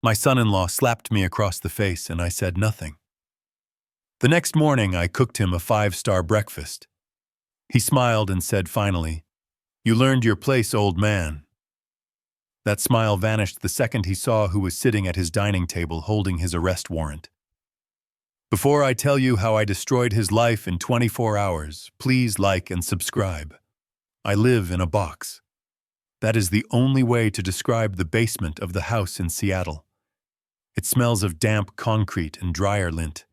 My son-in-law slapped me across the face and I said nothing. The next morning, I cooked him a 5-star breakfast. He smiled and said finally, "You learned your place, old man." That smile vanished the second he saw who was sitting at his dining table holding his arrest warrant. Before I tell you how I destroyed his life in 24 hours, please like and subscribe. I live in a box. That is the only way to describe the basement of the house in Seattle. It smells of damp concrete and dryer lint.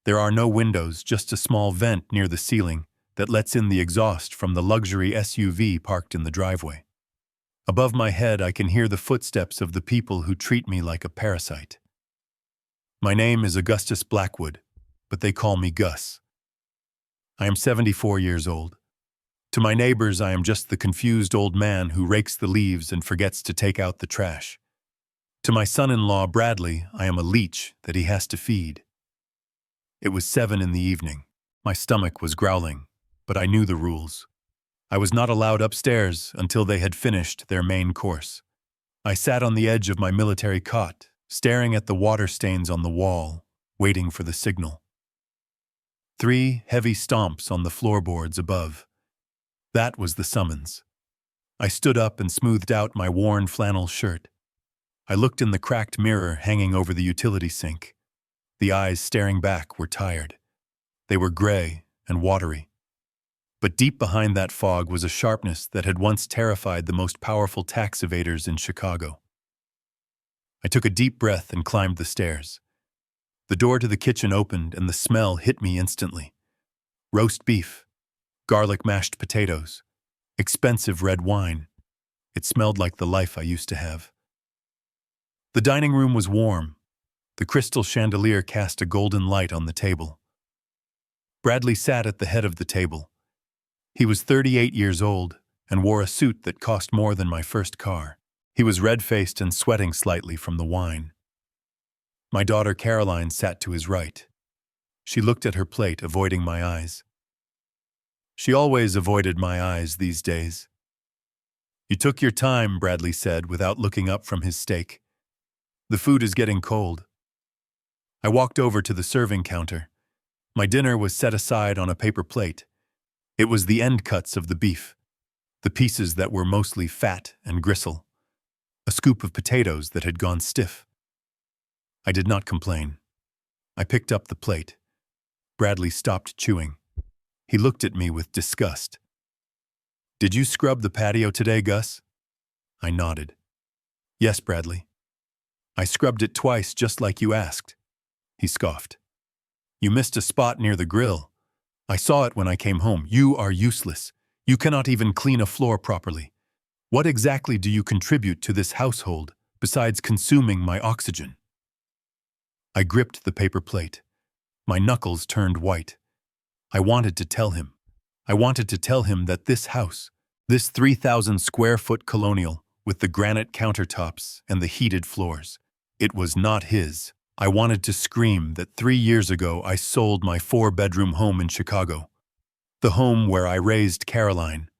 There are no windows, just a small vent near the ceiling that lets in the exhaust from the luxury SUV parked in the driveway. Above my head, I can hear the footsteps of the people who treat me like a parasite. My name is Augustus Blackwood, but they call me Gus. I am 74 years old. To my neighbors, I am just the confused old man who rakes the leaves and forgets to take out the trash. To my son-in-law, Bradley, I am a leech that he has to feed. It was 7 in the evening. My stomach was growling, but I knew the rules. I was not allowed upstairs until they had finished their main course. I sat on the edge of my military cot, staring at the water stains on the wall, waiting for the signal. 3 heavy stomps on the floorboards above. That was the summons. I stood up and smoothed out my worn flannel shirt. I looked in the cracked mirror hanging over the utility sink. The eyes staring back were tired. They were gray and watery. But deep behind that fog was a sharpness that had once terrified the most powerful tax evaders in Chicago. I took a deep breath and climbed the stairs. The door to the kitchen opened and the smell hit me instantly. Roast beef, garlic mashed potatoes, expensive red wine. It smelled like the life I used to have. The dining room was warm. The crystal chandelier cast a golden light on the table. Bradley sat at the head of the table. He was 38 years old and wore a suit that cost more than my first car. He was red-faced and sweating slightly from the wine. My daughter Caroline sat to his right. She looked at her plate, avoiding my eyes. She always avoided my eyes these days. "You took your time," Bradley said without looking up from his steak. "The food is getting cold." I walked over to the serving counter. My dinner was set aside on a paper plate. It was the end cuts of the beef, the pieces that were mostly fat and gristle, a scoop of potatoes that had gone stiff. I did not complain. I picked up the plate. Bradley stopped chewing. He looked at me with disgust. "Did you scrub the patio today, Gus?" I nodded. "Yes, Bradley. I scrubbed it twice just like you asked." He scoffed. "You missed a spot near the grill. I saw it when I came home. You are useless. You cannot even clean a floor properly. What exactly do you contribute to this household besides consuming my oxygen?" I gripped the paper plate. My knuckles turned white. I wanted to tell him. I wanted to tell him that this house, this 3,000 square foot colonial with the granite countertops and the heated floors, it was not his. I wanted to scream that 3 years ago I sold my 4-bedroom home in Chicago. The home where I raised Caroline.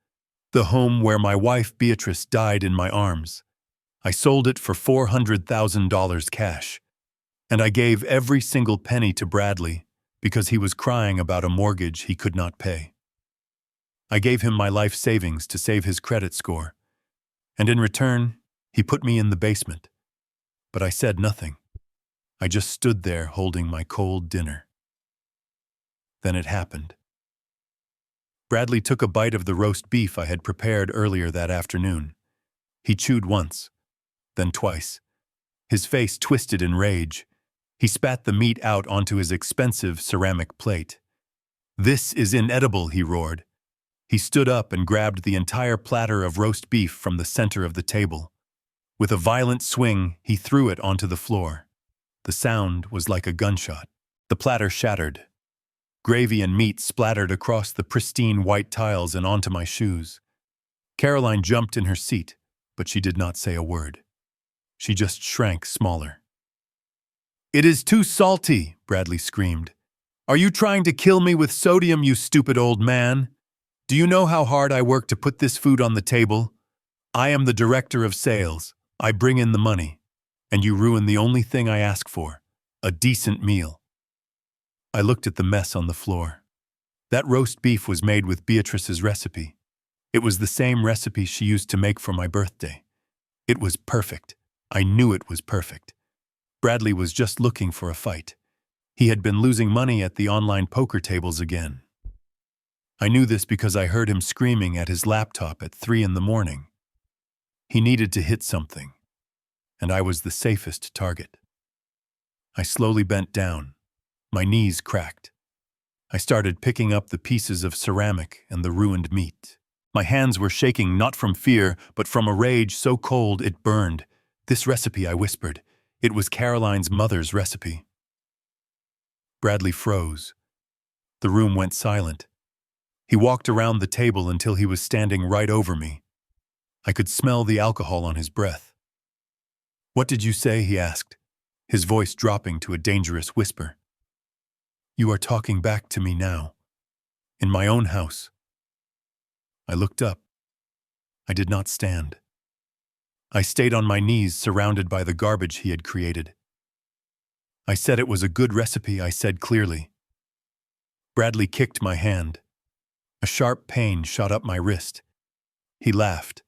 The home where my wife Beatrice died in my arms. I sold it for $400,000 cash. And I gave every single penny to Bradley because he was crying about a mortgage he could not pay. I gave him my life savings to save his credit score. And in return, he put me in the basement. But I said nothing. I just stood there holding my cold dinner. Then it happened. Bradley took a bite of the roast beef I had prepared earlier that afternoon. He chewed once, then twice. His face twisted in rage. He spat the meat out onto his expensive ceramic plate. "This is inedible," he roared. He stood up and grabbed the entire platter of roast beef from the center of the table. With a violent swing, he threw it onto the floor. The sound was like a gunshot. The platter shattered. Gravy and meat splattered across the pristine white tiles and onto my shoes. Caroline jumped in her seat, but she did not say a word. She just shrank smaller. "It is too salty," Bradley screamed. "Are you trying to kill me with sodium, you stupid old man? Do you know how hard I work to put this food on the table? I am the director of sales. I bring in the money. And you ruin the only thing I ask for, a decent meal. I looked at the mess on the floor. That roast beef was made with Beatrice's recipe. It was the same recipe she used to make for my birthday. It was perfect. I knew it was perfect. Bradley was just looking for a fight. He had been losing money at the online poker tables again. I knew this because I heard him screaming at his laptop at 3 in the morning. He needed to hit something, and I was the safest target. I slowly bent down. My knees cracked. I started picking up the pieces of ceramic and the ruined meat. My hands were shaking not from fear, but from a rage so cold it burned. This recipe, I whispered. It was Caroline's mother's recipe. Bradley froze. The room went silent. He walked around the table until he was standing right over me. I could smell the alcohol on his breath. "What did you say?" he asked, his voice dropping to a dangerous whisper. "You are talking back to me now, in my own house." I looked up. I did not stand. I stayed on my knees, surrounded by the garbage he had created. "I said it was a good recipe," I said clearly. Bradley kicked my hand. A sharp pain shot up my wrist. He laughed.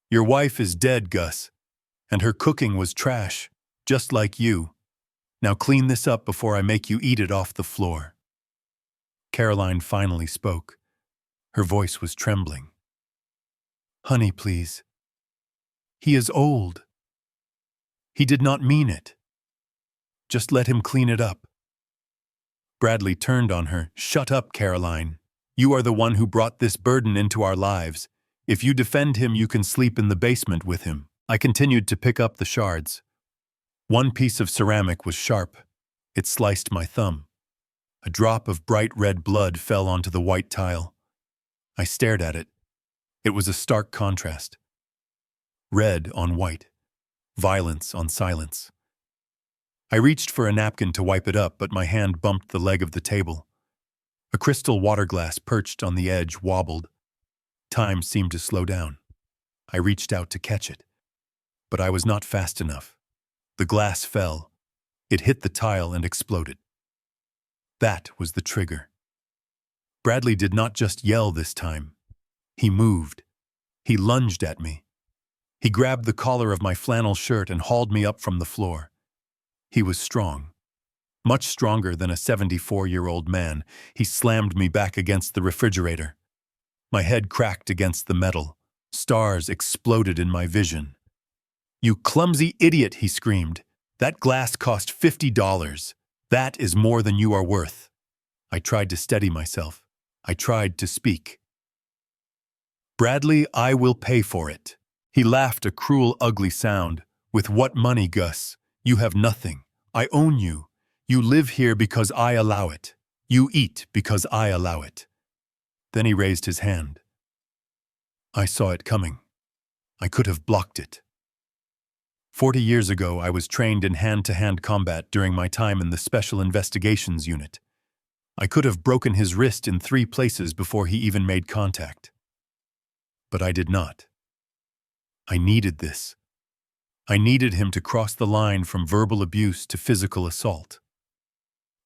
"Your wife is dead, Gus, and her cooking was trash, just like you. Now clean this up before I make you eat it off the floor." Caroline finally spoke. Her voice was trembling. "Honey, please. He is old. He did not mean it. Just let him clean it up." Bradley turned on her. "Shut up, Caroline. You are the one who brought this burden into our lives. If you defend him, you can sleep in the basement with him." I continued to pick up the shards. One piece of ceramic was sharp. It sliced my thumb. A drop of bright red blood fell onto the white tile. I stared at it. It was a stark contrast. Red on white. Violence on silence. I reached for a napkin to wipe it up, but my hand bumped the leg of the table. A crystal water glass perched on the edge wobbled. Time seemed to slow down. I reached out to catch it, but I was not fast enough. The glass fell. It hit the tile and exploded. That was the trigger. Bradley did not just yell this time. He moved. He lunged at me. He grabbed the collar of my flannel shirt and hauled me up from the floor. He was strong. Much stronger than a 74-year-old man. He slammed me back against the refrigerator. My head cracked against the metal. Stars exploded in my vision. "You clumsy idiot," he screamed. "That glass cost $50. That is more than you are worth." I tried to steady myself. I tried to speak. "Bradley, I will pay for it." He laughed a cruel, ugly sound. "With what money, Gus? You have nothing. I own you. You live here because I allow it. You eat because I allow it." Then he raised his hand. I saw it coming. I could have blocked it. 40 years ago, I was trained in hand-to-hand combat during my time in the Special Investigations Unit. I could have broken his wrist in 3 places before he even made contact. But I did not. I needed this. I needed him to cross the line from verbal abuse to physical assault.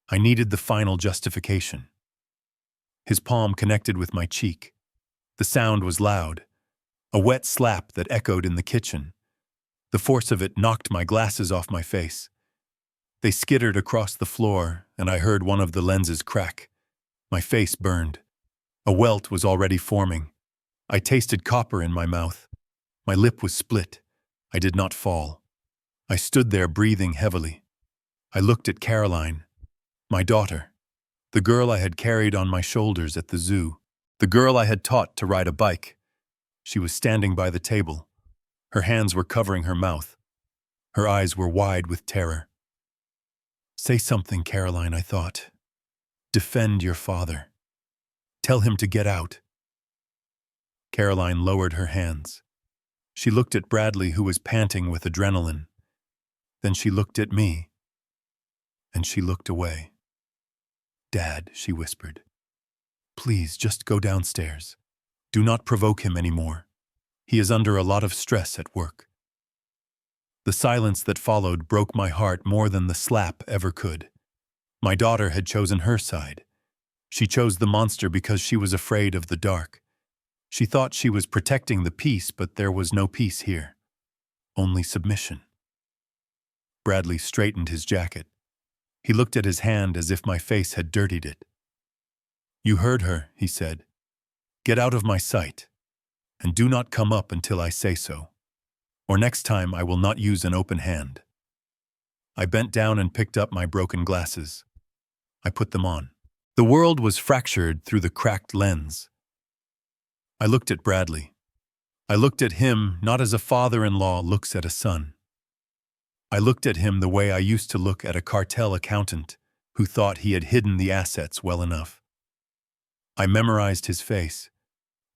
I needed the final justification. His palm connected with my cheek. The sound was loud, a wet slap that echoed in the kitchen. The force of it knocked my glasses off my face. They skittered across the floor, and I heard one of the lenses crack. My face burned. A welt was already forming. I tasted copper in my mouth. My lip was split. I did not fall. I stood there breathing heavily. I looked at Caroline, my daughter, the girl I had carried on my shoulders at the zoo, the girl I had taught to ride a bike. She was standing by the table. Her hands were covering her mouth. Her eyes were wide with terror. "Say something, Caroline," I thought. "Defend your father. Tell him to get out." Caroline lowered her hands. She looked at Bradley, who was panting with adrenaline. Then she looked at me, and she looked away. "Dad," she whispered, "please just go downstairs. Do not provoke him anymore. He is under a lot of stress at work." The silence that followed broke my heart more than the slap ever could. My daughter had chosen her side. She chose the monster because she was afraid of the dark. She thought she was protecting the peace, but there was no peace here. Only submission. Bradley straightened his jacket. He looked at his hand as if my face had dirtied it. "You heard her," he said. "Get out of my sight, and do not come up until I say so. Or next time I will not use an open hand." I bent down and picked up my broken glasses. I put them on. The world was fractured through the cracked lens. I looked at Bradley. I looked at him not as a father-in-law looks at a son. I looked at him the way I used to look at a cartel accountant who thought he had hidden the assets well enough. I memorized his face,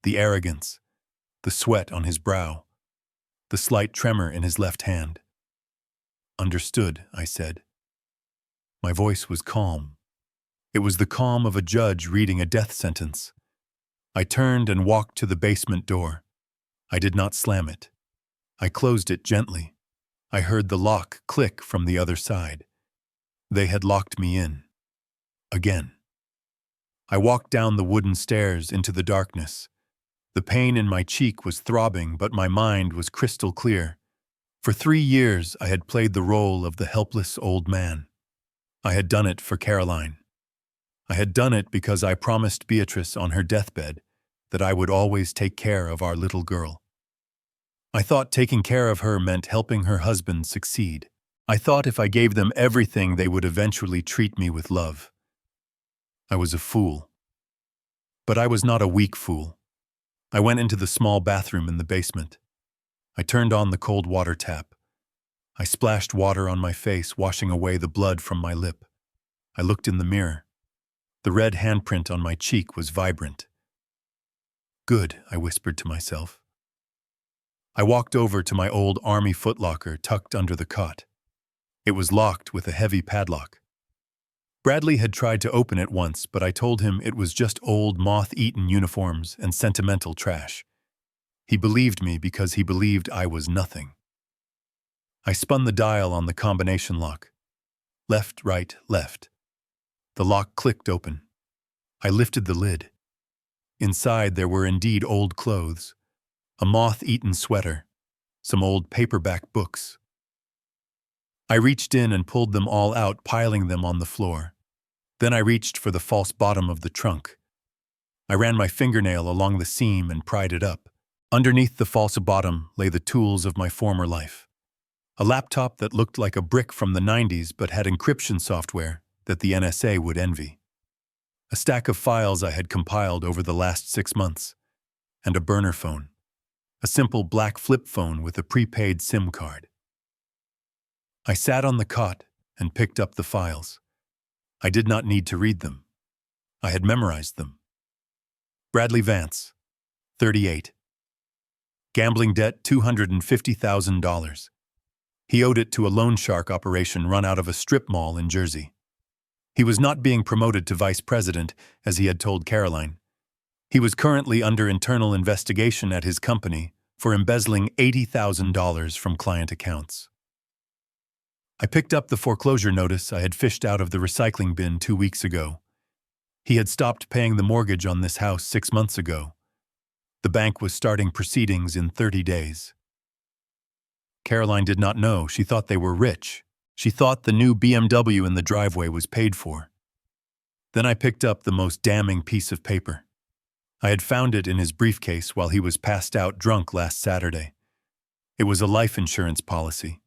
the arrogance, the sweat on his brow, the slight tremor in his left hand. "Understood," I said. My voice was calm. It was the calm of a judge reading a death sentence. I turned and walked to the basement door. I did not slam it. I closed it gently. I heard the lock click from the other side. They had locked me in. Again. I walked down the wooden stairs into the darkness. The pain in my cheek was throbbing, but my mind was crystal clear. For 3 years, I had played the role of the helpless old man. I had done it for Caroline. I had done it because I promised Beatrice on her deathbed that I would always take care of our little girl. I thought taking care of her meant helping her husband succeed. I thought if I gave them everything, they would eventually treat me with love. I was a fool. But I was not a weak fool. I went into the small bathroom in the basement. I turned on the cold water tap. I splashed water on my face, washing away the blood from my lip. I looked in the mirror. The red handprint on my cheek was vibrant. "Good," I whispered to myself. I walked over to my old army footlocker tucked under the cot. It was locked with a heavy padlock. Bradley had tried to open it once, but I told him it was just old moth-eaten uniforms and sentimental trash. He believed me because he believed I was nothing. I spun the dial on the combination lock. Left, right, left. The lock clicked open. I lifted the lid. Inside there were indeed old clothes, a moth-eaten sweater, some old paperback books. I reached in and pulled them all out, piling them on the floor. Then I reached for the false bottom of the trunk. I ran my fingernail along the seam and pried it up. Underneath the false bottom lay the tools of my former life. A laptop that looked like a brick from the 90s but had encryption software that the NSA would envy. A stack of files I had compiled over the last 6 months. And a burner phone. A simple black flip phone with a prepaid SIM card. I sat on the cot and picked up the files. I did not need to read them. I had memorized them. Bradley Vance, 38. Gambling debt $250,000. He owed it to a loan shark operation run out of a strip mall in Jersey. He was not being promoted to vice president, as he had told Caroline. He was currently under internal investigation at his company for embezzling $80,000 from client accounts. I picked up the foreclosure notice I had fished out of the recycling bin 2 weeks ago. He had stopped paying the mortgage on this house 6 months ago. The bank was starting proceedings in 30 days. Caroline did not know. She thought they were rich. She thought the new BMW in the driveway was paid for. Then I picked up the most damning piece of paper. I had found it in his briefcase while he was passed out drunk last Saturday. It was a life insurance policy.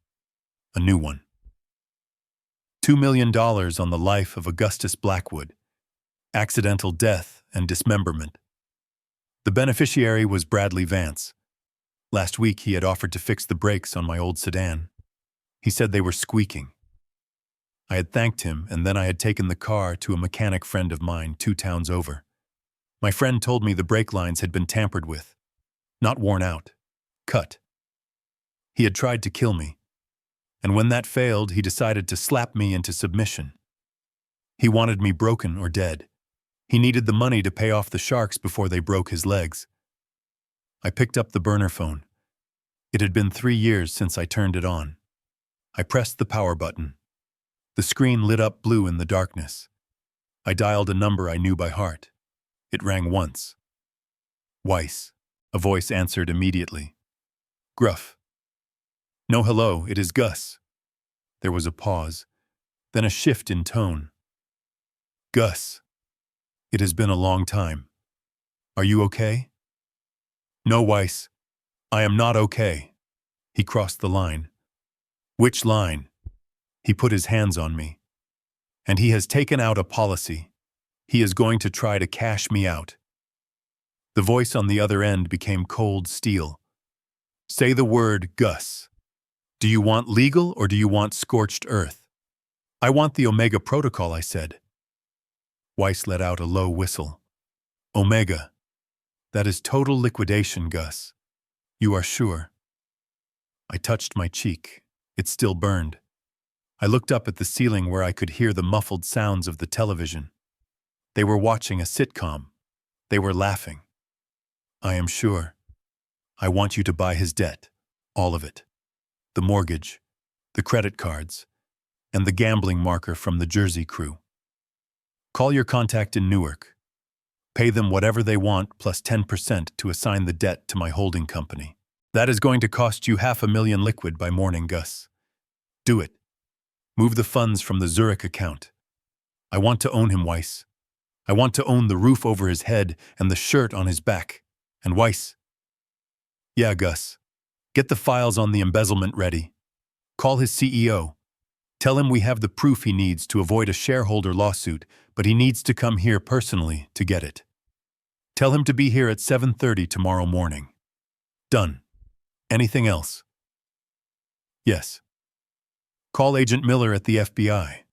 A new one. $2 million on the life of Augustus Blackwood. Accidental death and dismemberment. The beneficiary was Bradley Vance. Last week he had offered to fix the brakes on my old sedan. He said they were squeaking. I had thanked him, and then I had taken the car to a mechanic friend of mine 2 towns over. My friend told me the brake lines had been tampered with. Not worn out. Cut. He had tried to kill me. And when that failed, he decided to slap me into submission. He wanted me broken or dead. He needed the money to pay off the sharks before they broke his legs. I picked up the burner phone. It had been 3 years since I turned it on. I pressed the power button. The screen lit up blue in the darkness. I dialed a number I knew by heart. It rang once. Weiss. A voice answered immediately. Gruff. No, hello, it is Gus. There was a pause, then a shift in tone. Gus. It has been a long time. Are you okay? No, Weiss. I am not okay. He crossed the line. Which line? He put his hands on me. And he has taken out a policy. He is going to try to cash me out. The voice on the other end became cold steel. Say the word, Gus. Do you want legal or do you want scorched earth? I want the Omega Protocol, I said. Weiss let out a low whistle. Omega. That is total liquidation, Gus. You are sure? I touched my cheek. It still burned. I looked up at the ceiling where I could hear the muffled sounds of the television. They were watching a sitcom. They were laughing. I am sure. I want you to buy his debt. All of it. The mortgage, the credit cards, and the gambling marker from the Jersey crew. Call your contact in Newark. Pay them whatever they want plus 10% to assign the debt to my holding company. That is going to cost you $500,000 liquid by morning, Gus. Do it. Move the funds from the Zurich account. I want to own him, Weiss. I want to own the roof over his head and the shirt on his back. And Weiss. Yeah, Gus. Get the files on the embezzlement ready. Call his CEO. Tell him we have the proof he needs to avoid a shareholder lawsuit, but he needs to come here personally to get it. Tell him to be here at 7:30 tomorrow morning. Done. Anything else? Yes. Call Agent Miller at the FBI.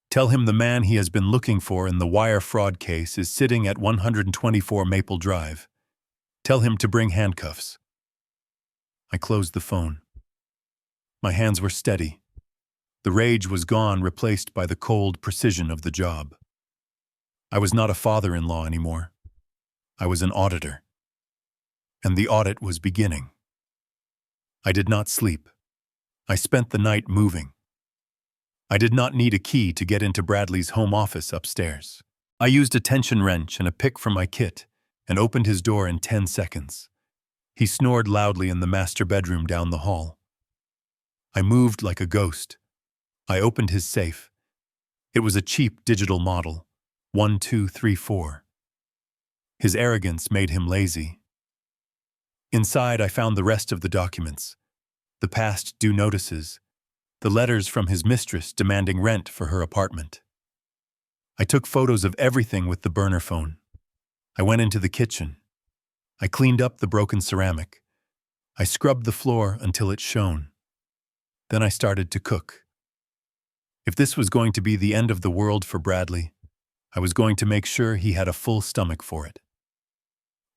Tell him the man he has been looking for in the wire fraud case is sitting at 124 Maple Drive. Tell him to bring handcuffs. I closed the phone. My hands were steady. The rage was gone, replaced by the cold precision of the job. I was not a father-in-law anymore. I was an auditor. And the audit was beginning. I did not sleep. I spent the night moving. I did not need a key to get into Bradley's home office upstairs. I used a tension wrench and a pick from my kit and opened his door in 10 seconds. He snored loudly in the master bedroom down the hall. I moved like a ghost. I opened his safe. It was a cheap digital model, 1234. His arrogance made him lazy. Inside, I found the rest of the documents, the past due notices, the letters from his mistress demanding rent for her apartment. I took photos of everything with the burner phone. I went into the kitchen. I cleaned up the broken ceramic. I scrubbed the floor until it shone. Then I started to cook. If this was going to be the end of the world for Bradley, I was going to make sure he had a full stomach for it.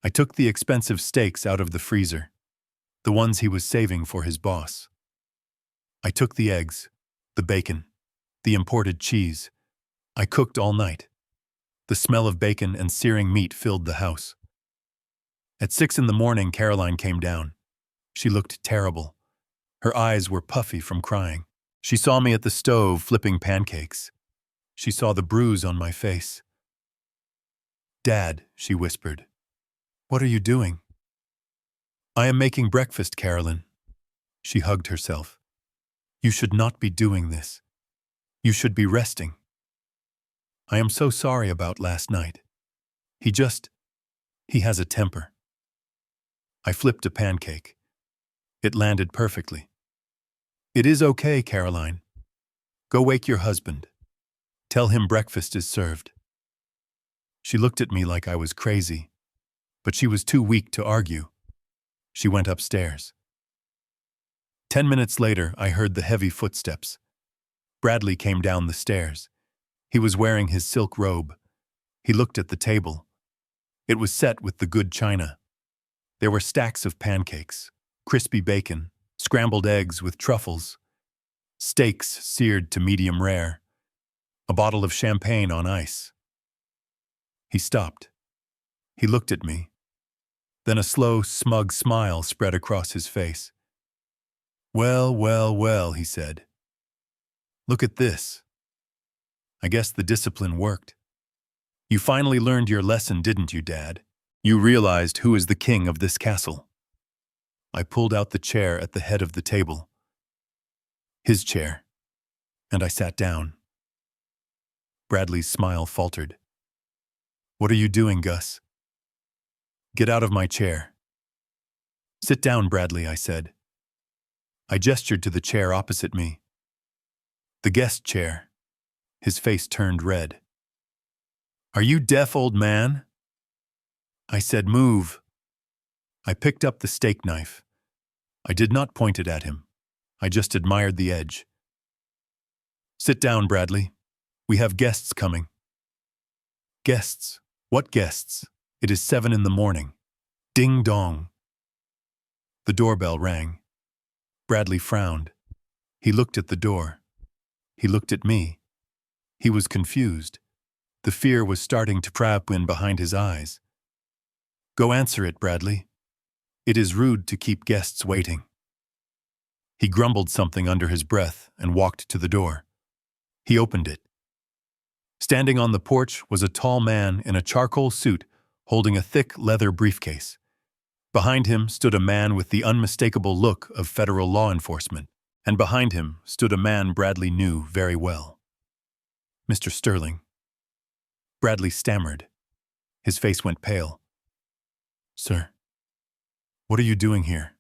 I took the expensive steaks out of the freezer, the ones he was saving for his boss. I took the eggs, the bacon, the imported cheese. I cooked all night. The smell of bacon and searing meat filled the house. At 6 in the morning, Caroline came down. She looked terrible. Her eyes were puffy from crying. She saw me at the stove flipping pancakes. She saw the bruise on my face. Dad, she whispered. What are you doing? I am making breakfast, Carolyn. She hugged herself. You should not be doing this. You should be resting. I am so sorry about last night. He has a temper. I flipped a pancake. It landed perfectly. It is okay, Caroline. Go wake your husband. Tell him breakfast is served. She looked at me like I was crazy, but she was too weak to argue. She went upstairs. 10 minutes later, I heard the heavy footsteps. Bradley came down the stairs. He was wearing his silk robe. He looked at the table. It was set with the good china. There were stacks of pancakes, crispy bacon, scrambled eggs with truffles, steaks seared to medium rare, a bottle of champagne on ice. He stopped. He looked at me. Then a slow, smug smile spread across his face. Well, well, well, he said. Look at this. I guess the discipline worked. You finally learned your lesson, didn't you, Dad? You realized who is the king of this castle. I pulled out the chair at the head of the table. His chair. And I sat down. Bradley's smile faltered. What are you doing, Gus? Get out of my chair. Sit down, Bradley, I said. I gestured to the chair opposite me. The guest chair. His face turned red. Are you deaf, old man? I said, move. I picked up the steak knife. I did not point it at him. I just admired the edge. Sit down, Bradley. We have guests coming. Guests? What guests? It is 7 a.m. Ding dong. The doorbell rang. Bradley frowned. He looked at the door. He looked at me. He was confused. The fear was starting to creep in behind his eyes. Go answer it, Bradley. It is rude to keep guests waiting. He grumbled something under his breath and walked to the door. He opened it. Standing on the porch was a tall man in a charcoal suit holding a thick leather briefcase. Behind him stood a man with the unmistakable look of federal law enforcement, and behind him stood a man Bradley knew very well. Mr. Sterling. Bradley stammered. His face went pale. Sir, what are you doing here?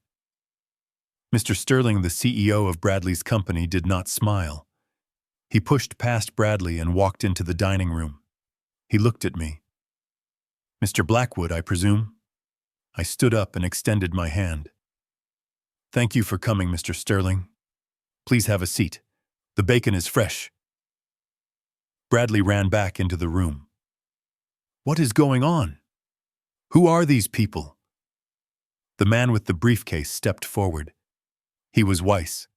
Mr. Sterling, the CEO of Bradley's company, did not smile. He pushed past Bradley and walked into the dining room. He looked at me. Mr. Blackwood, I presume? I stood up and extended my hand. Thank you for coming, Mr. Sterling. Please have a seat. The bacon is fresh. Bradley ran back into the room. What is going on? Who are these people? The man with the briefcase stepped forward. He was Weiss.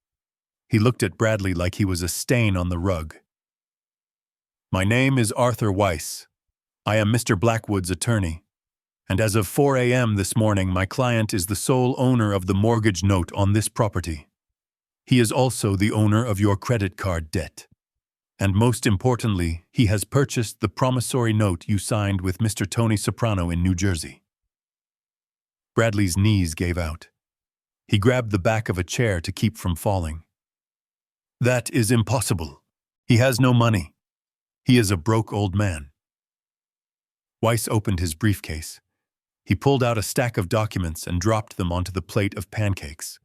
He looked at Bradley like he was a stain on the rug. My name is Arthur Weiss. I am Mr. Blackwood's attorney. And as of 4 a.m. this morning, my client is the sole owner of the mortgage note on this property. He is also the owner of your credit card debt. And most importantly, he has purchased the promissory note you signed with Mr. Tony Soprano in New Jersey. Bradley's knees gave out. He grabbed the back of a chair to keep from falling. That is impossible. He has no money. He is a broke old man. Weiss opened his briefcase. He pulled out a stack of documents and dropped them onto the plate of pancakes.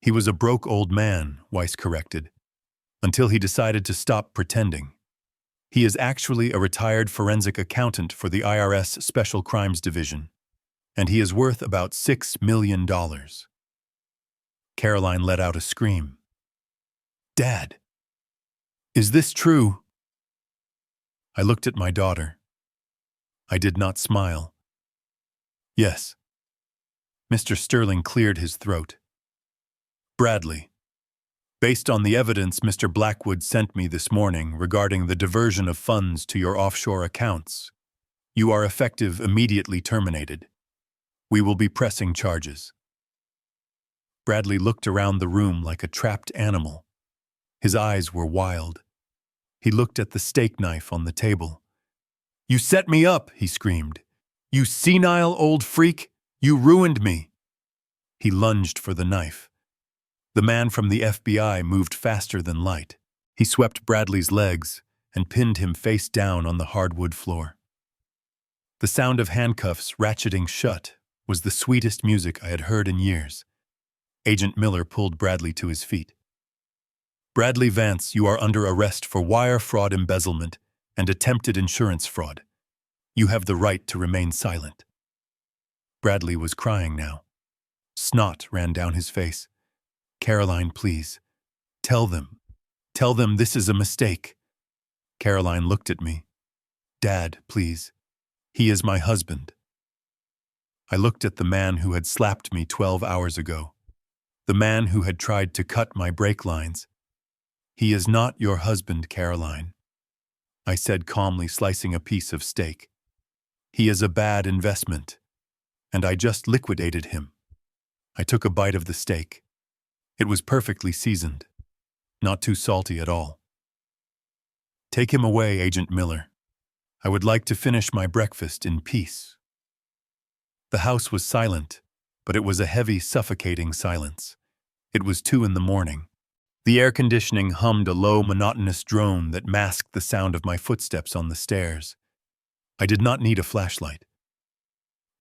He was a broke old man, Weiss corrected, until he decided to stop pretending. He is actually a retired forensic accountant for the IRS Special Crimes Division, and he is worth about $6 million. Caroline let out a scream. Dad, is this true? I looked at my daughter. I did not smile. Yes. Mr. Sterling cleared his throat. Bradley, based on the evidence Mr. Blackwood sent me this morning regarding the diversion of funds to your offshore accounts, you are effective immediately terminated. We will be pressing charges. Bradley looked around the room like a trapped animal. His eyes were wild. He looked at the steak knife on the table. You set me up, he screamed. You senile old freak, you ruined me. He lunged for the knife. The man from the FBI moved faster than light. He swept Bradley's legs and pinned him face down on the hardwood floor. The sound of handcuffs ratcheting shut was the sweetest music I had heard in years. Agent Miller pulled Bradley to his feet. Bradley Vance, you are under arrest for wire fraud, embezzlement, and attempted insurance fraud. You have the right to remain silent. Bradley was crying now. Snot ran down his face. Caroline, please. Tell them this is a mistake. Caroline looked at me. Dad, please. He is my husband. I looked at the man who had slapped me 12 hours ago. The man who had tried to cut my brake lines. He is not your husband, Caroline, I said calmly, slicing a piece of steak. He is a bad investment, and I just liquidated him. I took a bite of the steak. It was perfectly seasoned. not too salty at all. Take him away, Agent Miller. I would like to finish my breakfast in peace. The house was silent, but it was a heavy, suffocating silence. It was 2 in the morning. The air conditioning hummed a low, monotonous drone that masked the sound of my footsteps on the stairs. I did not need a flashlight.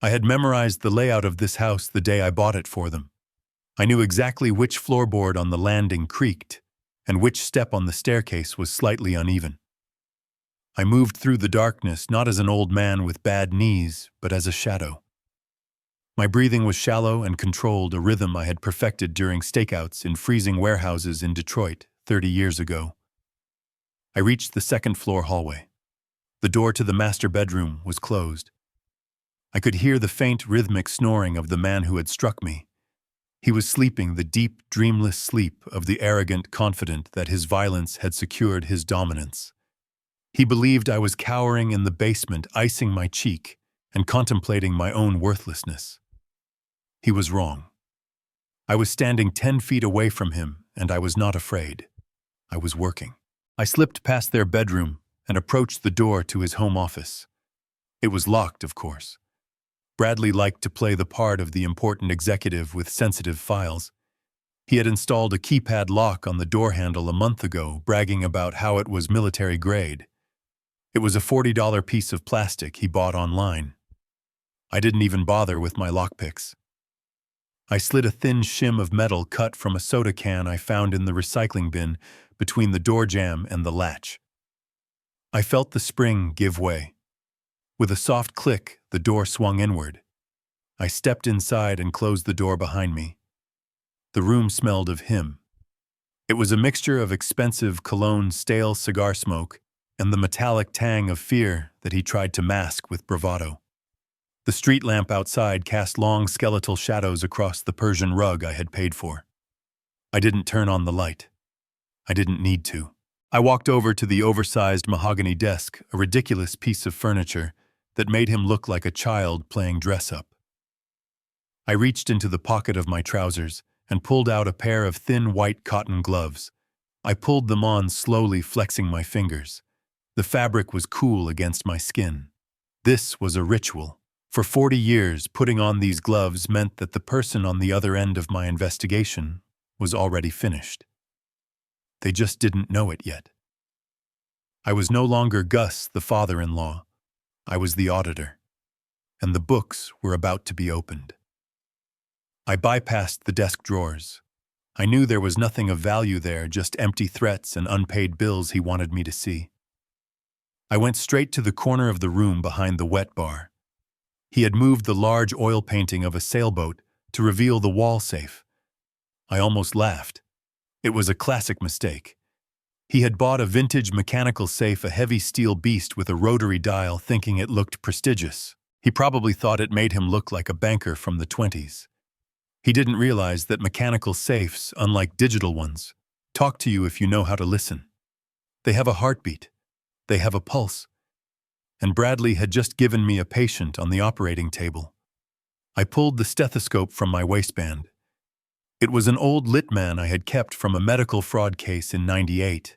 I had memorized the layout of this house the day I bought it for them. I knew exactly which floorboard on the landing creaked and which step on the staircase was slightly uneven. I moved through the darkness not as an old man with bad knees, but as a shadow. My breathing was shallow and controlled, a rhythm I had perfected during stakeouts in freezing warehouses in Detroit 30 years ago. I reached the second-floor hallway. The door to the master bedroom was closed. I could hear the faint, rhythmic snoring of the man who had struck me. He was sleeping the deep, dreamless sleep of the arrogant confident that his violence had secured his dominance. He believed I was cowering in the basement, icing my cheek and contemplating my own worthlessness. He was wrong. I was standing 10 feet away from him, and I was not afraid. I was working. I slipped past their bedroom and approached the door to his home office. It was locked, of course. Bradley liked to play the part of the important executive with sensitive files. He had installed a keypad lock on the door handle a month ago, bragging about how it was military grade. It was a $40 piece of plastic he bought online. I didn't even bother with my lockpicks. I slid a thin shim of metal cut from a soda can I found in the recycling bin between the door jamb and the latch. I felt the spring give way. With a soft click, the door swung inward. I stepped inside and closed the door behind me. The room smelled of him. It was a mixture of expensive cologne, stale cigar smoke, and the metallic tang of fear that he tried to mask with bravado. The street lamp outside cast long skeletal shadows across the Persian rug I had paid for. I didn't turn on the light. I didn't need to. I walked over to the oversized mahogany desk, a ridiculous piece of furniture that made him look like a child playing dress-up. I reached into the pocket of my trousers and pulled out a pair of thin white cotton gloves. I pulled them on slowly, flexing my fingers. The fabric was cool against my skin. This was a ritual. For 40 years, putting on these gloves meant that the person on the other end of my investigation was already finished. They just didn't know it yet. I was no longer Gus, the father-in-law. I was the auditor, and the books were about to be opened. I bypassed the desk drawers. I knew there was nothing of value there, just empty threats and unpaid bills he wanted me to see. I went straight to the corner of the room behind the wet bar. He had moved the large oil painting of a sailboat to reveal the wall safe. I almost laughed. It was a classic mistake. He had bought a vintage mechanical safe, a heavy steel beast with a rotary dial, thinking it looked prestigious. He probably thought it made him look like a banker from the 20s. He didn't realize that mechanical safes, unlike digital ones, talk to you if you know how to listen. They have a heartbeat. They have a pulse. And Bradley had just given me a patient on the operating table. I pulled the stethoscope from my waistband. It was an old Littmann I had kept from a medical fraud case in '98.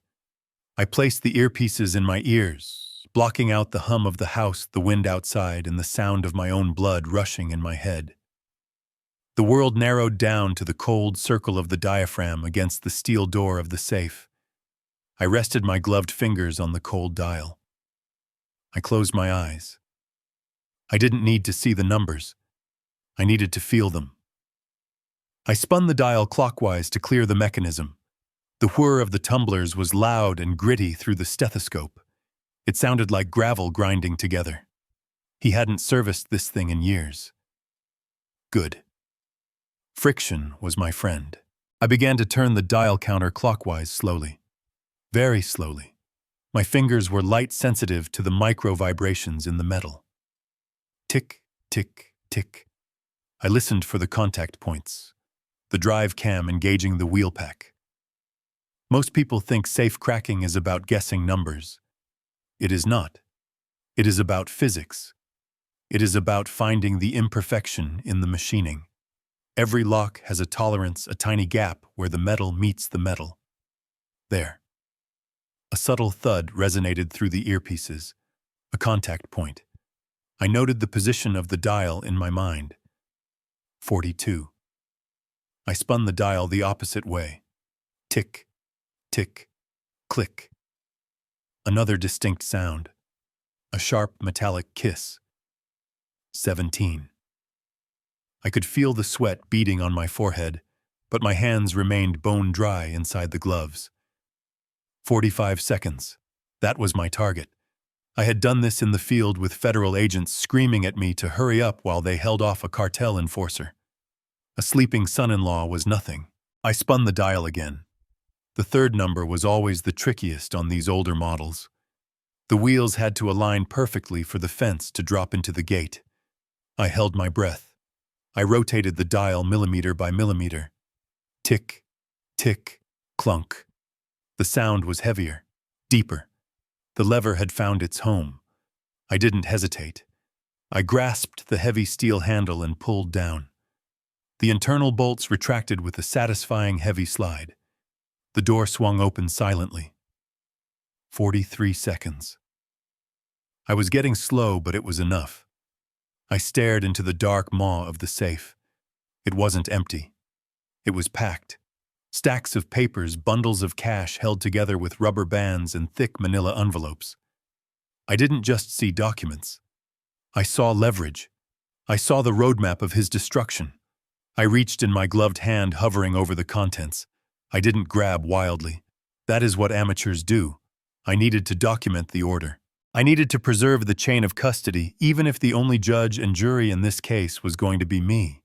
I placed the earpieces in my ears, blocking out the hum of the house, the wind outside, and the sound of my own blood rushing in my head. The world narrowed down to the cold circle of the diaphragm against the steel door of the safe. I rested my gloved fingers on the cold dial. I closed my eyes. I didn't need to see the numbers. I needed to feel them. I spun the dial clockwise to clear the mechanism. The whir of the tumblers was loud and gritty through the stethoscope. It sounded like gravel grinding together. He hadn't serviced this thing in years. Good. Friction was my friend. I began to turn the dial counter clockwise slowly. Very slowly. My fingers were light-sensitive to the micro-vibrations in the metal. Tick, tick, tick. I listened for the contact points. The drive cam engaging the wheel pack. Most people think safe cracking is about guessing numbers. It is not. It is about physics. It is about finding the imperfection in the machining. Every lock has a tolerance, a tiny gap where the metal meets the metal. There. A subtle thud resonated through the earpieces, a contact point. I noted the position of the dial in my mind. 42. I spun the dial the opposite way. Tick, tick, click. Another distinct sound. A sharp metallic kiss. 17. I could feel the sweat beading on my forehead, but my hands remained bone dry inside the gloves. 45 seconds. That was my target. I had done this in the field with federal agents screaming at me to hurry up while they held off a cartel enforcer. A sleeping son-in-law was nothing. I spun the dial again. The third number was always the trickiest on these older models. The wheels had to align perfectly for the fence to drop into the gate. I held my breath. I rotated the dial millimeter by millimeter. Tick, tick, clunk. The sound was heavier, deeper. The lever had found its home. I didn't hesitate. I grasped the heavy steel handle and pulled down. The internal bolts retracted with a satisfying heavy slide. The door swung open silently. 43 seconds. I was getting slow, but it was enough. I stared into the dark maw of the safe. It wasn't empty. It was packed. Stacks of papers, bundles of cash held together with rubber bands and thick manila envelopes. I didn't just see documents. I saw leverage. I saw the roadmap of his destruction. I reached in my gloved hand, hovering over the contents. I didn't grab wildly. That is what amateurs do. I needed to document the order. I needed to preserve the chain of custody, even if the only judge and jury in this case was going to be me.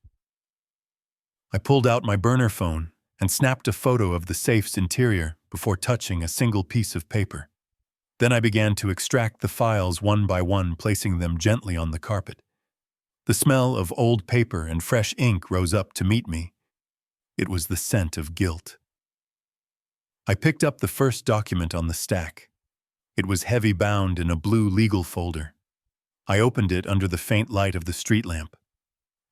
I pulled out my burner phone and snapped a photo of the safe's interior before touching a single piece of paper. Then I began to extract the files one by one, placing them gently on the carpet. The smell of old paper and fresh ink rose up to meet me. It was the scent of guilt. I picked up the first document on the stack. It was heavy bound in a blue legal folder. I opened it under the faint light of the street lamp.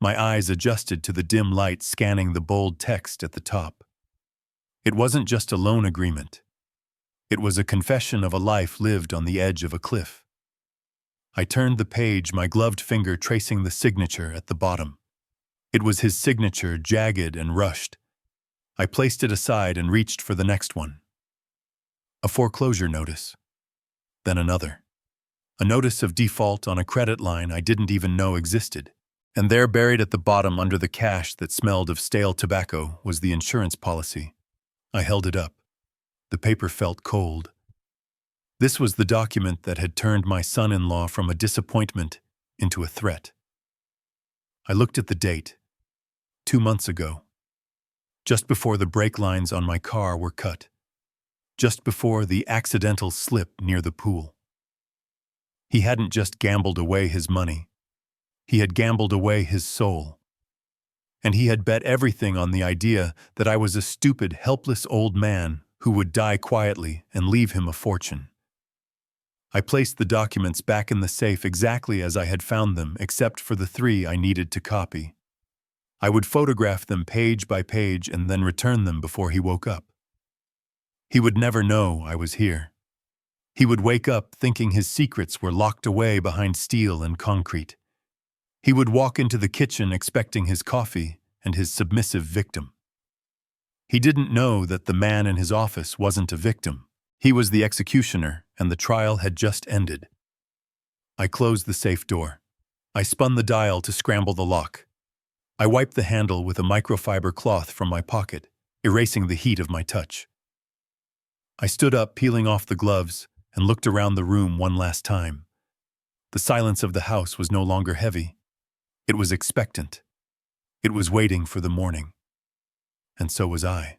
My eyes adjusted to the dim light scanning the bold text at the top. It wasn't just a loan agreement. It was a confession of a life lived on the edge of a cliff. I turned the page, my gloved finger tracing the signature at the bottom. It was his signature, jagged and rushed. I placed it aside and reached for the next one. A foreclosure notice. Then another. A notice of default on a credit line I didn't even know existed. And there, buried at the bottom under the cash that smelled of stale tobacco, was the insurance policy. I held it up. The paper felt cold. This was the document that had turned my son-in-law from a disappointment into a threat. I looked at the date. 2 months ago. Just before the brake lines on my car were cut. Just before the accidental slip near the pool. He hadn't just gambled away his money. He had gambled away his soul. And he had bet everything on the idea that I was a stupid, helpless old man who would die quietly and leave him a fortune. I placed the documents back in the safe exactly as I had found them, except for the 3 I needed to copy. I would photograph them page by page and then return them before he woke up. He would never know I was here. He would wake up thinking his secrets were locked away behind steel and concrete. He would walk into the kitchen expecting his coffee and his submissive victim. He didn't know that the man in his office wasn't a victim. He was the executioner, and the trial had just ended. I closed the safe door. I spun the dial to scramble the lock. I wiped the handle with a microfiber cloth from my pocket, erasing the heat of my touch. I stood up, peeling off the gloves, and looked around the room one last time. The silence of the house was no longer heavy. It was expectant. It was waiting for the morning. And so was I.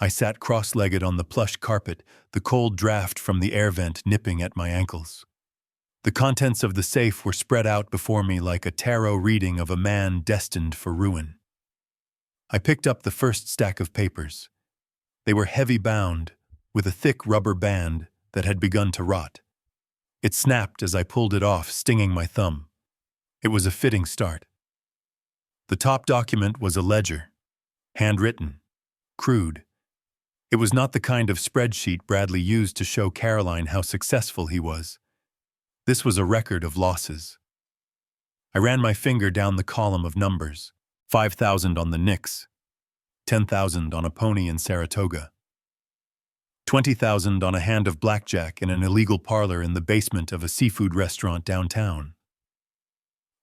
I sat cross-legged on the plush carpet, the cold draft from the air vent nipping at my ankles. The contents of the safe were spread out before me like a tarot reading of a man destined for ruin. I picked up the first stack of papers. They were heavy bound, with a thick rubber band that had begun to rot. It snapped as I pulled it off, stinging my thumb. It was a fitting start. The top document was a ledger, handwritten, crude. It was not the kind of spreadsheet Bradley used to show Caroline how successful he was. This was a record of losses. I ran my finger down the column of numbers. 5,000 on the Knicks, 10,000 on a pony in Saratoga, 20,000 on a hand of blackjack in an illegal parlor in the basement of a seafood restaurant downtown.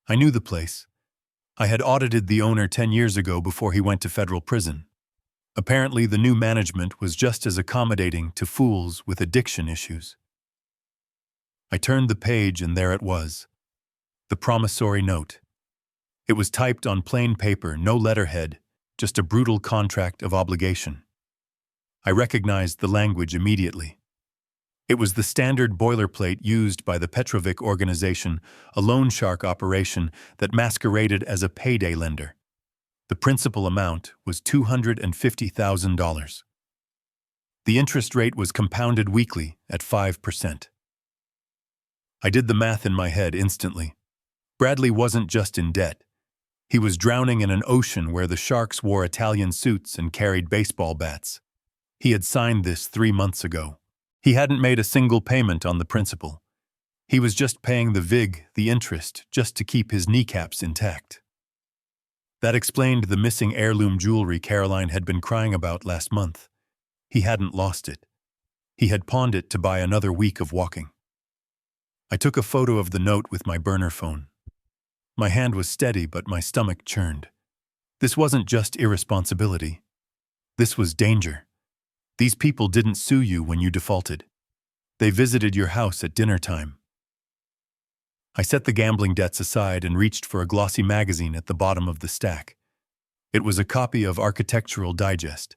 I knew the place. I had audited the owner 10 years ago before he went to federal prison. Apparently, the new management was just as accommodating to fools with addiction issues. I turned the page and there it was, the promissory note. It was typed on plain paper, no letterhead, just a brutal contract of obligation. I recognized the language immediately. It was the standard boilerplate used by the Petrovic organization, a loan shark operation that masqueraded as a payday lender. The principal amount was $250,000. The interest rate was compounded weekly at 5%. I did the math in my head instantly. Bradley wasn't just in debt. He was drowning in an ocean where the sharks wore Italian suits and carried baseball bats. He had signed this 3 months ago. He hadn't made a single payment on the principal. He was just paying the VIG, the interest, just to keep his kneecaps intact. That explained the missing heirloom jewelry Caroline had been crying about last month. He hadn't lost it. He had pawned it to buy another week of walking. I took a photo of the note with my burner phone. My hand was steady, but my stomach churned. This wasn't just irresponsibility. This was danger. These people didn't sue you when you defaulted. They visited your house at dinner time. I set the gambling debts aside and reached for a glossy magazine at the bottom of the stack. It was a copy of Architectural Digest.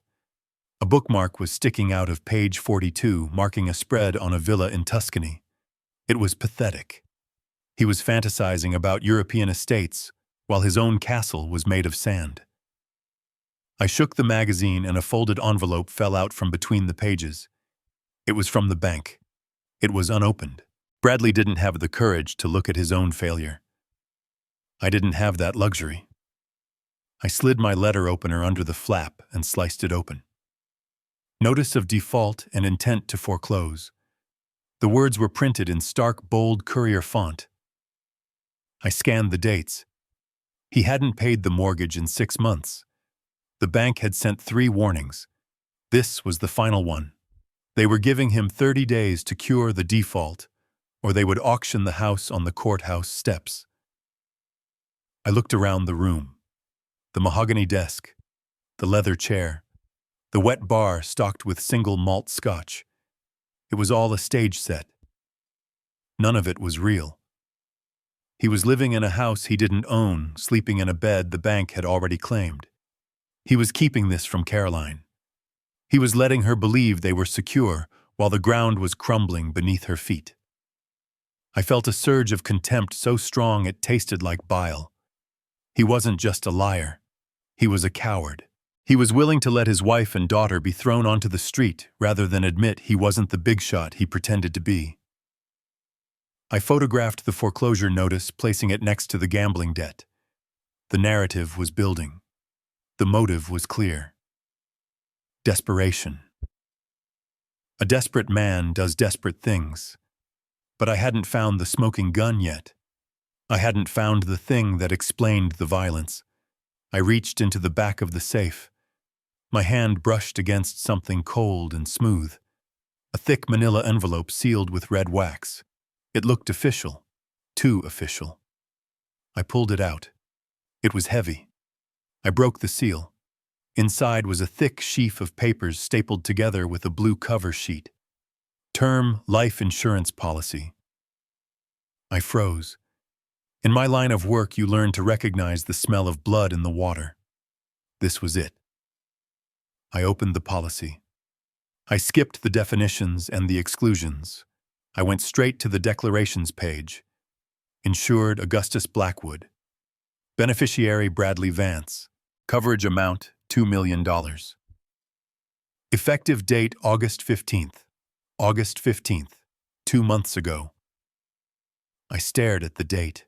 A bookmark was sticking out of page 42, marking a spread on a villa in Tuscany. It was pathetic. He was fantasizing about European estates, while his own castle was made of sand. I shook the magazine and a folded envelope fell out from between the pages. It was from the bank. It was unopened. Bradley didn't have the courage to look at his own failure. I didn't have that luxury. I slid my letter opener under the flap and sliced it open. Notice of default and intent to foreclose. The words were printed in stark, bold courier font. I scanned the dates. He hadn't paid the mortgage in 6 months. The bank had sent 3 warnings. This was the final one. They were giving him 30 days to cure the default, or they would auction the house on the courthouse steps. I looked around the room. The mahogany desk, the leather chair, the wet bar stocked with single malt scotch. It was all a stage set. None of it was real. He was living in a house he didn't own, sleeping in a bed the bank had already claimed. He was keeping this from Caroline. He was letting her believe they were secure while the ground was crumbling beneath her feet. I felt a surge of contempt so strong it tasted like bile. He wasn't just a liar. He was a coward. He was willing to let his wife and daughter be thrown onto the street rather than admit he wasn't the big shot he pretended to be. I photographed the foreclosure notice, placing it next to the gambling debt. The narrative was building. The motive was clear. Desperation. A desperate man does desperate things. But I hadn't found the smoking gun yet. I hadn't found the thing that explained the violence. I reached into the back of the safe. My hand brushed against something cold and smooth. A thick manila envelope sealed with red wax. It looked official. Too official. I pulled it out. It was heavy. I broke the seal. Inside was a thick sheaf of papers stapled together with a blue cover sheet. Term life insurance policy. I froze. In my line of work, you learn to recognize the smell of blood in the water. This was it. I opened the policy. I skipped the definitions and the exclusions. I went straight to the declarations page. Insured Augustus Blackwood. Beneficiary Bradley Vance. Coverage amount $2 million. Effective date August 15th. August 15th, 2 months ago. I stared at the date.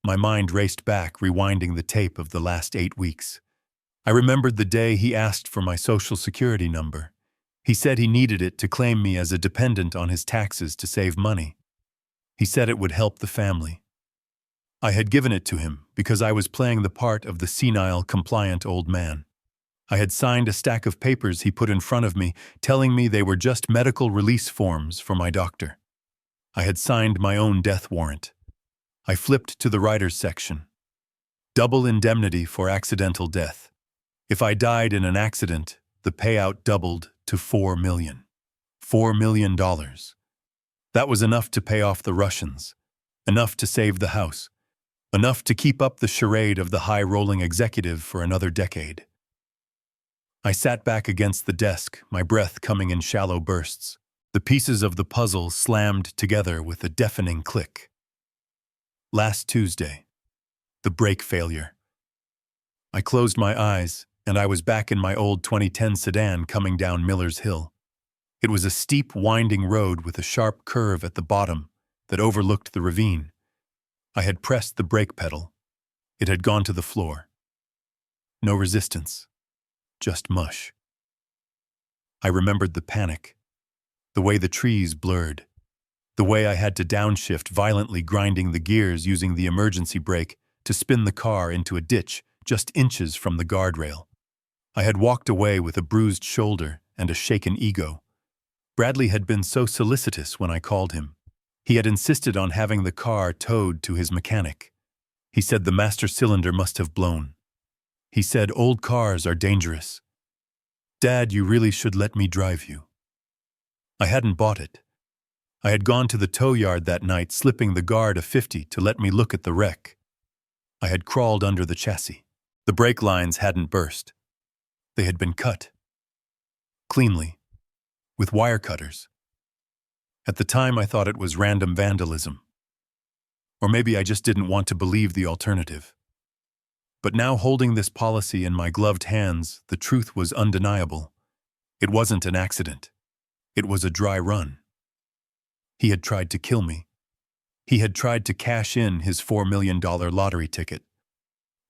My mind raced back, rewinding the tape of the last 8 weeks. I remembered the day he asked for my social security number. He said he needed it to claim me as a dependent on his taxes to save money. He said it would help the family. I had given it to him because I was playing the part of the senile, compliant old man. I had signed a stack of papers he put in front of me, telling me they were just medical release forms for my doctor. I had signed my own death warrant. I flipped to the writer's section. Double indemnity for accidental death. If I died in an accident, the payout doubled to $4 million. $4 million. That was enough to pay off the Russians, enough to save the house, enough to keep up the charade of the high-rolling executive for another decade. I sat back against the desk, my breath coming in shallow bursts. The pieces of the puzzle slammed together with a deafening click. Last Tuesday. The brake failure. I closed my eyes, and I was back in my old 2010 sedan coming down Miller's Hill. It was a steep, winding road with a sharp curve at the bottom that overlooked the ravine. I had pressed the brake pedal. It had gone to the floor. No resistance. Just mush. I remembered the panic. The way the trees blurred. The way I had to downshift, violently grinding the gears using the emergency brake to spin the car into a ditch just inches from the guardrail. I had walked away with a bruised shoulder and a shaken ego. Bradley had been so solicitous when I called him. He had insisted on having the car towed to his mechanic. He said the master cylinder must have blown. He said old cars are dangerous. Dad, you really should let me drive you. I hadn't bought it. I had gone to the tow yard that night, slipping the guard a 50 to let me look at the wreck. I had crawled under the chassis. The brake lines hadn't burst. They had been cut. Cleanly. With wire cutters. At the time, I thought it was random vandalism. Or maybe I just didn't want to believe the alternative. But now, holding this policy in my gloved hands, the truth was undeniable. It wasn't an accident. It was a dry run. He had tried to kill me. He had tried to cash in his $4 million lottery ticket.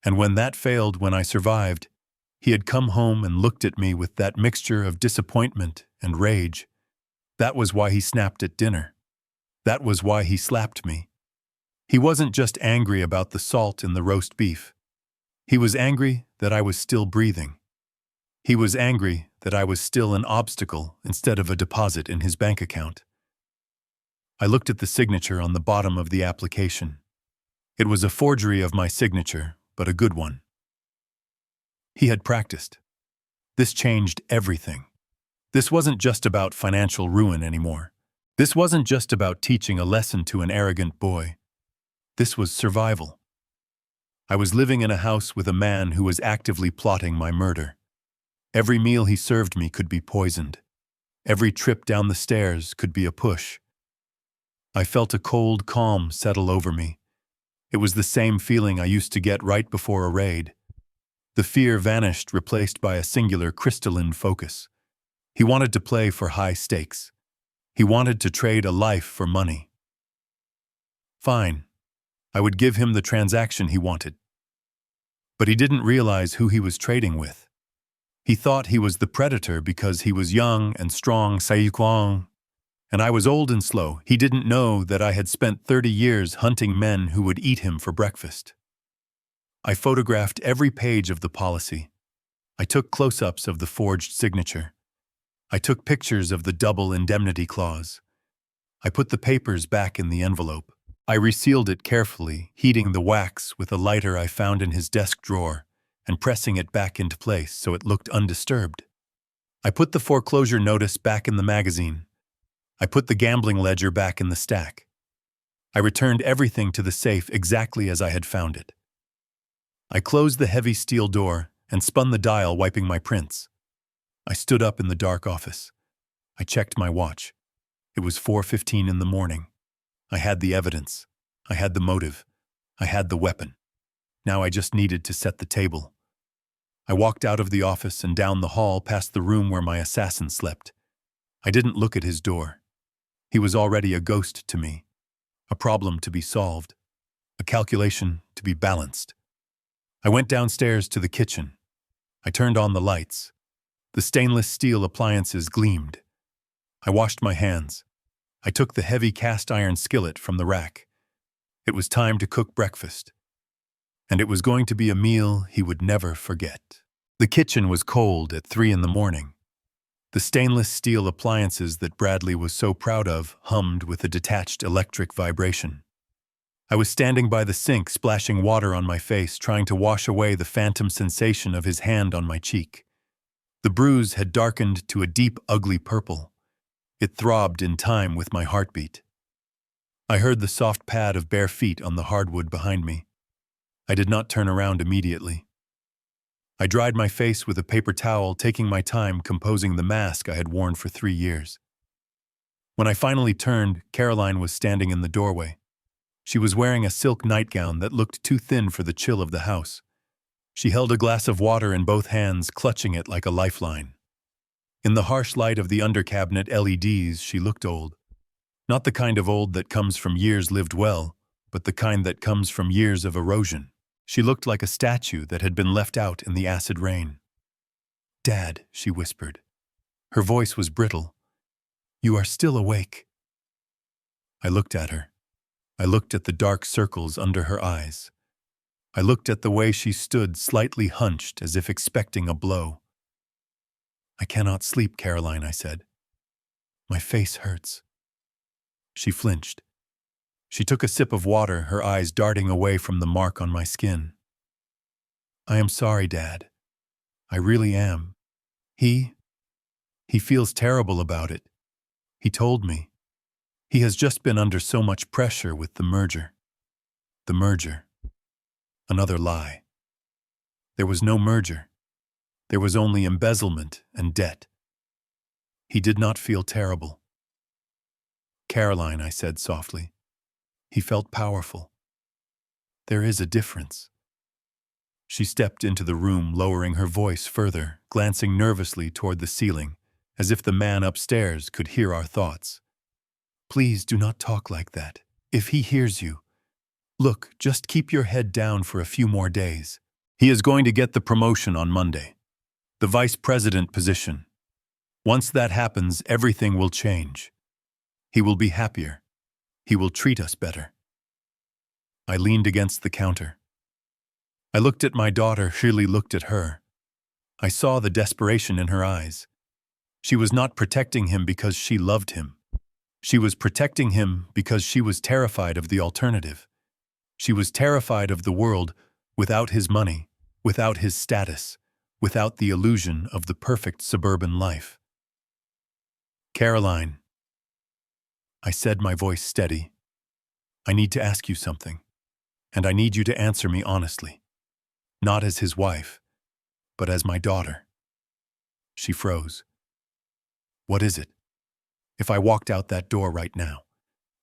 And when that failed, when I survived, he had come home and looked at me with that mixture of disappointment and rage. That was why he snapped at dinner. That was why he slapped me. He wasn't just angry about the salt in the roast beef. He was angry that I was still breathing. He was angry that I was still an obstacle instead of a deposit in his bank account. I looked at the signature on the bottom of the application. It was a forgery of my signature, but a good one. He had practiced. This changed everything. This wasn't just about financial ruin anymore. This wasn't just about teaching a lesson to an arrogant boy. This was survival. I was living in a house with a man who was actively plotting my murder. Every meal he served me could be poisoned. Every trip down the stairs could be a push. I felt a cold calm settle over me. It was the same feeling I used to get right before a raid. The fear vanished, replaced by a singular crystalline focus. He wanted to play for high stakes. He wanted to trade a life for money. Fine. I would give him the transaction he wanted. But he didn't realize who he was trading with. He thought he was the predator because he was young and strong, and I was old and slow. He didn't know that I had spent 30 years hunting men who would eat him for breakfast. I photographed every page of the policy. I took close-ups of the forged signature. I took pictures of the double indemnity clause. I put the papers back in the envelope. I resealed it carefully, heating the wax with a lighter I found in his desk drawer and pressing it back into place so it looked undisturbed. I put the foreclosure notice back in the magazine. I put the gambling ledger back in the stack. I returned everything to the safe exactly as I had found it. I closed the heavy steel door and spun the dial, wiping my prints. I stood up in the dark office. I checked my watch. It was 4:15 in the morning. I had the evidence. I had the motive. I had the weapon. Now I just needed to set the table. I walked out of the office and down the hall past the room where my assassin slept. I didn't look at his door. He was already a ghost to me, a problem to be solved, a calculation to be balanced. I went downstairs to the kitchen. I turned on the lights. The stainless steel appliances gleamed. I washed my hands. I took the heavy cast iron skillet from the rack. It was time to cook breakfast. And it was going to be a meal he would never forget. The kitchen was cold at 3 in the morning. The stainless steel appliances that Bradley was so proud of hummed with a detached electric vibration. I was standing by the sink, splashing water on my face, trying to wash away the phantom sensation of his hand on my cheek. The bruise had darkened to a deep, ugly purple. It throbbed in time with my heartbeat. I heard the soft pad of bare feet on the hardwood behind me. I did not turn around immediately. I dried my face with a paper towel, taking my time composing the mask I had worn for 3 years. When I finally turned, Caroline was standing in the doorway. She was wearing a silk nightgown that looked too thin for the chill of the house. She held a glass of water in both hands, clutching it like a lifeline. In the harsh light of the under-cabinet LEDs, she looked old. Not the kind of old that comes from years lived well, but the kind that comes from years of erosion. She looked like a statue that had been left out in the acid rain. "Dad," she whispered. Her voice was brittle. "You are still awake." I looked at her. I looked at the dark circles under her eyes. I looked at the way she stood, slightly hunched, as if expecting a blow. "I cannot sleep, Caroline," I said. "My face hurts." She flinched. She took a sip of water, her eyes darting away from the mark on my skin. "I am sorry, Dad. I really am. He feels terrible about it. He told me. He has just been under so much pressure with the merger." The merger. Another lie. There was no merger. There was only embezzlement and debt. He did not feel terrible. "Caroline," I said softly. "He felt powerful. There is a difference." She stepped into the room, lowering her voice further, glancing nervously toward the ceiling, as if the man upstairs could hear our thoughts. "Please do not talk like that. If he hears you. Look, just keep your head down for a few more days. He is going to get the promotion on Monday. The vice president position. Once that happens, everything will change. He will be happier. He will treat us better." I leaned against the counter. I looked at my daughter, Shirley looked at her. I saw the desperation in her eyes. She was not protecting him because she loved him. She was protecting him because she was terrified of the alternative. She was terrified of the world without his money, without his status, without the illusion of the perfect suburban life. "Caroline," I said, my voice steady, "I need to ask you something, and I need you to answer me honestly. Not as his wife, but as my daughter." She froze. "What is it? If I walked out that door right now,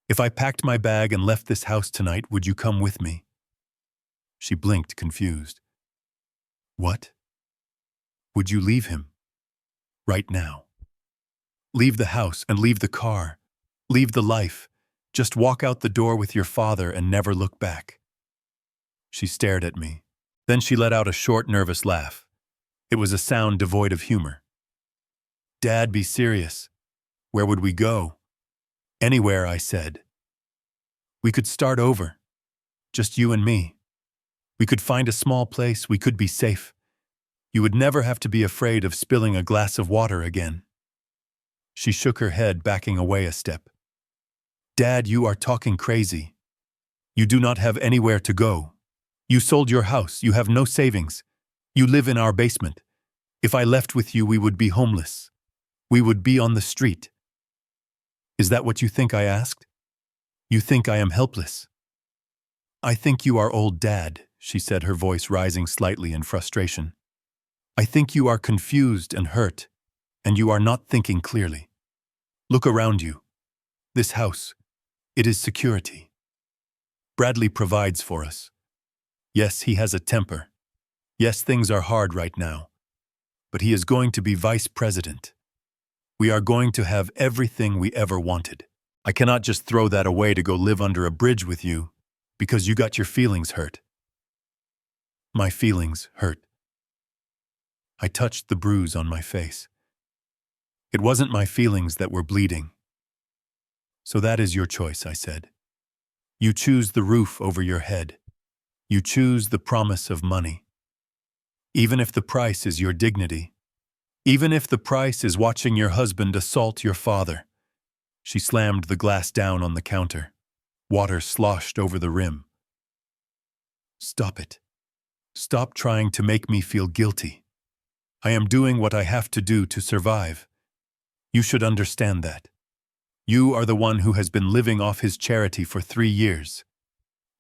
if I packed my bag and left this house tonight, would you come with me?" She blinked, confused. "What? Would you leave him? Right now? Leave the house and leave the car. Leave the life. Just walk out the door with your father and never look back." She stared at me. Then she let out a short, nervous laugh. It was a sound devoid of humor. "Dad, be serious. Where would we go?" "Anywhere," I said. "We could start over. Just you and me. We could find a small place. We could be safe. You would never have to be afraid of spilling a glass of water again." She shook her head, backing away a step. "Dad, you are talking crazy. You do not have anywhere to go. You sold your house. You have no savings. You live in our basement. If I left with you, we would be homeless. We would be on the street." "Is that what you think?" I asked. "You think I am helpless?" "I think you are old, Dad," she said, her voice rising slightly in frustration. "I think you are confused and hurt, and you are not thinking clearly. Look around you. This house, it is security. Bradley provides for us. Yes, he has a temper. Yes, things are hard right now. But he is going to be vice president. We are going to have everything we ever wanted. I cannot just throw that away to go live under a bridge with you because you got your feelings hurt." "My feelings hurt." I touched the bruise on my face. It wasn't my feelings that were bleeding. So that is your choice, I said. You choose the roof over your head. You choose the promise of money. Even if the price is your dignity. Even if the price is watching your husband assault your father. She slammed the glass down on the counter. Water sloshed over the rim. Stop it. Stop trying to make me feel guilty. I am doing what I have to do to survive. You should understand that. You are the one who has been living off his charity for 3 years.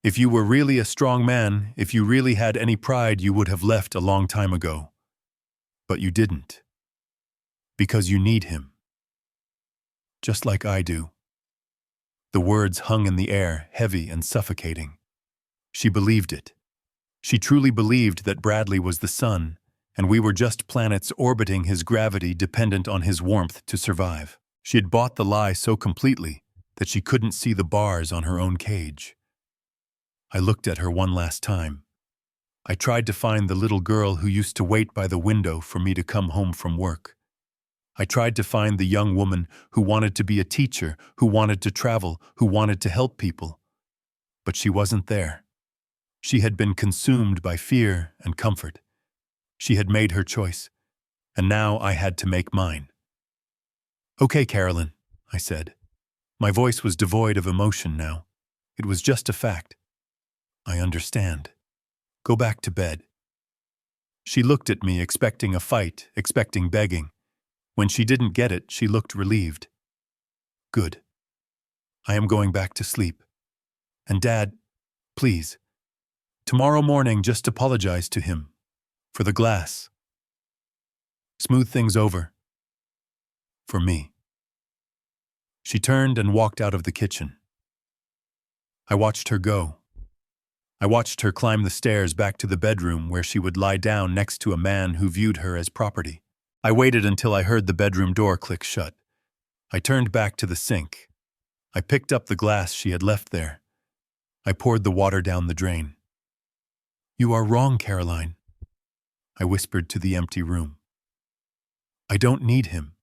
If you were really a strong man, if you really had any pride, you would have left a long time ago. But you didn't. Because you need him. Just like I do. The words hung in the air, heavy and suffocating. She believed it. She truly believed that Bradley was the sun, and we were just planets orbiting his gravity dependent on his warmth to survive. She had bought the lie so completely that she couldn't see the bars on her own cage. I looked at her one last time. I tried to find the little girl who used to wait by the window for me to come home from work. I tried to find the young woman who wanted to be a teacher, who wanted to travel, who wanted to help people. But she wasn't there. She had been consumed by fear and comfort. She had made her choice, and now I had to make mine. Okay, Carolyn, I said. My voice was devoid of emotion now. It was just a fact. I understand. Go back to bed. She looked at me, expecting a fight, expecting begging. When she didn't get it, she looked relieved. Good. I am going back to sleep. And Dad, please, tomorrow morning just apologize to him. For the glass. Smooth things over. For me. She turned and walked out of the kitchen. I watched her go. I watched her climb the stairs back to the bedroom where she would lie down next to a man who viewed her as property. I waited until I heard the bedroom door click shut. I turned back to the sink. I picked up the glass she had left there. I poured the water down the drain. You are wrong, Caroline, I whispered to the empty room. I don't need him.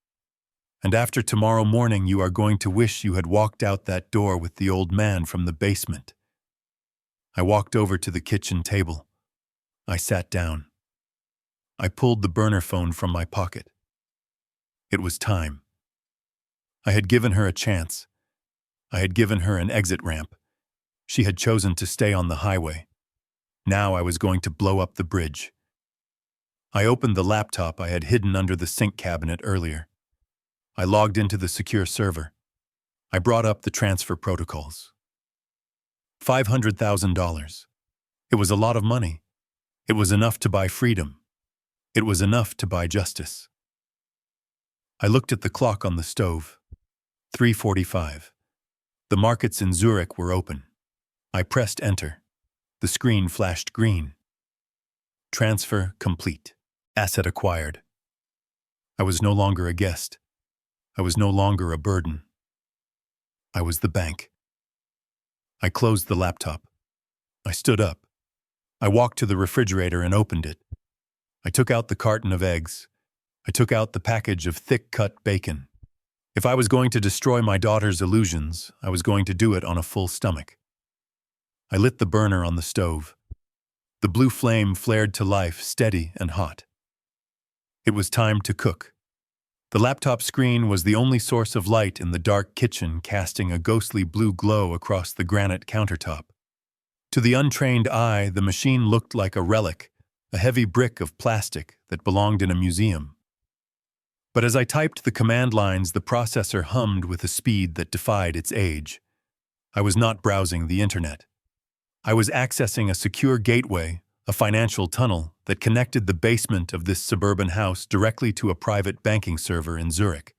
And after tomorrow morning you are going to wish you had walked out that door with the old man from the basement. I walked over to the kitchen table. I sat down. I pulled the burner phone from my pocket. It was time. I had given her a chance. I had given her an exit ramp. She had chosen to stay on the highway. Now I was going to blow up the bridge. I opened the laptop I had hidden under the sink cabinet earlier. I logged into the secure server. I brought up the transfer protocols. $500,000. It was a lot of money. It was enough to buy freedom. It was enough to buy justice. I looked at the clock on the stove. 3:45. The markets in Zurich were open. I pressed enter. The screen flashed green. Transfer complete. Asset acquired. I was no longer a guest. I was no longer a burden. I was the bank. I closed the laptop. I stood up. I walked to the refrigerator and opened it. I took out the carton of eggs. I took out the package of thick-cut bacon. If I was going to destroy my daughter's illusions, I was going to do it on a full stomach. I lit the burner on the stove. The blue flame flared to life, steady and hot. It was time to cook. The laptop screen was the only source of light in the dark kitchen, casting a ghostly blue glow across the granite countertop. To the untrained eye, the machine looked like a relic, a heavy brick of plastic that belonged in a museum. But as I typed the command lines, the processor hummed with a speed that defied its age. I was not browsing the internet. I was accessing a secure gateway, a financial tunnel that connected the basement of this suburban house directly to a private banking server in Zurich.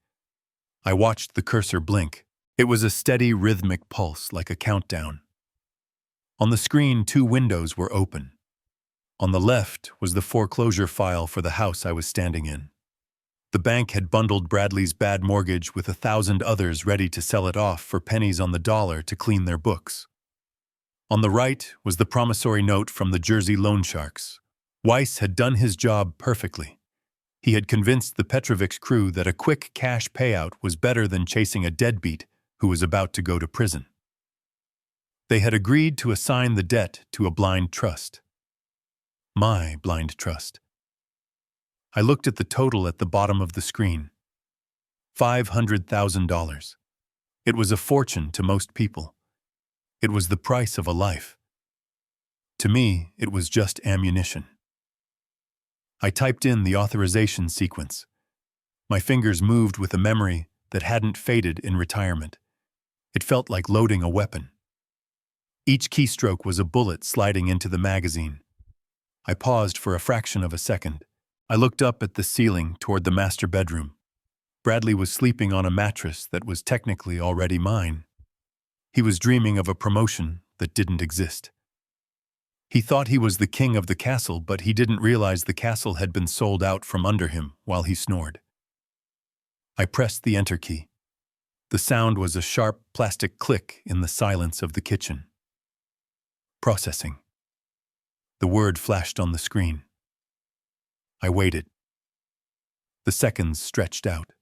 I watched the cursor blink. It was a steady, rhythmic pulse like a countdown. On the screen, 2 windows were open. On the left was the foreclosure file for the house I was standing in. The bank had bundled Bradley's bad mortgage with 1,000 others ready to sell it off for pennies on the dollar to clean their books. On the right was the promissory note from the Jersey loan sharks. Weiss had done his job perfectly. He had convinced the Petrovic's crew that a quick cash payout was better than chasing a deadbeat who was about to go to prison. They had agreed to assign the debt to a blind trust. My blind trust. I looked at the total at the bottom of the screen. $500,000. It was a fortune to most people. It was the price of a life. To me, it was just ammunition. I typed in the authorization sequence. My fingers moved with a memory that hadn't faded in retirement. It felt like loading a weapon. Each keystroke was a bullet sliding into the magazine. I paused for a fraction of a second. I looked up at the ceiling toward the master bedroom. Bradley was sleeping on a mattress that was technically already mine. He was dreaming of a promotion that didn't exist. He thought he was the king of the castle, but he didn't realize the castle had been sold out from under him while he snored. I pressed the enter key. The sound was a sharp plastic click in the silence of the kitchen. Processing. The word flashed on the screen. I waited. The seconds stretched out.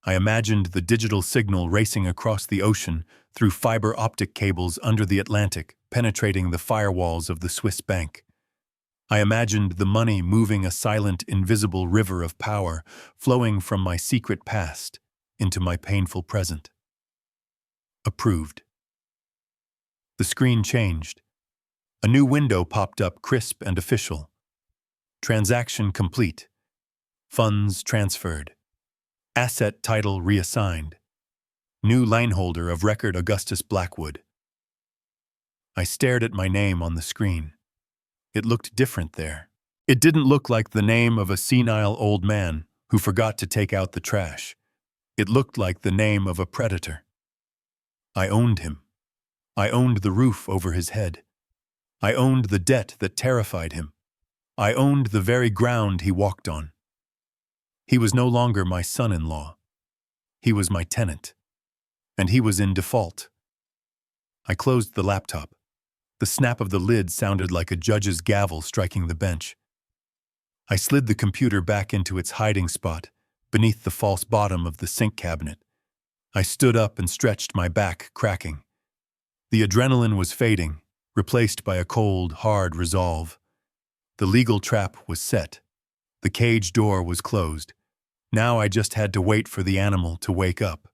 I imagined the digital signal racing across the ocean through fiber optic cables under the Atlantic, penetrating the firewalls of the Swiss bank. I imagined the money moving a silent, invisible river of power flowing from my secret past into my painful present. Approved. The screen changed. A new window popped up, crisp and official. Transaction complete. Funds transferred. Asset title reassigned. New lineholder of record Augustus Blackwood. I stared at my name on the screen. It looked different there. It didn't look like the name of a senile old man who forgot to take out the trash. It looked like the name of a predator. I owned him. I owned the roof over his head. I owned the debt that terrified him. I owned the very ground he walked on. He was no longer my son-in-law. He was my tenant. And he was in default. I closed the laptop. The snap of the lid sounded like a judge's gavel striking the bench. I slid the computer back into its hiding spot, beneath the false bottom of the sink cabinet. I stood up and stretched my back, cracking. The adrenaline was fading, replaced by a cold, hard resolve. The legal trap was set. The cage door was closed. Now I just had to wait for the animal to wake up.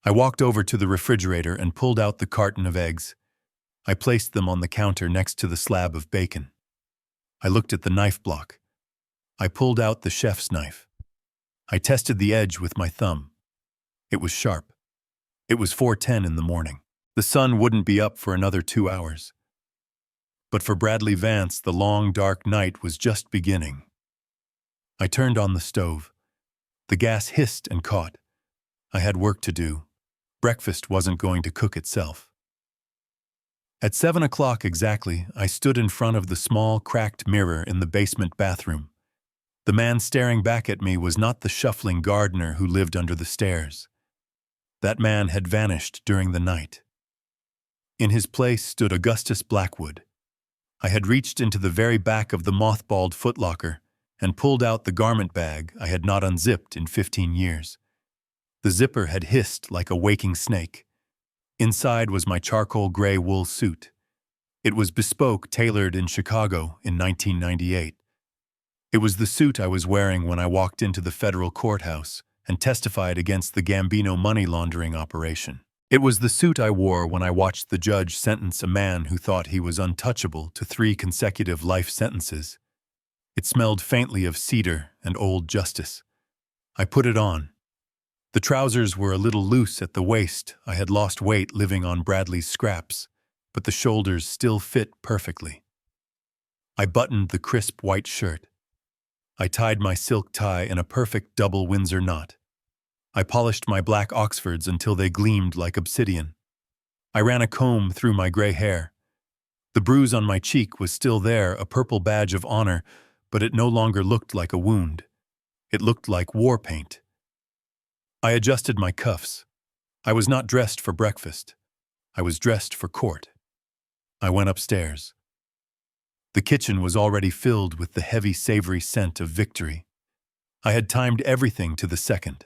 I walked over to the refrigerator and pulled out the carton of eggs. I placed them on the counter next to the slab of bacon. I looked at the knife block. I pulled out the chef's knife. I tested the edge with my thumb. It was sharp. It was 4:10 in the morning. The sun wouldn't be up for another 2 hours. But for Bradley Vance, the long, dark night was just beginning. I turned on the stove. The gas hissed and caught. I had work to do. Breakfast wasn't going to cook itself. At 7 o'clock exactly, I stood in front of the small, cracked mirror in the basement bathroom. The man staring back at me was not the shuffling gardener who lived under the stairs. That man had vanished during the night. In his place stood Augustus Blackwood. I had reached into the very back of the mothballed footlocker and pulled out the garment bag I had not unzipped in 15 years. The zipper had hissed like a waking snake. Inside was my charcoal gray wool suit. It was bespoke, tailored in Chicago in 1998. It was the suit I was wearing when I walked into the federal courthouse and testified against the Gambino money laundering operation. It was the suit I wore when I watched the judge sentence a man who thought he was untouchable to 3 consecutive life sentences. It smelled faintly of cedar and old justice. I put it on. The trousers were a little loose at the waist. I had lost weight living on Bradley's scraps, but the shoulders still fit perfectly. I buttoned the crisp white shirt. I tied my silk tie in a perfect double Windsor knot. I polished my black Oxfords until they gleamed like obsidian. I ran a comb through my gray hair. The bruise on my cheek was still there, a purple badge of honor, but it no longer looked like a wound. It looked like war paint. I adjusted my cuffs. I was not dressed for breakfast. I was dressed for court. I went upstairs. The kitchen was already filled with the heavy, savory scent of victory. I had timed everything to the second.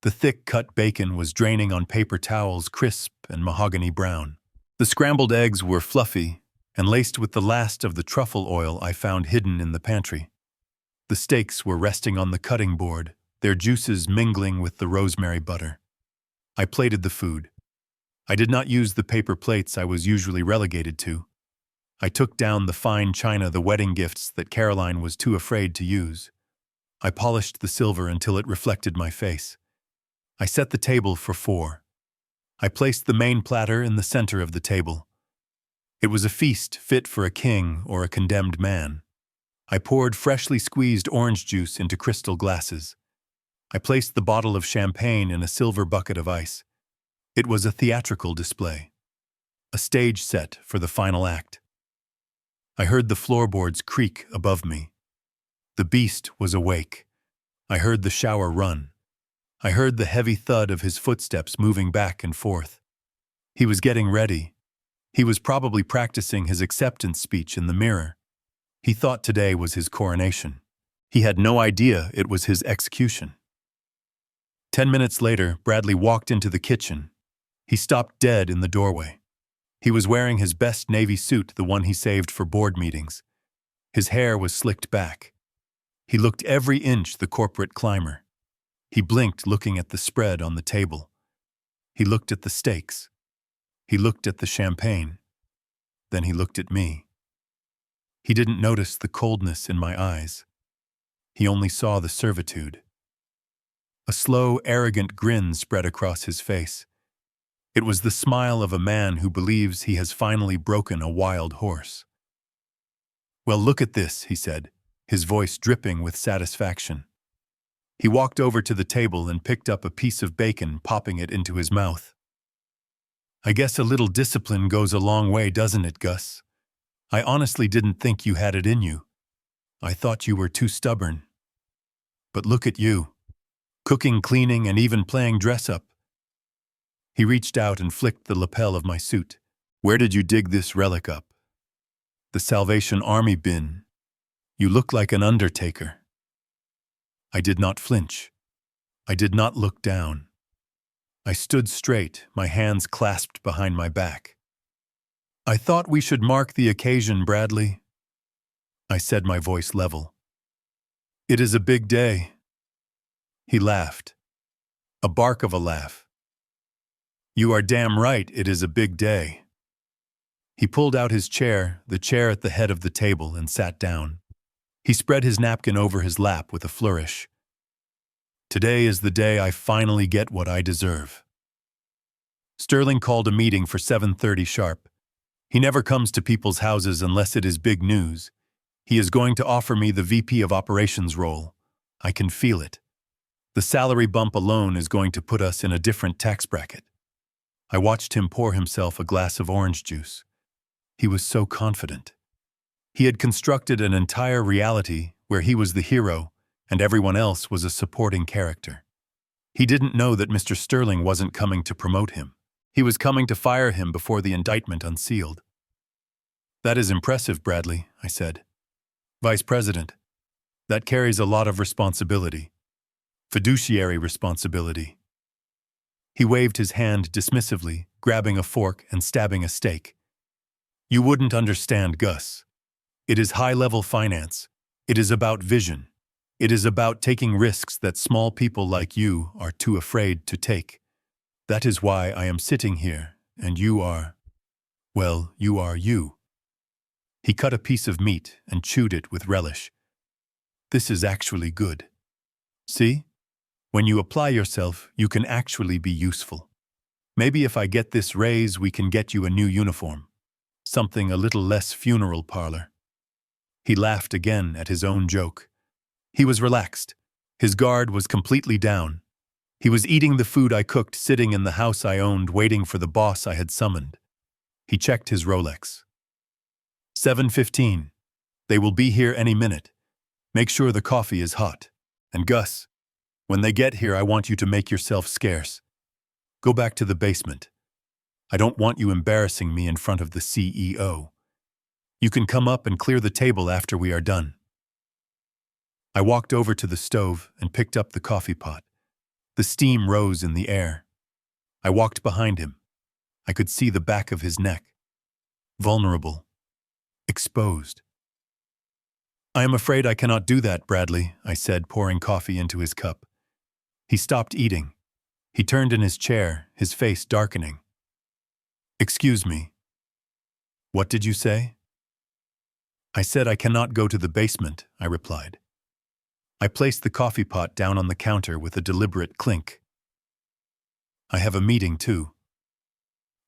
The thick cut bacon was draining on paper towels, crisp and mahogany brown. The scrambled eggs were fluffy and laced with the last of the truffle oil I found hidden in the pantry. The steaks were resting on the cutting board, their juices mingling with the rosemary butter. I plated the food. I did not use the paper plates I was usually relegated to. I took down the fine china, the wedding gifts that Caroline was too afraid to use. I polished the silver until it reflected my face. I set the table for 4. I placed the main platter in the center of the table. It was a feast fit for a king or a condemned man. I poured freshly squeezed orange juice into crystal glasses. I placed the bottle of champagne in a silver bucket of ice. It was a theatrical display, a stage set for the final act. I heard the floorboards creak above me. The beast was awake. I heard the shower run. I heard the heavy thud of his footsteps moving back and forth. He was getting ready. He was probably practicing his acceptance speech in the mirror. He thought today was his coronation. He had no idea it was his execution. 10 minutes later, Bradley walked into the kitchen. He stopped dead in the doorway. He was wearing his best navy suit, the one he saved for board meetings. His hair was slicked back. He looked every inch the corporate climber. He blinked, looking at the spread on the table. He looked at the steaks. He looked at the champagne. Then he looked at me. He didn't notice the coldness in my eyes. He only saw the servitude. A slow, arrogant grin spread across his face. It was the smile of a man who believes he has finally broken a wild horse. "Well, look at this," he said, his voice dripping with satisfaction. He walked over to the table and picked up a piece of bacon, popping it into his mouth. "I guess a little discipline goes a long way, doesn't it, Gus? I honestly didn't think you had it in you. I thought you were too stubborn. But look at you. Cooking, cleaning, and even playing dress-up." He reached out and flicked the lapel of my suit. "Where did you dig this relic up?" "The Salvation Army bin. You look like an undertaker." I did not flinch. I did not look down. I stood straight, my hands clasped behind my back. "I thought we should mark the occasion, Bradley," I said, my voice level. "It is a big day." He laughed. A bark of a laugh. "You are damn right, it is a big day." He pulled out his chair, the chair at the head of the table, and sat down. He spread his napkin over his lap with a flourish. "Today is the day I finally get what I deserve." Sterling called a meeting for 7:30 sharp. He never comes to people's houses unless it is big news. He is going to offer me the VP of Operations role. I can feel it. The salary bump alone is going to put us in a different tax bracket. I watched him pour himself a glass of orange juice. He was so confident. He had constructed an entire reality where he was the hero and everyone else was a supporting character. He didn't know that Mr. Sterling wasn't coming to promote him. He was coming to fire him before the indictment unsealed. "That is impressive, Bradley," I said. "Vice President, that carries a lot of responsibility. Fiduciary responsibility." He waved his hand dismissively, grabbing a fork and stabbing a steak. "You wouldn't understand, Gus. It is high-level finance. It is about vision. It is about taking risks that small people like you are too afraid to take. That is why I am sitting here, and you are, well, you are you." He cut a piece of meat and chewed it with relish. "This is actually good. See? When you apply yourself, you can actually be useful. Maybe if I get this raise, we can get you a new uniform. Something a little less funeral parlor." He laughed again at his own joke. He was relaxed. His guard was completely down. He was eating the food I cooked, sitting in the house I owned, waiting for the boss I had summoned. He checked his Rolex. 7:15. They will be here any minute. Make sure the coffee is hot. And Gus, when they get here, I want you to make yourself scarce. Go back to the basement. I don't want you embarrassing me in front of the CEO. You can come up and clear the table after we are done. I walked over to the stove and picked up the coffee pot. The steam rose in the air. I walked behind him. I could see the back of his neck. Vulnerable. Exposed. I am afraid I cannot do that, Bradley, I said, pouring coffee into his cup. He stopped eating. He turned in his chair, his face darkening. Excuse me. What did you say? I said I cannot go to the basement, I replied. I placed the coffee pot down on the counter with a deliberate clink. I have a meeting, too.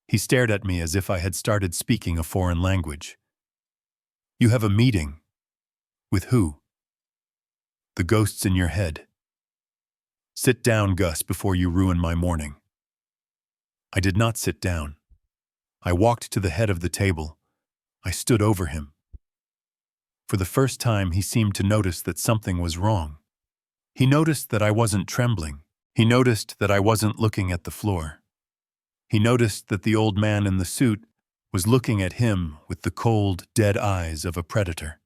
He stared at me as if I had started speaking a foreign language. You have a meeting? With who? The ghosts in your head. Sit down, Gus, before you ruin my morning. I did not sit down. I walked to the head of the table. I stood over him. For the first time, he seemed to notice that something was wrong. He noticed that I wasn't trembling. He noticed that I wasn't looking at the floor. He noticed that the old man in the suit was looking at him with the cold, dead eyes of a predator.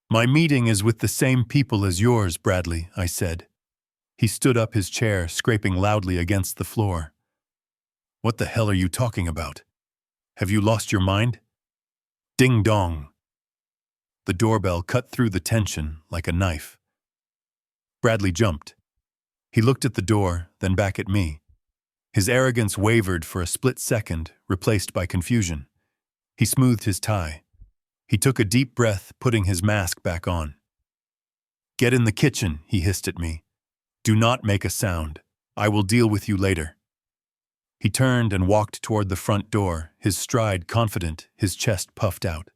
My meeting is with the same people as yours, Bradley, I said. He stood up his chair, scraping loudly against the floor. What the hell are you talking about? Have you lost your mind? Ding dong. The doorbell cut through the tension like a knife. Bradley jumped. He looked at the door, then back at me. His arrogance wavered for a split second, replaced by confusion. He smoothed his tie. He took a deep breath, putting his mask back on. Get in the kitchen, he hissed at me. Do not make a sound. I will deal with you later. He turned and walked toward the front door, his stride confident, his chest puffed out.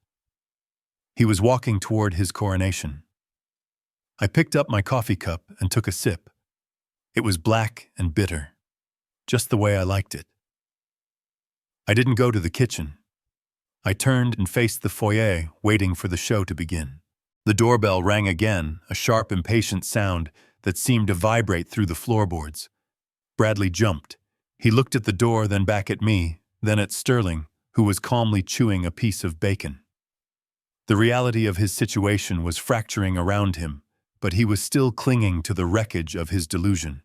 He was walking toward his coronation. I picked up my coffee cup and took a sip. It was black and bitter, just the way I liked it. I didn't go to the kitchen. I turned and faced the foyer, waiting for the show to begin. The doorbell rang again, a sharp, impatient sound that seemed to vibrate through the floorboards. Bradley jumped. He looked at the door, then back at me, then at Sterling, who was calmly chewing a piece of bacon. The reality of his situation was fracturing around him, but he was still clinging to the wreckage of his delusion.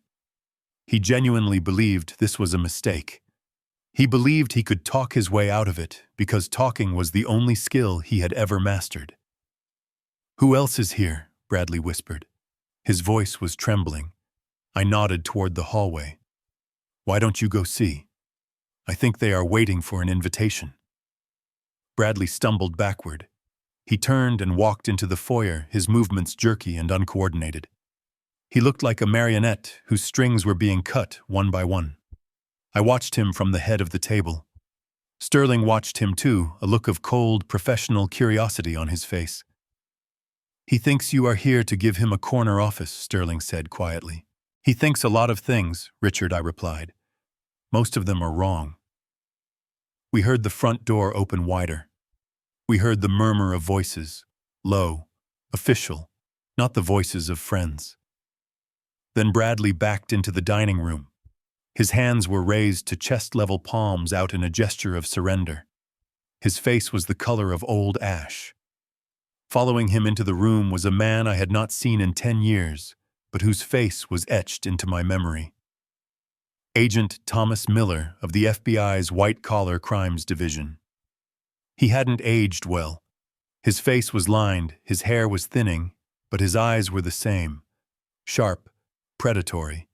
He genuinely believed this was a mistake. He believed he could talk his way out of it because talking was the only skill he had ever mastered. Who else is here? Bradley whispered. His voice was trembling. I nodded toward the hallway. Why don't you go see? I think they are waiting for an invitation. Bradley stumbled backward. He turned and walked into the foyer, his movements jerky and uncoordinated. He looked like a marionette whose strings were being cut one by one. I watched him from the head of the table. Sterling watched him too, a look of cold, professional curiosity on his face. He thinks you are here to give him a corner office, Sterling said quietly. He thinks a lot of things, Richard, I replied. Most of them are wrong. We heard the front door open wider. We heard the murmur of voices, low, official, not the voices of friends. Then Bradley backed into the dining room. His hands were raised to chest-level palms out in a gesture of surrender. His face was the color of old ash. Following him into the room was a man I had not seen in 10 years, but whose face was etched into my memory. Agent Thomas Miller of the FBI's White-Collar Crimes Division. He hadn't aged well. His face was lined, his hair was thinning, but his eyes were the same, sharp, predatory.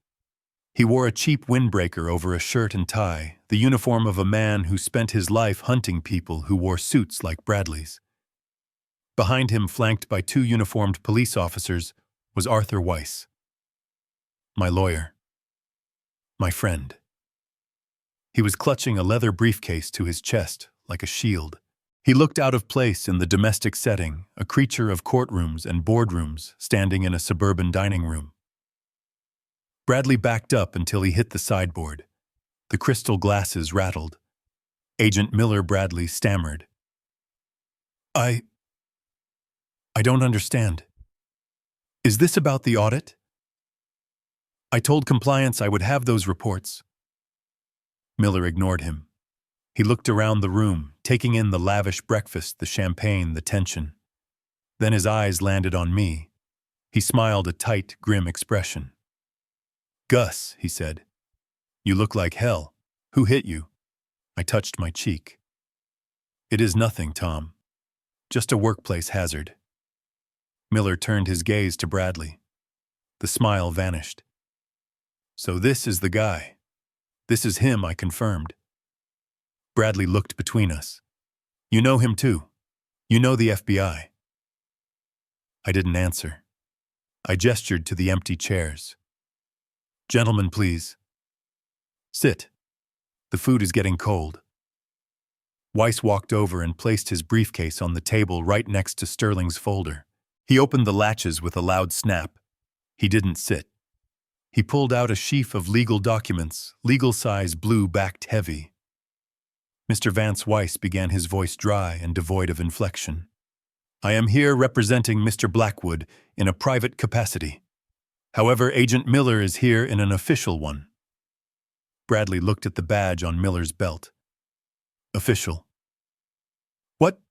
He wore a cheap windbreaker over a shirt and tie, the uniform of a man who spent his life hunting people who wore suits like Bradley's. Behind him, flanked by 2 uniformed police officers, was Arthur Weiss. My lawyer. My friend. He was clutching a leather briefcase to his chest like a shield. He looked out of place in the domestic setting, a creature of courtrooms and boardrooms standing in a suburban dining room. Bradley backed up until he hit the sideboard. The crystal glasses rattled. Agent Miller Bradley stammered. I don't understand. Is this about the audit? I told compliance I would have those reports. Miller ignored him. He looked around the room, taking in the lavish breakfast, the champagne, the tension. Then his eyes landed on me. He smiled a tight, grim expression. "Gus," he said, "you look like hell. Who hit you?" I touched my cheek. "It is nothing, Tom. Just a workplace hazard." Miller turned his gaze to Bradley. The smile vanished. "So this is the guy. This is him," I confirmed. Bradley looked between us. "You know him too. You know the FBI." I didn't answer. I gestured to the empty chairs. "Gentlemen, please. Sit. The food is getting cold." Weiss walked over and placed his briefcase on the table right next to Sterling's folder. He opened the latches with a loud snap. He didn't sit. He pulled out a sheaf of legal documents, legal-size, blue-backed heavy. Mr. Vance Weiss began, his voice dry and devoid of inflection. "I am here representing Mr. Blackwood in a private capacity. However, Agent Miller is here in an official one." Bradley looked at the badge on Miller's belt. "Official. What?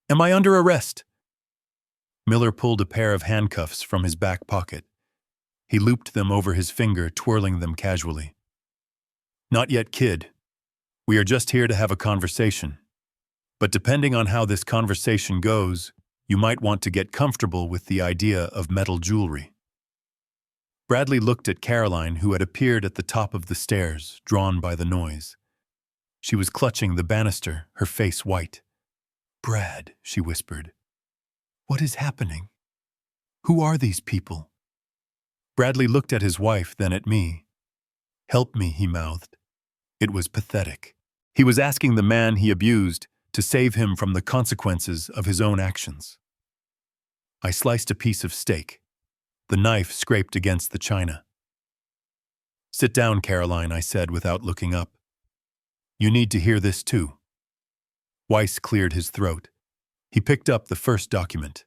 Am I under arrest?" Miller pulled a pair of handcuffs from his back pocket. He looped them over his finger, twirling them casually. "Not yet, kid. We are just here to have a conversation. But depending on how this conversation goes, you might want to get comfortable with the idea of metal jewelry." Bradley looked at Caroline, who had appeared at the top of the stairs, drawn by the noise. She was clutching the banister, her face white. "Brad," she whispered. "What is happening? Who are these people?" Bradley looked at his wife, then at me. "Help me," he mouthed. It was pathetic. He was asking the man he abused to save him from the consequences of his own actions. I sliced a piece of steak. The knife scraped against the china. "Sit down, Caroline," I said without looking up. "You need to hear this too." Weiss cleared his throat. He picked up the first document.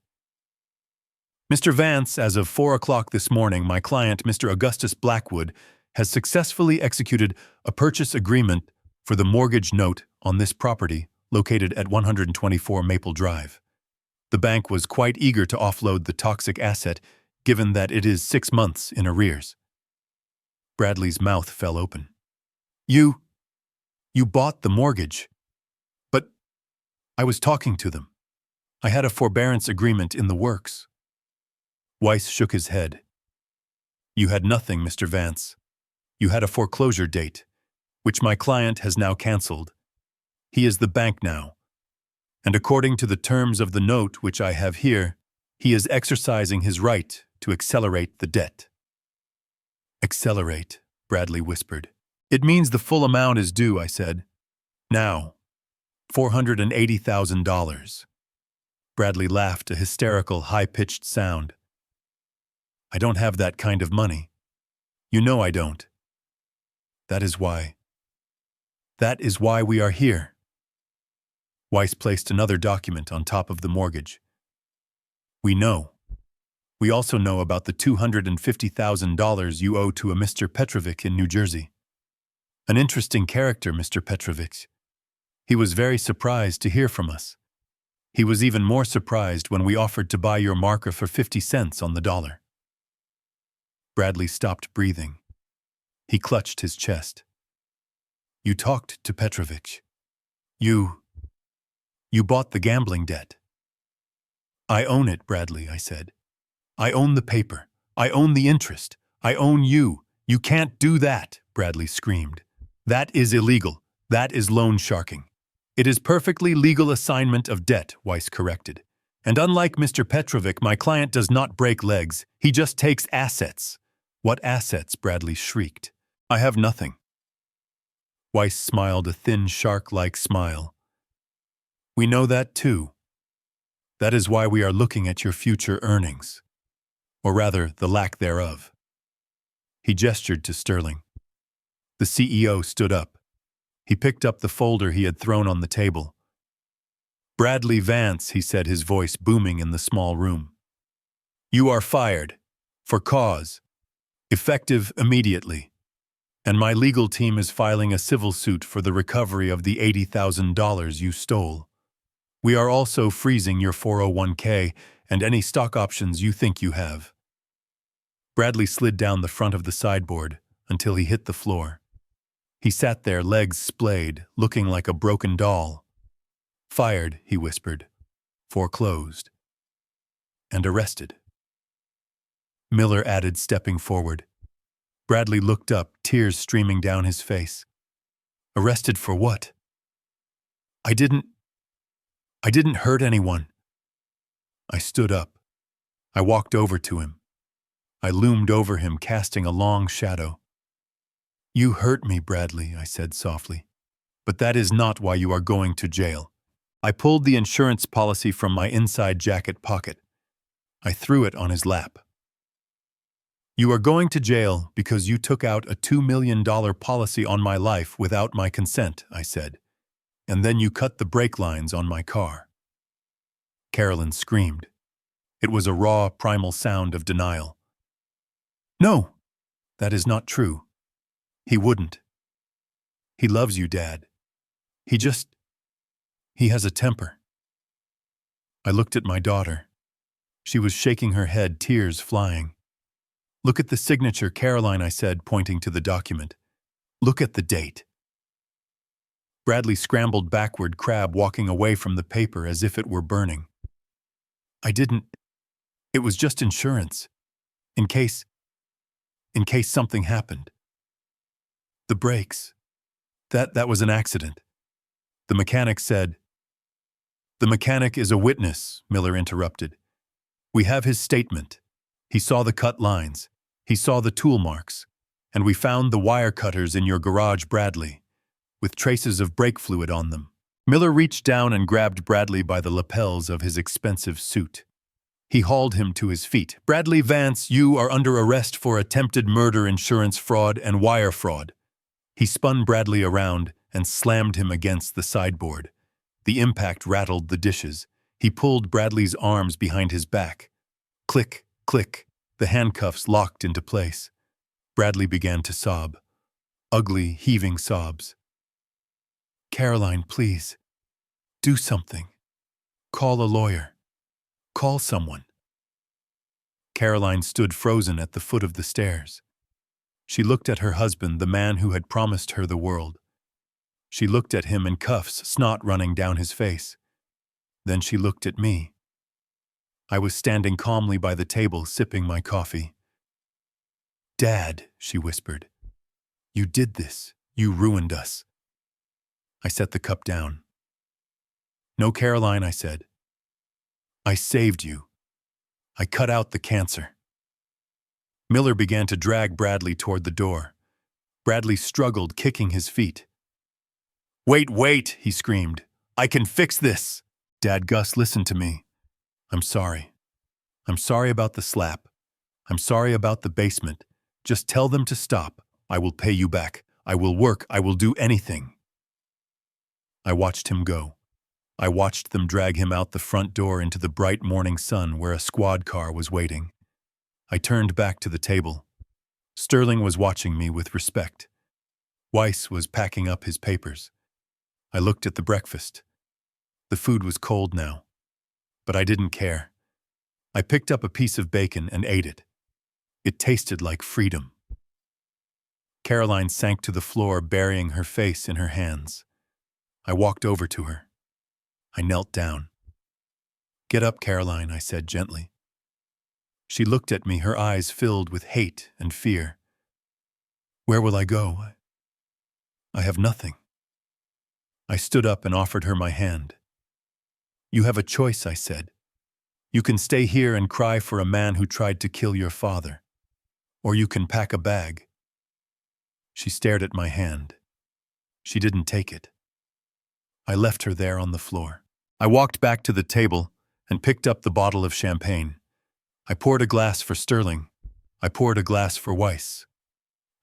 "Mr. Vance, as of 4 o'clock this morning, my client, Mr. Augustus Blackwood, has successfully executed a purchase agreement for the mortgage note on this property located at 124 Maple Drive. The bank was quite eager to offload the toxic asset, given that it is 6 months in arrears." Bradley's mouth fell open. You bought the mortgage." "But I was talking to them. I had a forbearance agreement in the works." Weiss shook his head. "You had nothing, Mr. Vance. You had a foreclosure date, which my client has now canceled. He is the bank now. And according to the terms of the note which I have here, he is exercising his right to accelerate the debt." "Accelerate," Bradley whispered. "It means the full amount is due," I said. "Now, $480,000. Bradley laughed, a hysterical, high-pitched sound. "I don't have that kind of money. You know I don't. That is why we are here." Weiss placed another document on top of the mortgage. "We know. We also know about the $250,000 you owe to a Mr. Petrovic in New Jersey. An interesting character, Mr. Petrovic. He was very surprised to hear from us. He was even more surprised when we offered to buy your marker for 50 cents on the dollar." Bradley stopped breathing. He clutched his chest. "You talked to Petrovic. You bought the gambling debt." "I own it, Bradley," I said. "I own the paper. I own the interest. I own you. You can't do that," Bradley screamed. "That is illegal. That is loan sharking." "It is perfectly legal assignment of debt," Weiss corrected. "And unlike Mr. Petrovic, my client does not break legs. He just takes assets." "What assets?" Bradley shrieked. "I have nothing." Weiss smiled a thin, shark-like smile. "We know that too. That is why we are looking at your future earnings. Or rather, the lack thereof." He gestured to Sterling. The CEO stood up. He picked up the folder he had thrown on the table. "Bradley Vance," he said, his voice booming in the small room. "You are fired. For cause. Effective immediately." And my legal team is filing a civil suit for the recovery of the $80,000 you stole. We are also freezing your 401k and any stock options you think you have. Bradley slid down the front of the sideboard until he hit the floor. He sat there, legs splayed, looking like a broken doll. Fired, he whispered. Foreclosed. And arrested. Miller added, stepping forward. Bradley looked up, tears streaming down his face. Arrested for what? I didn't hurt anyone. I stood up. I walked over to him. I loomed over him, casting a long shadow. You hurt me, Bradley, I said softly. But that is not why you are going to jail. I pulled the insurance policy from my inside jacket pocket. I threw it on his lap. You are going to jail because you took out a $2 million policy on my life without my consent, I said. And then you cut the brake lines on my car. Carolyn screamed. It was a raw, primal sound of denial. No, that is not true. He wouldn't. He loves you, Dad. He has a temper. I looked at my daughter. She was shaking her head, tears flying. Look at the signature, Caroline, I said, pointing to the document. Look at the date. Bradley scrambled backward, crab walking away from the paper as if it were burning. It was just insurance. In case something happened. The brakes. That was an accident. The mechanic said. The mechanic is a witness, Miller interrupted. We have his statement. He saw the cut lines. He saw the tool marks. And we found the wire cutters in your garage, Bradley, with traces of brake fluid on them. Miller reached down and grabbed Bradley by the lapels of his expensive suit. He hauled him to his feet. Bradley Vance, you are under arrest for attempted murder, insurance fraud, and wire fraud. He spun Bradley around and slammed him against the sideboard. The impact rattled the dishes. He pulled Bradley's arms behind his back. Click, click, the handcuffs locked into place. Bradley began to sob. Ugly, heaving sobs. Caroline, please. Do something. Call a lawyer. Call someone. Caroline stood frozen at the foot of the stairs. She looked at her husband, the man who had promised her the world. She looked at him in cuffs, snot running down his face. Then she looked at me. I was standing calmly by the table, sipping my coffee. Dad, she whispered. You did this. You ruined us. I set the cup down. No, Caroline, I said. I saved you. I cut out the cancer. Miller began to drag Bradley toward the door. Bradley struggled, kicking his feet. Wait, he screamed. I can fix this. Dad, Gus, listen to me. I'm sorry. I'm sorry about the slap. I'm sorry about the basement. Just tell them to stop. I will pay you back. I will work. I will do anything. I watched him go. I watched them drag him out the front door into the bright morning sun where a squad car was waiting. I turned back to the table. Sterling was watching me with respect. Weiss was packing up his papers. I looked at the breakfast. The food was cold now, but I didn't care. I picked up a piece of bacon and ate it. It tasted like freedom. Caroline sank to the floor, burying her face in her hands. I walked over to her. I knelt down. Get up, Caroline, I said gently. She looked at me, her eyes filled with hate and fear. Where will I go? I have nothing. I stood up and offered her my hand. You have a choice, I said. You can stay here and cry for a man who tried to kill your father. Or you can pack a bag. She stared at my hand. She didn't take it. I left her there on the floor. I walked back to the table and picked up the bottle of champagne. I poured a glass for Sterling. I poured a glass for Weiss.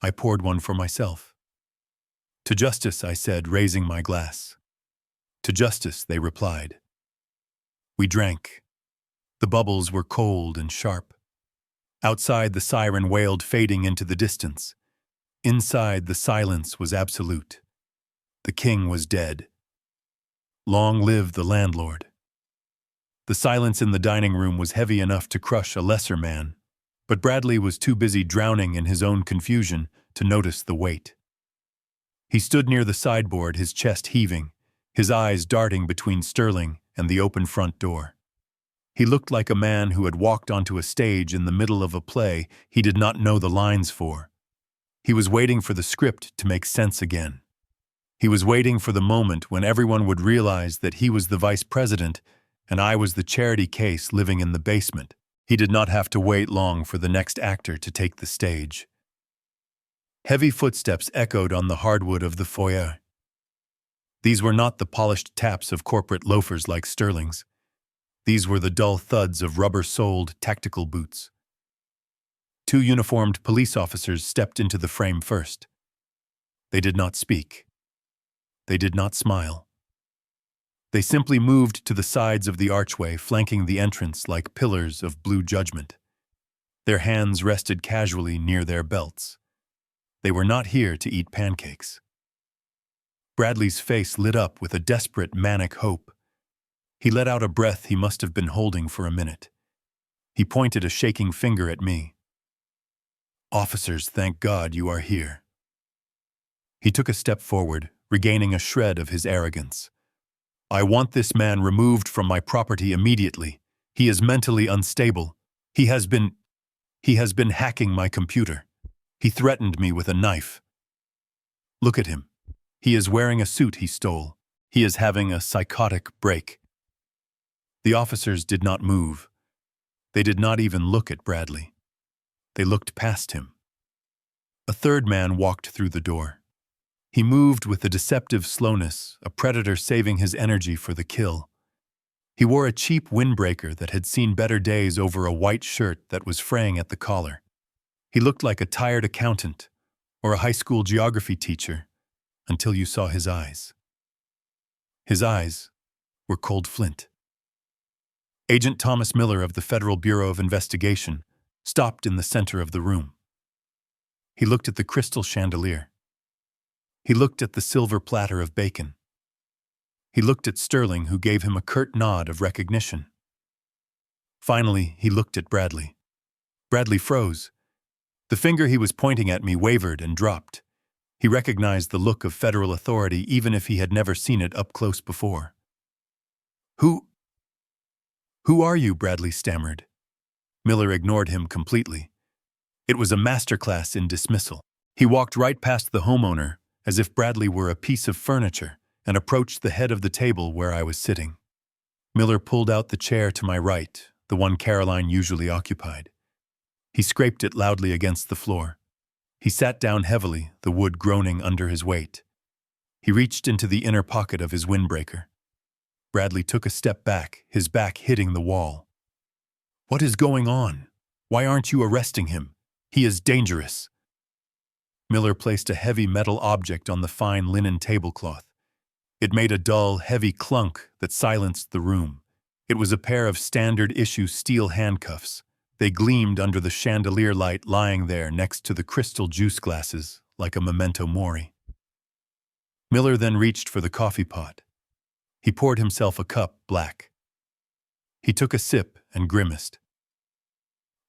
I poured one for myself. To justice, I said, raising my glass. To justice, they replied. We drank. The bubbles were cold and sharp. Outside, the siren wailed, fading into the distance. Inside, the silence was absolute. The king was dead. Long live the landlord. The silence in the dining room was heavy enough to crush a lesser man, but Bradley was too busy drowning in his own confusion to notice the weight. He stood near the sideboard, his chest heaving, his eyes darting between Sterling and the open front door. He looked like a man who had walked onto a stage in the middle of a play he did not know the lines for. He was waiting for the script to make sense again. He was waiting for the moment when everyone would realize that he was the vice president and I was the charity case living in the basement. He did not have to wait long for the next actor to take the stage. Heavy footsteps echoed on the hardwood of the foyer. These were not the polished taps of corporate loafers like Sterling's. These were the dull thuds of rubber-soled tactical boots. 2 uniformed police officers stepped into the frame first. They did not speak. They did not smile. They simply moved to the sides of the archway, flanking the entrance like pillars of blue judgment. Their hands rested casually near their belts. They were not here to eat pancakes. Bradley's face lit up with a desperate, manic hope. He let out a breath he must have been holding for a minute. He pointed a shaking finger at me. "Officers, thank God you are here." He took a step forward, regaining a shred of his arrogance. "I want this man removed from my property immediately. He is mentally unstable. He has been hacking my computer. He threatened me with a knife. Look at him. He is wearing a suit he stole. He is having a psychotic break." The officers did not move. They did not even look at Bradley. They looked past him. A third man walked through the door. He moved with a deceptive slowness, a predator saving his energy for the kill. He wore a cheap windbreaker that had seen better days over a white shirt that was fraying at the collar. He looked like a tired accountant or a high school geography teacher until you saw his eyes. His eyes were cold flint. Agent Thomas Miller of the Federal Bureau of Investigation stopped in the center of the room. He looked at the crystal chandelier. He looked at the silver platter of bacon. He looked at Sterling, who gave him a curt nod of recognition. Finally, he looked at Bradley. Bradley froze. The finger he was pointing at me wavered and dropped. He recognized the look of federal authority even if he had never seen it up close before. Who are you?" Bradley stammered. Miller ignored him completely. It was a masterclass in dismissal. He walked right past the homeowner, as if Bradley were a piece of furniture, and approached the head of the table where I was sitting. Miller pulled out the chair to my right, the one Caroline usually occupied. He scraped it loudly against the floor. He sat down heavily, the wood groaning under his weight. He reached into the inner pocket of his windbreaker. Bradley took a step back, his back hitting the wall. "What is going on? Why aren't you arresting him? He is dangerous." Miller placed a heavy metal object on the fine linen tablecloth. It made a dull, heavy clunk that silenced the room. It was a pair of standard-issue steel handcuffs. They gleamed under the chandelier light lying there next to the crystal juice glasses, like a memento mori. Miller then reached for the coffee pot. He poured himself a cup, black. He took a sip and grimaced.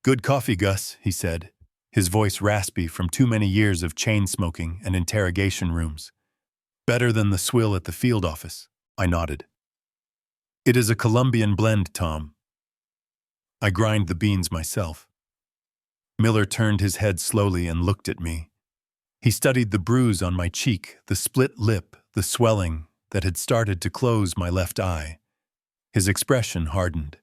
"Good coffee, Gus," he said, his voice raspy from too many years of chain smoking and interrogation rooms. "Better than the swill at the field office." I nodded. "It is a Colombian blend, Tom. I grind the beans myself." Miller turned his head slowly and looked at me. He studied the bruise on my cheek, the split lip, the swelling that had started to close my left eye. His expression hardened.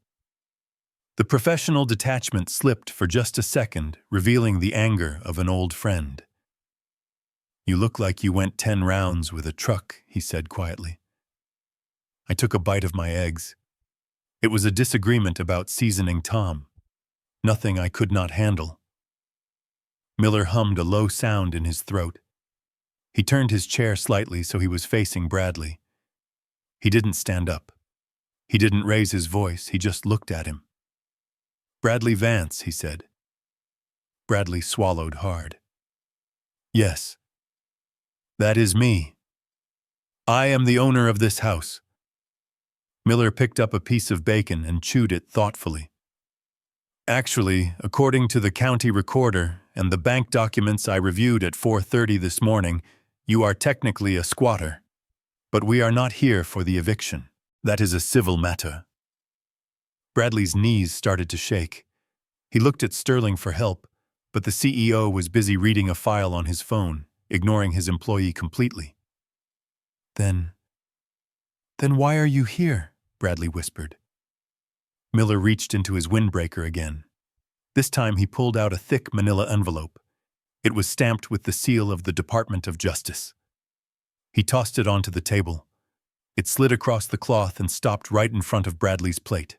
The professional detachment slipped for just a second, revealing the anger of an old friend. "You look like you went 10 rounds with a truck," he said quietly. I took a bite of my eggs. It was a disagreement about seasoning Tom. Nothing I could not handle. Miller hummed a low sound in his throat. He turned his chair slightly so he was facing Bradley. He didn't stand up. He didn't raise his voice, he just looked at him. "Bradley Vance," he said. Bradley swallowed hard. Yes, that is me. I am the owner of this house. Miller picked up a piece of bacon and chewed it thoughtfully. Actually, according to the county recorder and the bank documents I reviewed at 4:30 this morning, you are technically a squatter. But we are not here for the eviction. That is a civil matter. Bradley's knees started to shake. He looked at Sterling for help, but the CEO was busy reading a file on his phone, ignoring his employee completely. Then why are you here? Bradley whispered. Miller reached into his windbreaker again. This time he pulled out a thick manila envelope. It was stamped with the seal of the Department of Justice. He tossed it onto the table. It slid across the cloth and stopped right in front of Bradley's plate.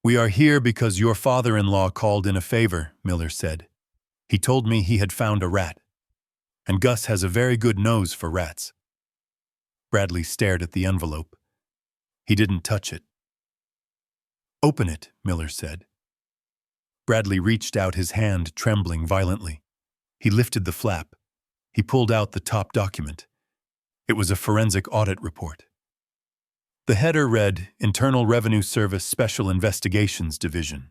We are here because your father-in-law called in a favor, Miller said. He told me he had found a rat. And Gus has a very good nose for rats. Bradley stared at the envelope. He didn't touch it. Open it, Miller said. Bradley reached out his hand, trembling violently. He lifted the flap. He pulled out the top document. It was a forensic audit report. The header read, Internal Revenue Service Special Investigations Division.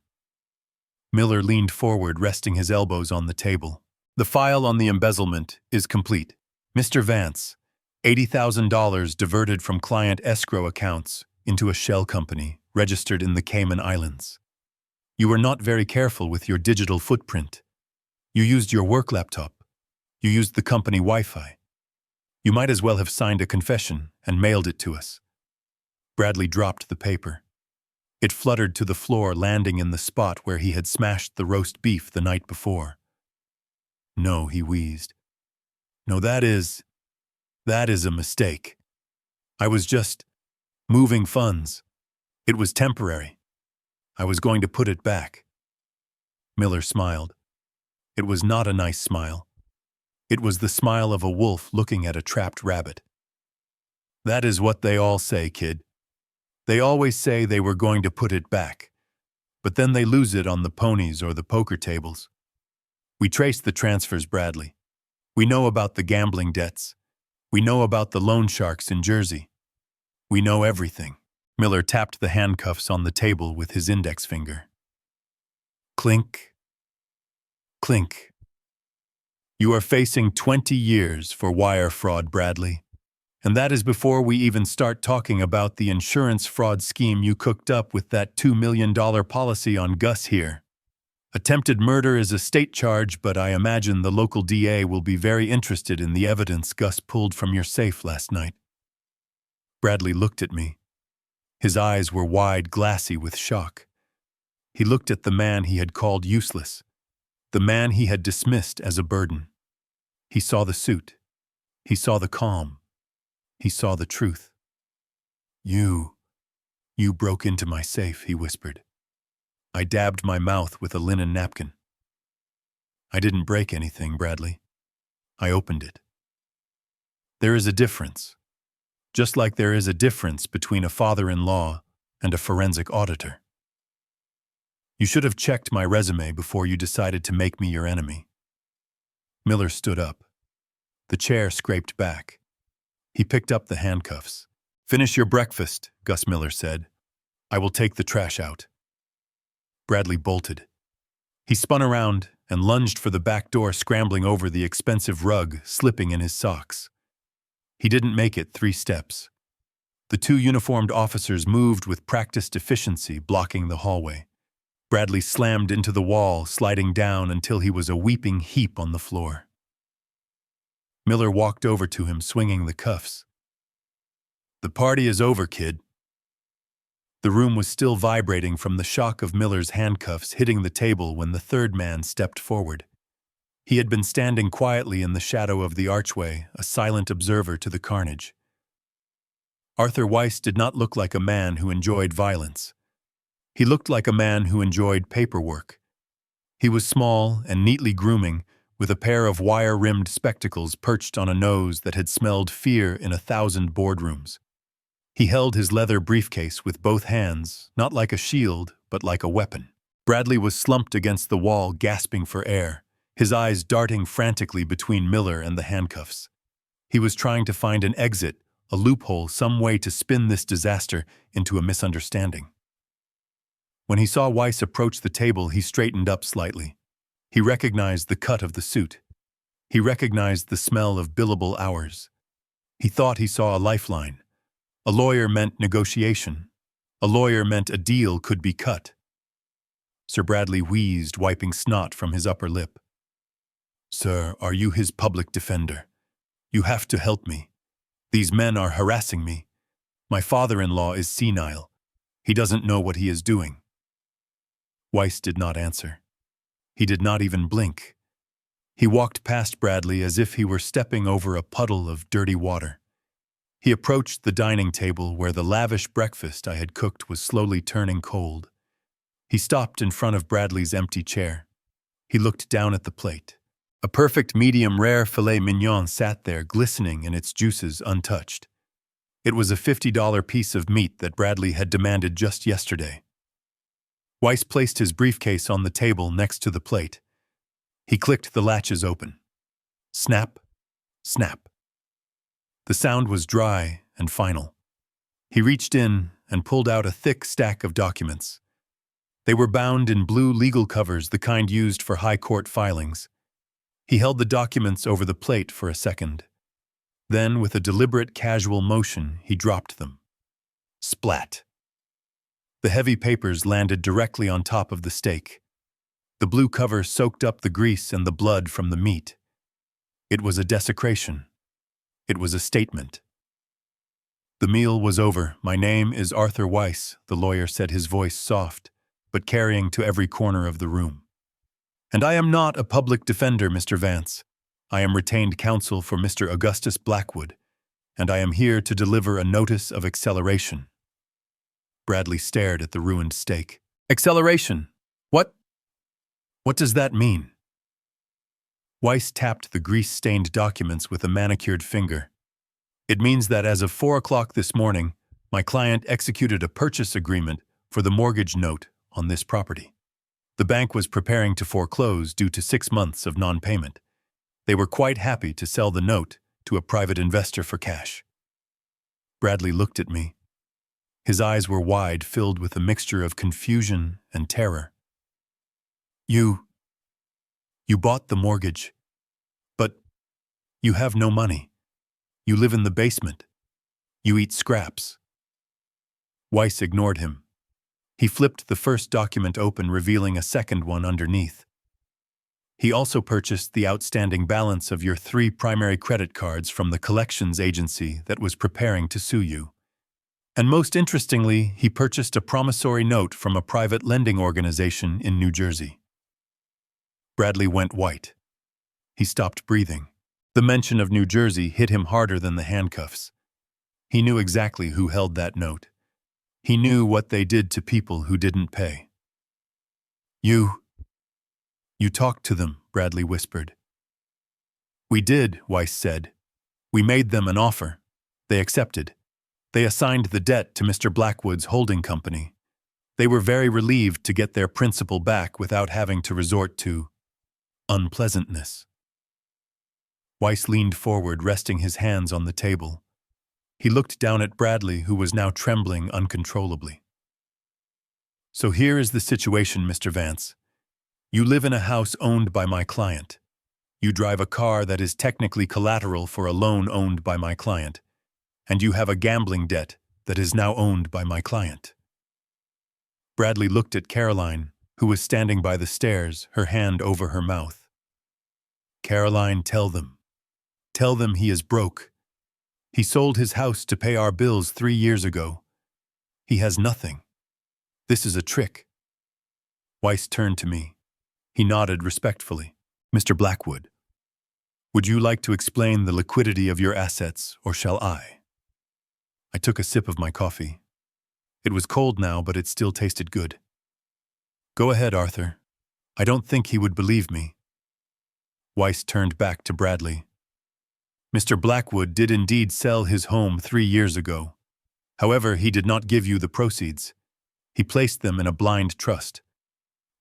Miller leaned forward, resting his elbows on the table. The file on the embezzlement is complete. Mr. Vance, $80,000 diverted from client escrow accounts into a shell company registered in the Cayman Islands. You were not very careful with your digital footprint. You used your work laptop. You used the company Wi-Fi. You might as well have signed a confession and mailed it to us. Bradley dropped the paper. It fluttered to the floor, landing in the spot where he had smashed the roast beef the night before. No, he wheezed. No, that is a mistake. I was just moving funds. It was temporary. I was going to put it back. Miller smiled. It was not a nice smile. It was the smile of a wolf looking at a trapped rabbit. That is what they all say, kid. They always say they were going to put it back, but then they lose it on the ponies or the poker tables. We traced the transfers, Bradley. We know about the gambling debts. We know about the loan sharks in Jersey. We know everything. Miller tapped the handcuffs on the table with his index finger. Clink. Clink. You are facing 20 years for wire fraud, Bradley. And that is before we even start talking about the insurance fraud scheme you cooked up with that $2 million policy on Gus here. Attempted murder is a state charge, but I imagine the local DA will be very interested in the evidence Gus pulled from your safe last night. Bradley looked at me. His eyes were wide, glassy with shock. He looked at the man he had called useless, the man he had dismissed as a burden. He saw the suit. He saw the calm. He saw the truth. You broke into my safe, he whispered. I dabbed my mouth with a linen napkin. I didn't break anything, Bradley. I opened it. There is a difference. Just like there is a difference between a father-in-law and a forensic auditor. You should have checked my resume before you decided to make me your enemy. Miller stood up. The chair scraped back. He picked up the handcuffs. Finish your breakfast, Gus Miller said. I will take the trash out. Bradley bolted. He spun around and lunged for the back door, scrambling over the expensive rug, slipping in his socks. He didn't make it 3 steps. The 2 uniformed officers moved with practiced efficiency, blocking the hallway. Bradley slammed into the wall, sliding down until he was a weeping heap on the floor. Miller walked over to him, swinging the cuffs. The party is over, kid. The room was still vibrating from the shock of Miller's handcuffs hitting the table when the third man stepped forward. He had been standing quietly in the shadow of the archway, a silent observer to the carnage. Arthur Weiss did not look like a man who enjoyed violence. He looked like a man who enjoyed paperwork. He was small and neatly grooming, with a pair of wire-rimmed spectacles perched on a nose that had smelled fear in 1,000 boardrooms. He held his leather briefcase with both hands, not like a shield, but like a weapon. Bradley was slumped against the wall, gasping for air, his eyes darting frantically between Miller and the handcuffs. He was trying to find an exit, a loophole, some way to spin this disaster into a misunderstanding. When he saw Weiss approach the table, he straightened up slightly. He recognized the cut of the suit. He recognized the smell of billable hours. He thought he saw a lifeline. A lawyer meant negotiation. A lawyer meant a deal could be cut. Sir Bradley wheezed, wiping snot from his upper lip. "Sir, are you his public defender? You have to help me. These men are harassing me. My father-in-law is senile. He doesn't know what he is doing." Weiss did not answer. He did not even blink. He walked past Bradley as if he were stepping over a puddle of dirty water. He approached the dining table where the lavish breakfast I had cooked was slowly turning cold. He stopped in front of Bradley's empty chair. He looked down at the plate. A perfect medium-rare filet mignon sat there, glistening in its juices untouched. It was a $50 piece of meat that Bradley had demanded just yesterday. Weiss placed his briefcase on the table next to the plate. He clicked the latches open. Snap, snap. The sound was dry and final. He reached in and pulled out a thick stack of documents. They were bound in blue legal covers, the kind used for high court filings. He held the documents over the plate for a second. Then, with a deliberate, casual motion, he dropped them. Splat. The heavy papers landed directly on top of the steak. The blue cover soaked up the grease and the blood from the meat. It was a desecration. It was a statement. The meal was over. "My name is Arthur Weiss," the lawyer said, his voice soft, but carrying to every corner of the room. "And I am not a public defender, Mr. Vance. I am retained counsel for Mr. Augustus Blackwood, and I am here to deliver a notice of acceleration." Bradley stared at the ruined steak. "Acceleration? What? What does that mean?" Weiss tapped the grease-stained documents with a manicured finger. "It means that as of 4 o'clock this morning, my client executed a purchase agreement for the mortgage note on this property. The bank was preparing to foreclose due to 6 months of non-payment. They were quite happy to sell the note to a private investor for cash." Bradley looked at me. His eyes were wide, filled with a mixture of confusion and terror. You bought the mortgage, but you have no money. You live in the basement. You eat scraps." Weiss ignored him. He flipped the first document open, revealing a second one underneath. "He also purchased the outstanding balance of your 3 primary credit cards from the collections agency that was preparing to sue you. And most interestingly, he purchased a promissory note from a private lending organization in New Jersey." Bradley went white. He stopped breathing. The mention of New Jersey hit him harder than the handcuffs. He knew exactly who held that note. He knew what they did to people who didn't pay. You talked to them," Bradley whispered. "We did," Weiss said. "We made them an offer. They accepted. They assigned the debt to Mr. Blackwood's holding company. They were very relieved to get their principal back without having to resort to unpleasantness." Weiss leaned forward, resting his hands on the table. He looked down at Bradley, who was now trembling uncontrollably. "So here is the situation, Mr. Vance. You live in a house owned by my client. You drive a car that is technically collateral for a loan owned by my client. And you have a gambling debt that is now owned by my client." Bradley looked at Caroline, who was standing by the stairs, her hand over her mouth. "Caroline, tell them. Tell them he is broke. He sold his house to pay our bills 3 years ago. He has nothing. This is a trick." Weiss turned to me. He nodded respectfully. "Mr. Blackwood, would you like to explain the liquidity of your assets, or shall I?" I took a sip of my coffee. It was cold now, but it still tasted good. "Go ahead, Arthur. I don't think he would believe me." Weiss turned back to Bradley. "Mr. Blackwood did indeed sell his home 3 years ago. However, he did not give you the proceeds. He placed them in a blind trust.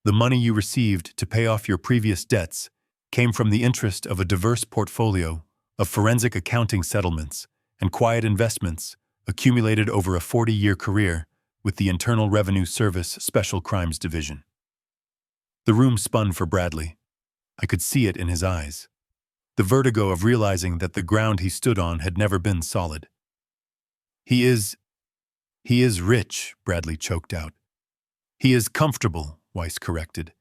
The money you received to pay off your previous debts came from the interest of a diverse portfolio of forensic accounting settlements and quiet investments accumulated over a 40-year career with the Internal Revenue Service Special Crimes Division. The room spun for Bradley. I could see it in his eyes. The vertigo of realizing that the ground he stood on had never been solid. He is rich, Bradley choked out. He is comfortable, Weiss corrected.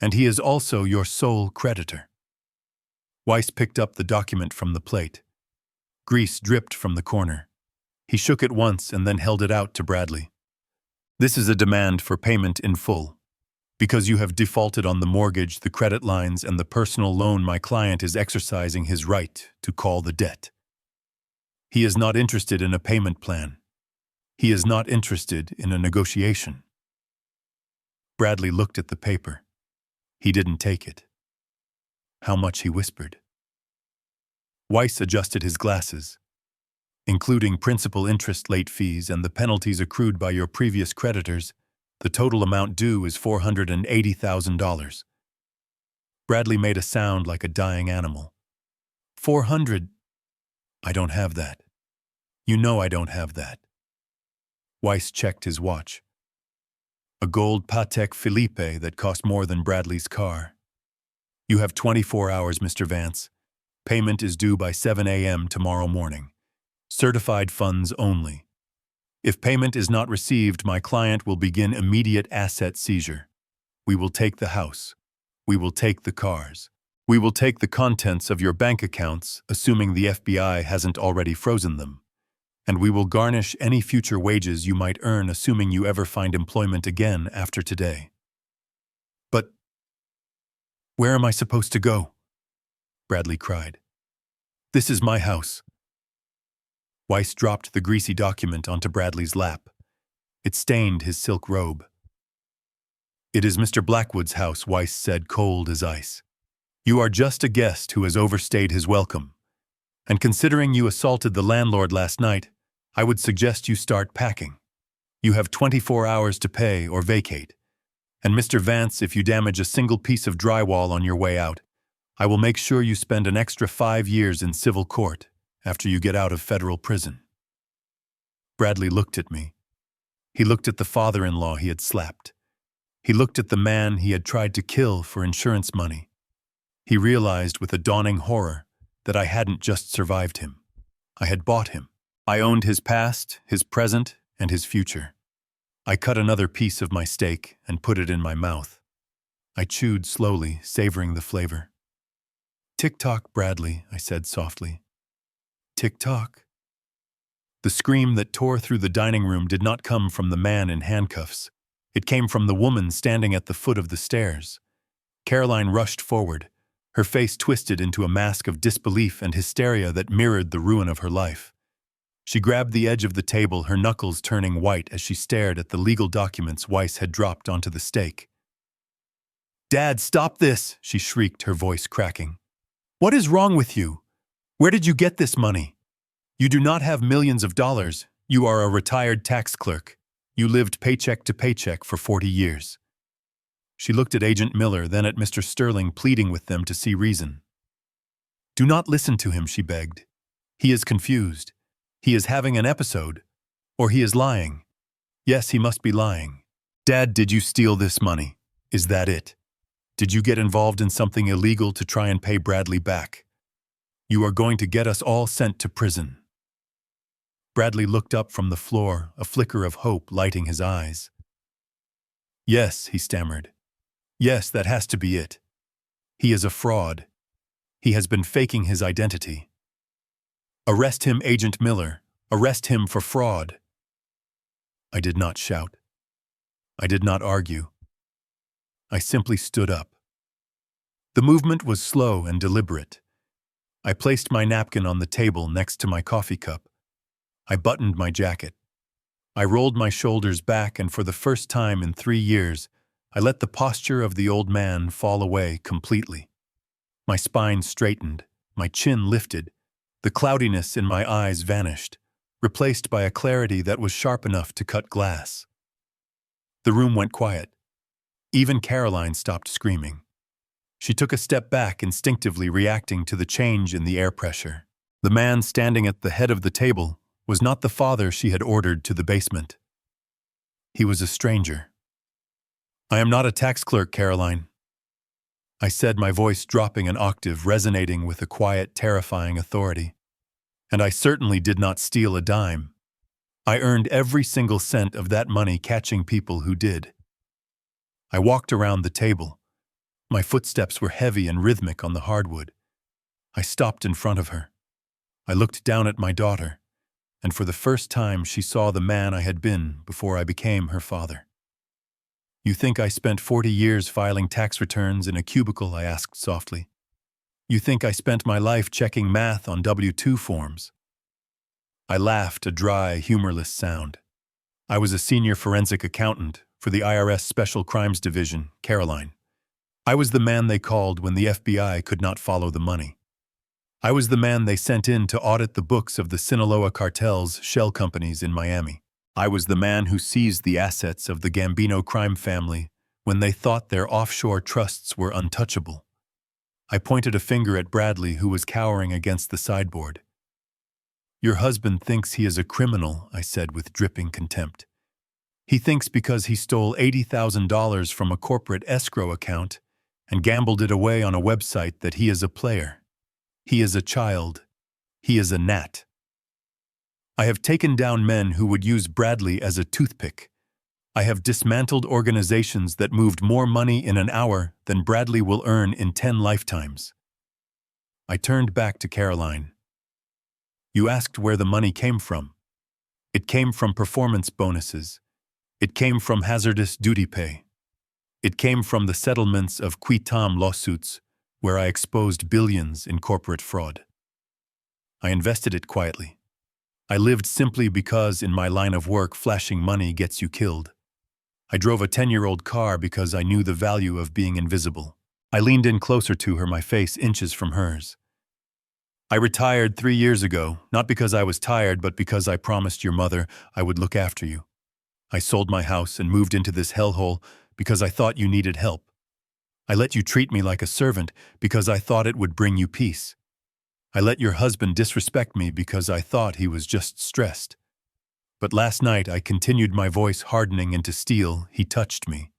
And he is also your sole creditor. Weiss picked up the document from the plate. Grease dripped from the corner. He shook it once and then held it out to Bradley. This is a demand for payment in full. Because you have defaulted on the mortgage, the credit lines, and the personal loan, my client is exercising his right to call the debt. He is not interested in a payment plan. He is not interested in a negotiation. Bradley looked at the paper. He didn't take it. How much, he whispered. Weiss adjusted his glasses. Including principal, interest, late fees, and the penalties accrued by your previous creditors, the total amount due is $480,000. Bradley made a sound like a dying animal. 400? I don't have that. You know I don't have that. Weiss checked his watch. A gold Patek Philippe that cost more than Bradley's car. You have 24 hours, Mr. Vance. Payment is due by 7 a.m. tomorrow morning. Certified funds only. If payment is not received, my client will begin immediate asset seizure. We will take the house. We will take the cars. We will take the contents of your bank accounts, assuming the FBI hasn't already frozen them. And we will garnish any future wages you might earn, assuming you ever find employment again after today. But where am I supposed to go? Bradley cried. This is my house. Weiss dropped the greasy document onto Bradley's lap. It stained his silk robe. It is Mr. Blackwood's house, Weiss said, cold as ice. You are just a guest who has overstayed his welcome. And considering you assaulted the landlord last night, I would suggest you start packing. You have 24 hours to pay or vacate. And Mr. Vance, if you damage a single piece of drywall on your way out, I will make sure you spend an extra 5 years in civil court after you get out of federal prison. Bradley looked at me. He looked at the father-in-law he had slapped. He looked at the man he had tried to kill for insurance money. He realized with a dawning horror that I hadn't just survived him. I had bought him. I owned his past, his present, and his future. I cut another piece of my steak and put it in my mouth. I chewed slowly, savoring the flavor. Tick-tock, Bradley, I said softly. Tick-tock. The scream that tore through the dining room did not come from the man in handcuffs. It came from the woman standing at the foot of the stairs. Caroline rushed forward, her face twisted into a mask of disbelief and hysteria that mirrored the ruin of her life. She grabbed the edge of the table, her knuckles turning white as she stared at the legal documents Weiss had dropped onto the stake. Dad, stop this, she shrieked, her voice cracking. What is wrong with you? Where did you get this money? You do not have millions of dollars. You are a retired tax clerk. You lived paycheck to paycheck for 40 years. She looked at Agent Miller, then at Mr. Sterling, pleading with them to see reason. Do not listen to him, she begged. He is confused. He is having an episode. Or he is lying. Yes, he must be lying. Dad, did you steal this money? Is that it? Did you get involved in something illegal to try and pay Bradley back? You are going to get us all sent to prison. Bradley looked up from the floor, a flicker of hope lighting his eyes. Yes, he stammered. Yes, that has to be it. He is a fraud. He has been faking his identity. Arrest him, Agent Miller. Arrest him for fraud. I did not shout. I did not argue. I simply stood up. The movement was slow and deliberate. I placed my napkin on the table next to my coffee cup. I buttoned my jacket. I rolled my shoulders back, and for the first time in 3 years, I let the posture of the old man fall away completely. My spine straightened, my chin lifted, the cloudiness in my eyes vanished, replaced by a clarity that was sharp enough to cut glass. The room went quiet. Even Caroline stopped screaming. She took a step back, instinctively reacting to the change in the air pressure. The man standing at the head of the table was not the father she had ordered to the basement. He was a stranger. "I am not a tax clerk, Caroline," I said, my voice dropping an octave, resonating with a quiet, terrifying authority. "And I certainly did not steal a dime. I earned every single cent of that money catching people who did." I walked around the table. My footsteps were heavy and rhythmic on the hardwood. I stopped in front of her. I looked down at my daughter, and for the first time she saw the man I had been before I became her father. "You think I spent 40 years filing tax returns in a cubicle?" I asked softly. "You think I spent my life checking math on W-2 forms?" I laughed, a dry, humorless sound. "I was a senior forensic accountant for the IRS Special Crimes Division, Caroline. I was the man they called when the FBI could not follow the money. I was the man they sent in to audit the books of the Sinaloa cartel's shell companies in Miami. I was the man who seized the assets of the Gambino crime family when they thought their offshore trusts were untouchable." I pointed a finger at Bradley, who was cowering against the sideboard. "Your husband thinks he is a criminal," I said with dripping contempt. "He thinks because he stole $80,000 from a corporate escrow account and gambled it away on a website that he is a player. He is a child. He is a gnat. I have taken down men who would use Bradley as a toothpick. I have dismantled organizations that moved more money in an hour than Bradley will earn in 10 lifetimes." I turned back to Caroline. "You asked where the money came from. It came from performance bonuses. It came from hazardous duty pay. It came from the settlements of qui tam lawsuits where I exposed billions in corporate fraud. I invested it quietly. I lived simply because in my line of work, flashing money gets you killed. I drove a 10-year-old car because I knew the value of being invisible." I leaned in closer to her, my face inches from hers. "I retired 3 years ago, not because I was tired, but because I promised your mother I would look after you. I sold my house and moved into this hellhole because I thought you needed help. I let you treat me like a servant because I thought it would bring you peace. I let your husband disrespect me because I thought he was just stressed. But last night I continued, my voice hardening into steel. He touched me.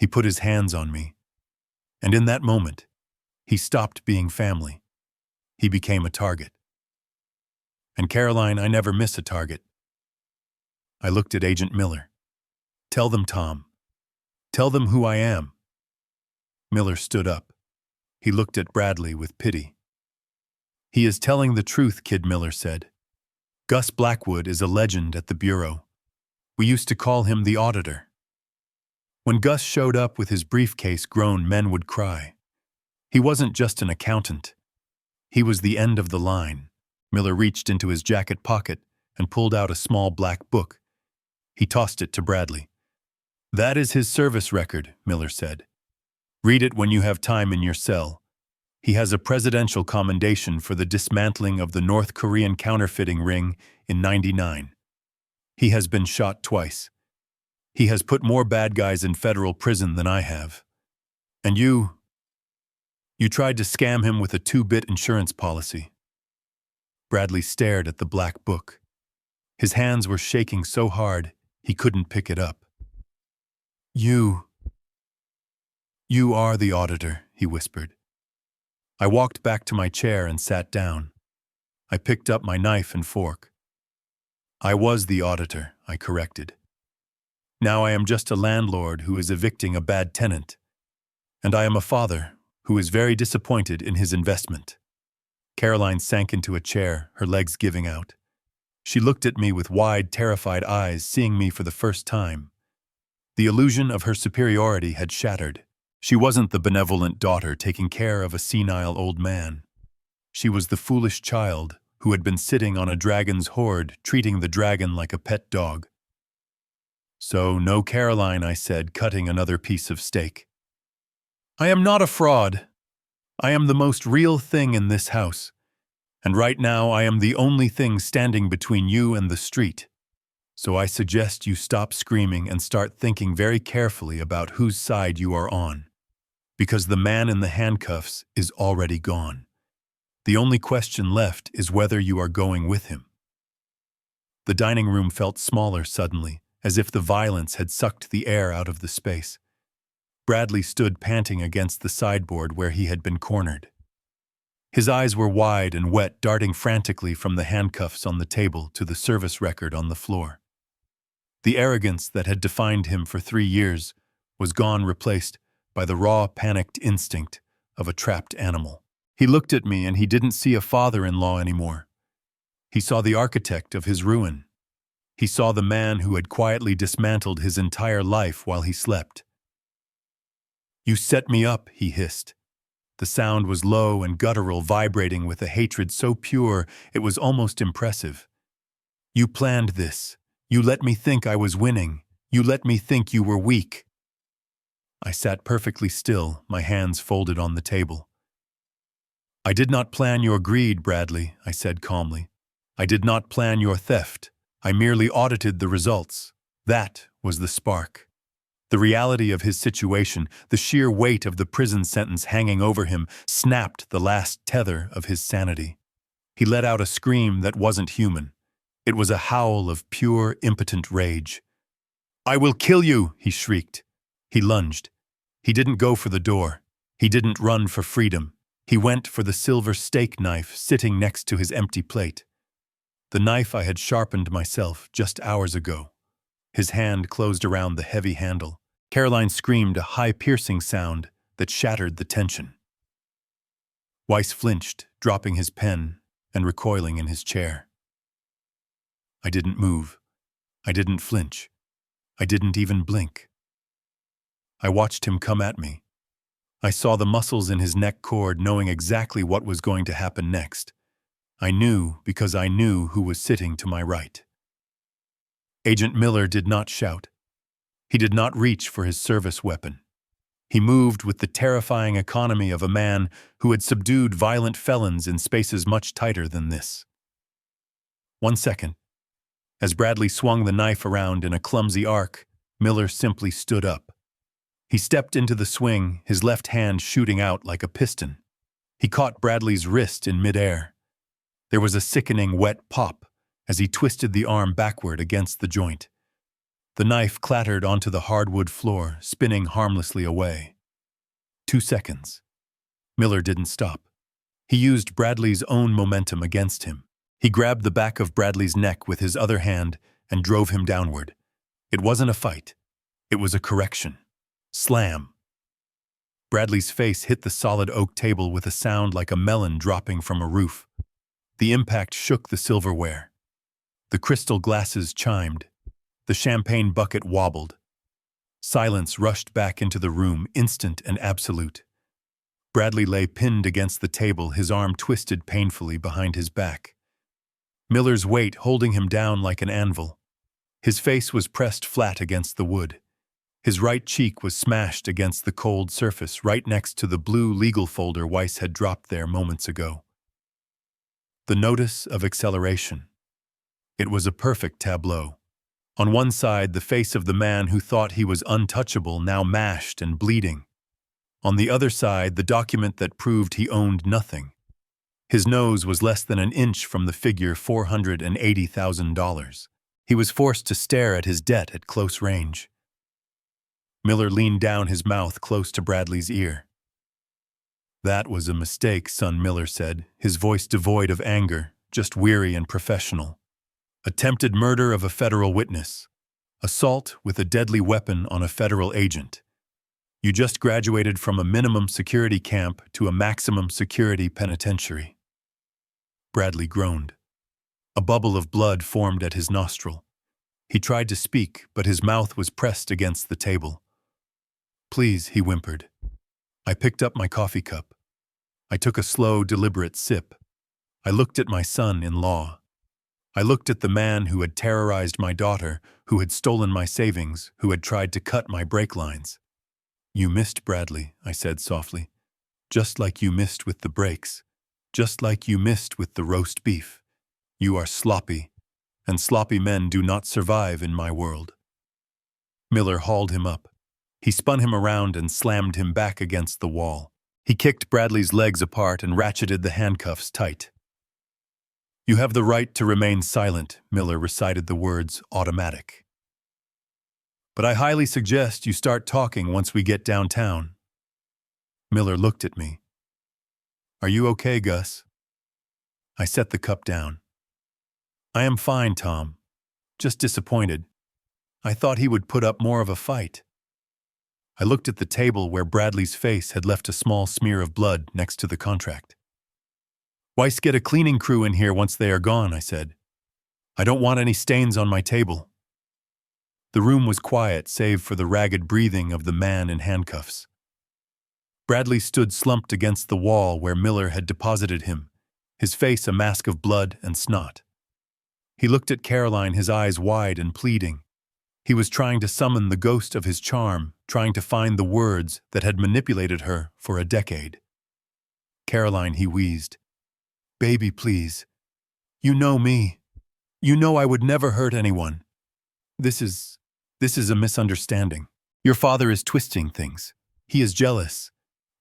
He put his hands on me. And in that moment, he stopped being family. He became a target. And Caroline, I never miss a target." I looked at Agent Miller. "Tell them, Tom. Tell them who I am." Miller stood up. He looked at Bradley with pity. "He is telling the truth," Kid Miller said. "Gus Blackwood is a legend at the Bureau. We used to call him the Auditor. When Gus showed up with his briefcase, grown men would cry. He wasn't just an accountant. He was the end of the line." Miller reached into his jacket pocket and pulled out a small black book. He tossed it to Bradley. "That is his service record," Miller said. "Read it when you have time in your cell. He has a presidential commendation for the dismantling of the North Korean counterfeiting ring in '99. He has been shot twice. He has put more bad guys in federal prison than I have. And you tried to scam him with a 2-bit insurance policy." Bradley stared at the black book. His hands were shaking so hard he couldn't pick it up. You are the auditor," he whispered. I walked back to my chair and sat down. I picked up my knife and fork. "I was the auditor," I corrected. "Now I am just a landlord who is evicting a bad tenant. And I am a father who is very disappointed in his investment." Caroline sank into a chair, her legs giving out. She looked at me with wide, terrified eyes, seeing me for the first time. The illusion of her superiority had shattered. She wasn't the benevolent daughter taking care of a senile old man. She was the foolish child who had been sitting on a dragon's hoard, treating the dragon like a pet dog. "So, no, Caroline," I said, cutting another piece of steak. "I am not a fraud. I am the most real thing in this house. And right now I am the only thing standing between you and the street. So I suggest you stop screaming and start thinking very carefully about whose side you are on. Because the man in the handcuffs is already gone. The only question left is whether you are going with him. The dining room felt smaller suddenly, as if the violence had sucked the air out of the space. Bradley stood panting against the sideboard where he had been cornered. His eyes were wide and wet, darting frantically from the handcuffs on the table to the service record on the floor. The arrogance that had defined him for 3 years was gone, replaced by the raw, panicked instinct of a trapped animal. He looked at me and he didn't see a father-in-law anymore. He saw the architect of his ruin. He saw the man who had quietly dismantled his entire life while he slept. "You set me up," he hissed. The sound was low and guttural, vibrating with a hatred so pure it was almost impressive. "You planned this. You let me think I was winning. You let me think you were weak." I sat perfectly still, my hands folded on the table. "I did not plan your greed, Bradley," I said calmly. "I did not plan your theft. I merely audited the results. That was the spark." The reality of his situation, the sheer weight of the prison sentence hanging over him, snapped the last tether of his sanity. He let out a scream that wasn't human. It was a howl of pure, impotent rage. "I will kill you!" he shrieked. He lunged. He didn't go for the door. He didn't run for freedom. He went for the silver steak knife sitting next to his empty plate. The knife I had sharpened myself just hours ago. His hand closed around the heavy handle. Caroline screamed a high, piercing sound that shattered the tension. Weiss flinched, dropping his pen and recoiling in his chair. I didn't move. I didn't flinch. I didn't even blink. I watched him come at me. I saw the muscles in his neck cord, knowing exactly what was going to happen next. I knew because I knew who was sitting to my right. Agent Miller did not shout. He did not reach for his service weapon. He moved with the terrifying economy of a man who had subdued violent felons in spaces much tighter than this. 1 second. As Bradley swung the knife around in a clumsy arc, Miller simply stood up. He stepped into the swing, his left hand shooting out like a piston. He caught Bradley's wrist in midair. There was a sickening wet pop as he twisted the arm backward against the joint. The knife clattered onto the hardwood floor, spinning harmlessly away. 2 seconds. Miller didn't stop. He used Bradley's own momentum against him. He grabbed the back of Bradley's neck with his other hand and drove him downward. It wasn't a fight. It was a correction. Slam. Bradley's face hit the solid oak table with a sound like a melon dropping from a roof. The impact shook the silverware. The crystal glasses chimed. The champagne bucket wobbled. Silence rushed back into the room, instant and absolute. Bradley lay pinned against the table, his arm twisted painfully behind his back. Miller's weight holding him down like an anvil. His face was pressed flat against the wood. His right cheek was smashed against the cold surface right next to the blue legal folder Weiss had dropped there moments ago. The notice of acceleration. It was a perfect tableau. On one side, the face of the man who thought he was untouchable, now mashed and bleeding. On the other side, the document that proved he owned nothing. His nose was less than an inch from the figure $480,000. He was forced to stare at his debt at close range. Miller leaned down, his mouth close to Bradley's ear. "That was a mistake, son," Miller said, his voice devoid of anger, just weary and professional. "Attempted murder of a federal witness. Assault with a deadly weapon on a federal agent. You just graduated from a minimum security camp to a maximum security penitentiary." Bradley groaned. A bubble of blood formed at his nostril. He tried to speak, but his mouth was pressed against the table. "Please," he whimpered. I picked up my coffee cup. I took a slow, deliberate sip. I looked at my son-in-law. I looked at the man who had terrorized my daughter, who had stolen my savings, who had tried to cut my brake lines. "You missed, Bradley," I said softly. "Just like you missed with the brakes. Just like you missed with the roast beef. You are sloppy, and sloppy men do not survive in my world." Miller hauled him up. He spun him around and slammed him back against the wall. He kicked Bradley's legs apart and ratcheted the handcuffs tight. "You have the right to remain silent," Miller recited the words automatic. "But I highly suggest you start talking once we get downtown." Miller looked at me. "Are you okay, Gus?" I set the cup down. "I am fine, Tom. Just disappointed. I thought he would put up more of a fight." I looked at the table where Bradley's face had left a small smear of blood next to the contract. "Weiss, get a cleaning crew in here once they are gone," I said. "I don't want any stains on my table." The room was quiet save for the ragged breathing of the man in handcuffs. Bradley stood slumped against the wall where Miller had deposited him, his face a mask of blood and snot. He looked at Caroline, his eyes wide and pleading. He was trying to summon the ghost of his charm, trying to find the words that had manipulated her for a decade. "Caroline," he wheezed. "Baby, please. You know me. You know I would never hurt anyone. This is a misunderstanding. Your father is twisting things. He is jealous.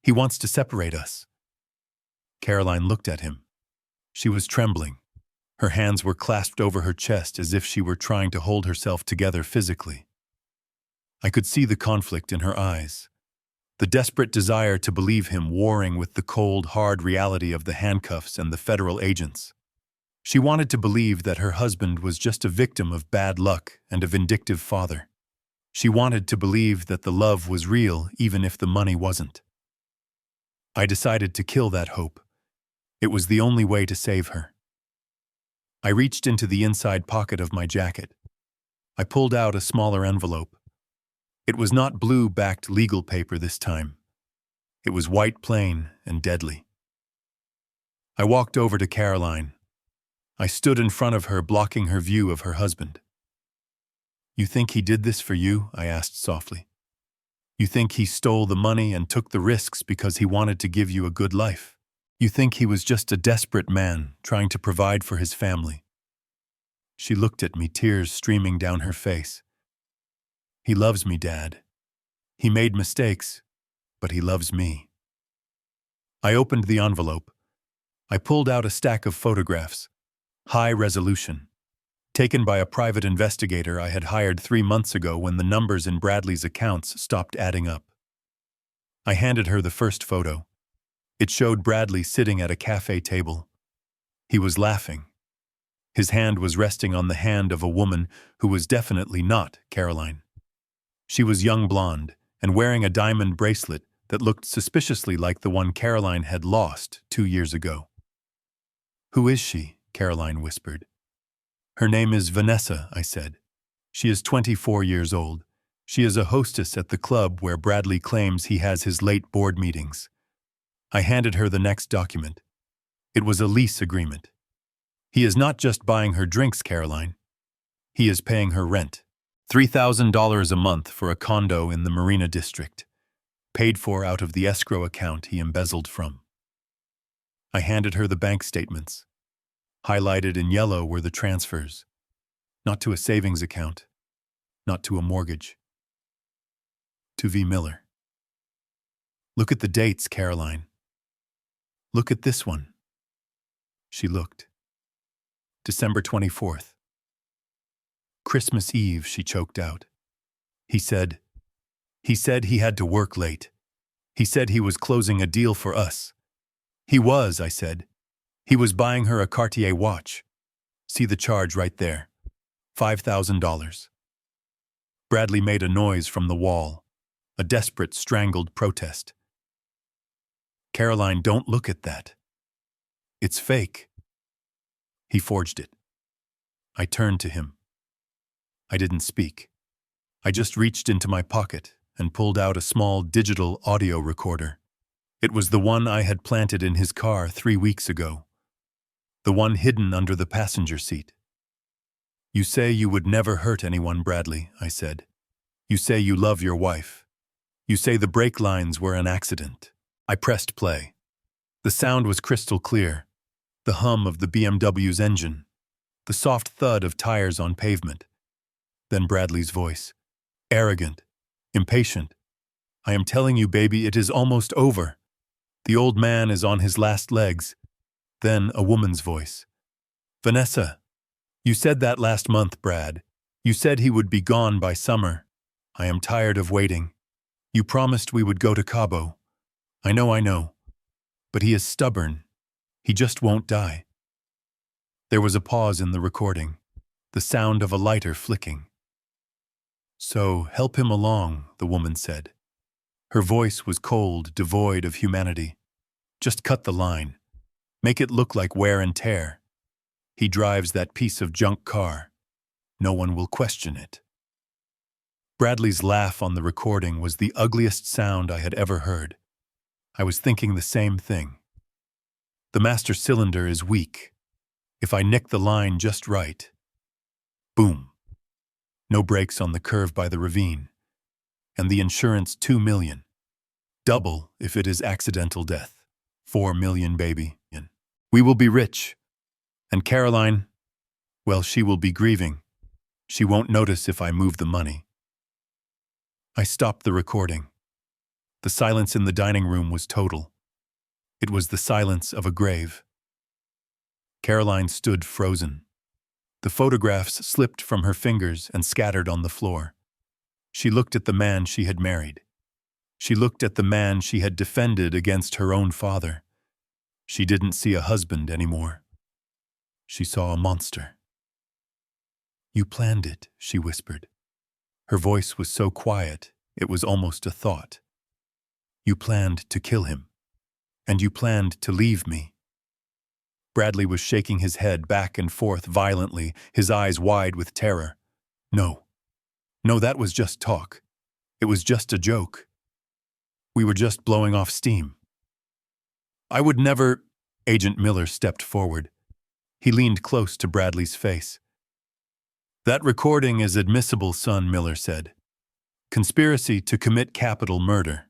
He wants to separate us." Caroline looked at him. She was trembling. Her hands were clasped over her chest as if she were trying to hold herself together physically. I could see the conflict in her eyes, the desperate desire to believe him warring with the cold, hard reality of the handcuffs and the federal agents. She wanted to believe that her husband was just a victim of bad luck and a vindictive father. She wanted to believe that the love was real even if the money wasn't. I decided to kill that hope. It was the only way to save her. I reached into the inside pocket of my jacket. I pulled out a smaller envelope. It was not blue-backed legal paper this time. It was white, plain, and deadly. I walked over to Caroline. I stood in front of her, blocking her view of her husband. "You think he did this for you?" I asked softly. "You think he stole the money and took the risks because he wanted to give you a good life? You think he was just a desperate man trying to provide for his family?" She looked at me, tears streaming down her face. "He loves me, Dad. He made mistakes, but he loves me." I opened the envelope. I pulled out a stack of photographs, high resolution, taken by a private investigator I had hired 3 months ago when the numbers in Bradley's accounts stopped adding up. I handed her the first photo. It showed Bradley sitting at a cafe table. He was laughing. His hand was resting on the hand of a woman who was definitely not Caroline. She was young blonde and wearing a diamond bracelet that looked suspiciously like the one Caroline had lost 2 years ago. "Who is she?" Caroline whispered. "Her name is Vanessa," I said. "She is 24 years old. She is a hostess at the club where Bradley claims he has his late board meetings." I handed her the next document. It was a lease agreement. "He is not just buying her drinks, Caroline. He is paying her rent. $3,000 a month for a condo in the Marina District, paid for out of the escrow account he embezzled from." I handed her the bank statements. Highlighted in yellow were the transfers. Not to a savings account. Not to a mortgage. To V. Miller. "Look at the dates, Caroline. Look at this one." She looked. December 24th. "Christmas Eve," she choked out. He said he had to work late. He said he was closing a deal for us." "He was," I said. "He was buying her a Cartier watch. See the charge right there. $5,000. Bradley made a noise from the wall, a desperate, strangled protest. "Caroline, don't look at that. It's fake." He forged it. I turned to him. I didn't speak. I just reached into my pocket and pulled out a small digital audio recorder. It was the one I had planted in his car 3 weeks ago. The one hidden under the passenger seat. "You say you would never hurt anyone, Bradley," I said. "You say you love your wife. You say the brake lines were an accident." I pressed play. The sound was crystal clear. The hum of the BMW's engine. The soft thud of tires on pavement. Then Bradley's voice. Arrogant. Impatient. I am telling you, baby, it is almost over. The old man is on his last legs. Then a woman's voice. Vanessa, you said that last month, Brad. You said he would be gone by summer. I am tired of waiting. You promised we would go to Cabo. I know. But he is stubborn. He just won't die. There was a pause in the recording, the sound of a lighter flicking. So, help him along, the woman said. Her voice was cold, devoid of humanity. Just cut the line. Make it look like wear and tear. He drives that piece of junk car. No one will question it. Bradley's laugh on the recording was the ugliest sound I had ever heard. I was thinking the same thing. The master cylinder is weak. If I nick the line just right. Boom. No brakes on the curve by the ravine. And the insurance $2 million. Double if it is accidental death. $4 million, baby. We will be rich. And Caroline, well, she will be grieving. She won't notice if I move the money. I stopped the recording. The silence in the dining room was total. It was the silence of a grave. Caroline stood frozen. The photographs slipped from her fingers and scattered on the floor. She looked at the man she had married. She looked at the man she had defended against her own father. She didn't see a husband anymore. She saw a monster. You planned it, she whispered. Her voice was so quiet, it was almost a thought. You planned to kill him. And you planned to leave me. Bradley was shaking his head back and forth violently, his eyes wide with terror. No, that was just talk. It was just a joke. We were just blowing off steam. I would never... Agent Miller stepped forward. He leaned close to Bradley's face. That recording is admissible, son, Miller said. Conspiracy to commit capital murder.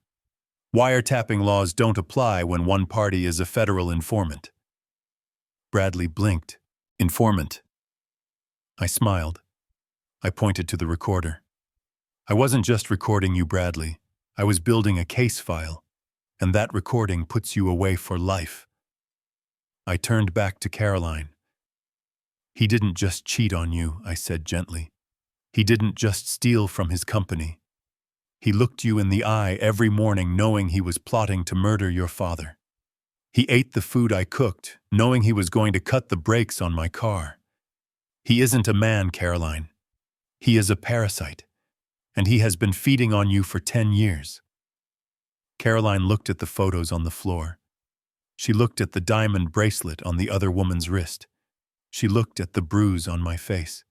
Wiretapping laws don't apply when one party is a federal informant. Bradley blinked. Informant. I smiled. I pointed to the recorder. I wasn't just recording you, Bradley. I was building a case file, and that recording puts you away for life. I turned back to Caroline. He didn't just cheat on you, I said gently. He didn't just steal from his company. He looked you in the eye every morning knowing he was plotting to murder your father. He ate the food I cooked, knowing he was going to cut the brakes on my car. He isn't a man, Caroline. He is a parasite, and he has been feeding on you for 10 years. Caroline looked at the photos on the floor. She looked at the diamond bracelet on the other woman's wrist. She looked at the bruise on my face.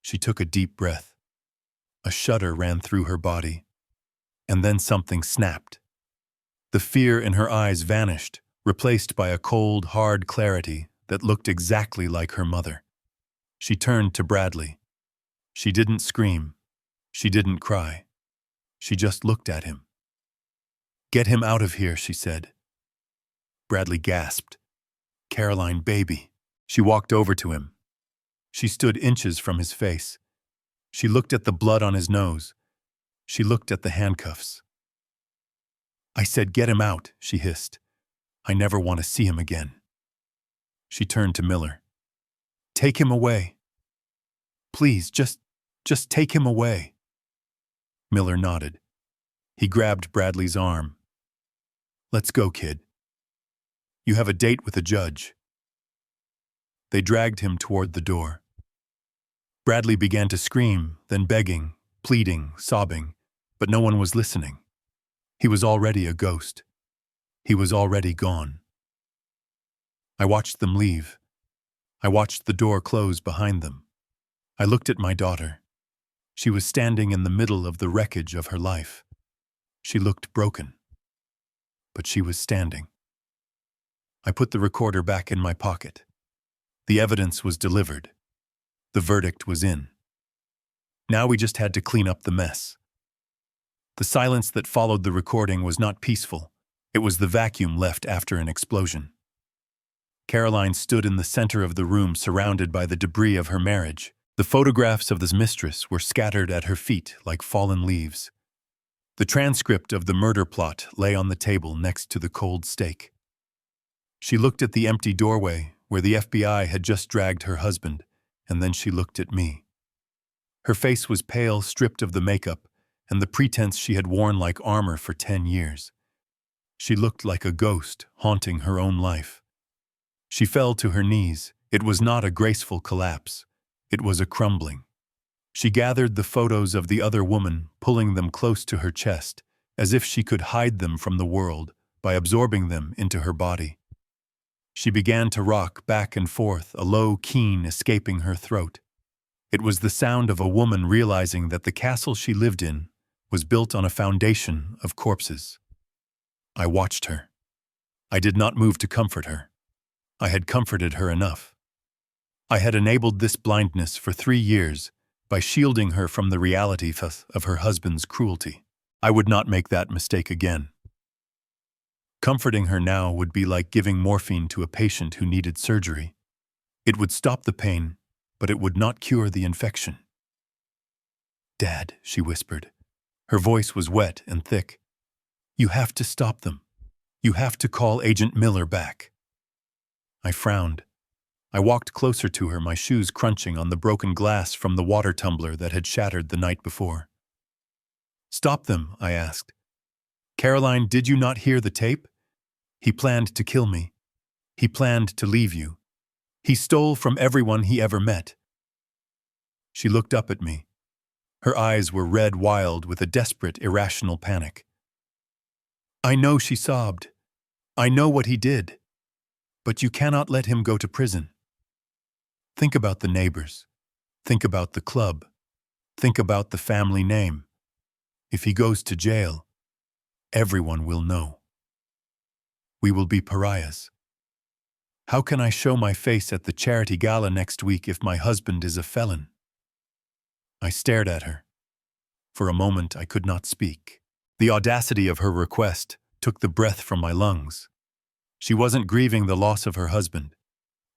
She took a deep breath. A shudder ran through her body. And then something snapped. The fear in her eyes vanished, replaced by a cold, hard clarity that looked exactly like her mother. She turned to Bradley. She didn't scream. She didn't cry. She just looked at him. Get him out of here, she said. Bradley gasped. Caroline, baby. She walked over to him. She stood inches from his face. She looked at the blood on his nose. She looked at the handcuffs. I said, get him out, she hissed. I never want to see him again. She turned to Miller. Take him away. Please, just take him away. Miller nodded. He grabbed Bradley's arm. Let's go, kid. You have a date with a judge. They dragged him toward the door. Bradley began to scream, then begging, pleading, sobbing, but no one was listening. He was already a ghost. He was already gone. I watched them leave. I watched the door close behind them. I looked at my daughter. She was standing in the middle of the wreckage of her life. She looked broken. But she was standing. I put the recorder back in my pocket. The evidence was delivered. The verdict was in. Now we just had to clean up the mess. The silence that followed the recording was not peaceful. It was the vacuum left after an explosion. Caroline stood in the center of the room surrounded by the debris of her marriage. The photographs of the mistress were scattered at her feet like fallen leaves. The transcript of the murder plot lay on the table next to the cold steak. She looked at the empty doorway where the FBI had just dragged her husband, and then she looked at me. Her face was pale, stripped of the makeup, and the pretense she had worn like armor for 10 years. She looked like a ghost haunting her own life. She fell to her knees. It was not a graceful collapse. It was a crumbling. She gathered the photos of the other woman, pulling them close to her chest, as if she could hide them from the world by absorbing them into her body. She began to rock back and forth, a low keen escaping her throat. It was the sound of a woman realizing that the castle she lived in was built on a foundation of corpses. I watched her. I did not move to comfort her. I had comforted her enough. I had enabled this blindness for 3 years by shielding her from the reality of her husband's cruelty. I would not make that mistake again. Comforting her now would be like giving morphine to a patient who needed surgery. It would stop the pain, but it would not cure the infection. "Dad," she whispered. Her voice was wet and thick. "You have to stop them. You have to call Agent Miller back." I frowned. I walked closer to her, my shoes crunching on the broken glass from the water tumbler that had shattered the night before. "Stop them," I asked. "Caroline, did you not hear the tape? He planned to kill me. He planned to leave you. He stole from everyone he ever met." She looked up at me. Her eyes were red wild with a desperate, irrational panic. "I know," she sobbed. "I know what he did. But you cannot let him go to prison. Think about the neighbors. Think about the club. Think about the family name. If he goes to jail, everyone will know. We will be pariahs. How can I show my face at the charity gala next week if my husband is a felon?" I stared at her. For a moment I could not speak. The audacity of her request took the breath from my lungs. She wasn't grieving the loss of her husband.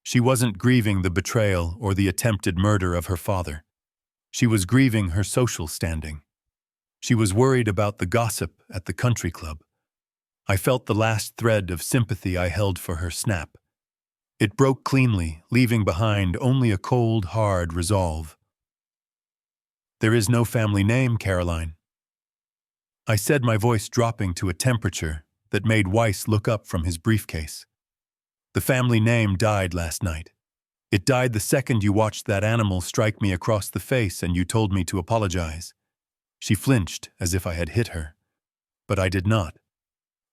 She wasn't grieving the betrayal or the attempted murder of her father. She was grieving her social standing. She was worried about the gossip at the country club. I felt the last thread of sympathy I held for her snap. It broke cleanly, leaving behind only a cold, hard resolve. "There is no family name, Caroline." I said, my voice dropping to a temperature that made Weiss look up from his briefcase. "The family name died last night. It died the second you watched that animal strike me across the face and you told me to apologize." She flinched as if I had hit her. But I did not.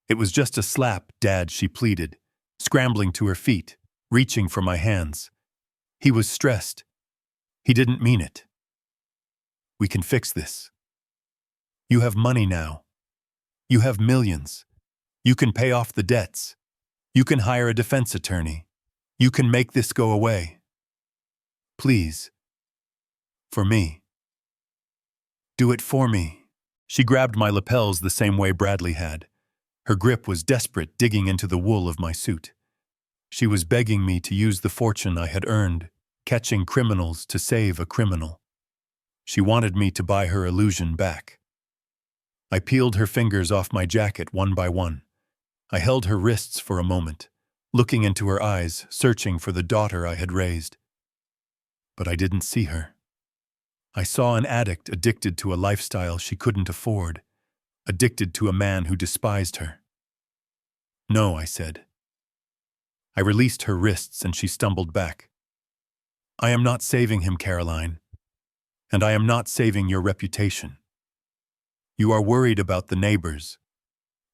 "It was just a slap, Dad," she pleaded, scrambling to her feet, reaching for my hands. "He was stressed. He didn't mean it. We can fix this. You have money now. You have millions. You can pay off the debts. You can hire a defense attorney. You can make this go away. Please. For me. Do it for me." She grabbed my lapels the same way Bradley had. Her grip was desperate, digging into the wool of my suit. She was begging me to use the fortune I had earned, catching criminals to save a criminal. She wanted me to buy her illusion back. I peeled her fingers off my jacket one by one. I held her wrists for a moment, looking into her eyes, searching for the daughter I had raised. But I didn't see her. I saw an addict addicted to a lifestyle she couldn't afford, addicted to a man who despised her. "No," I said. I released her wrists and she stumbled back. "I am not saving him, Caroline. And I am not saving your reputation. You are worried about the neighbors.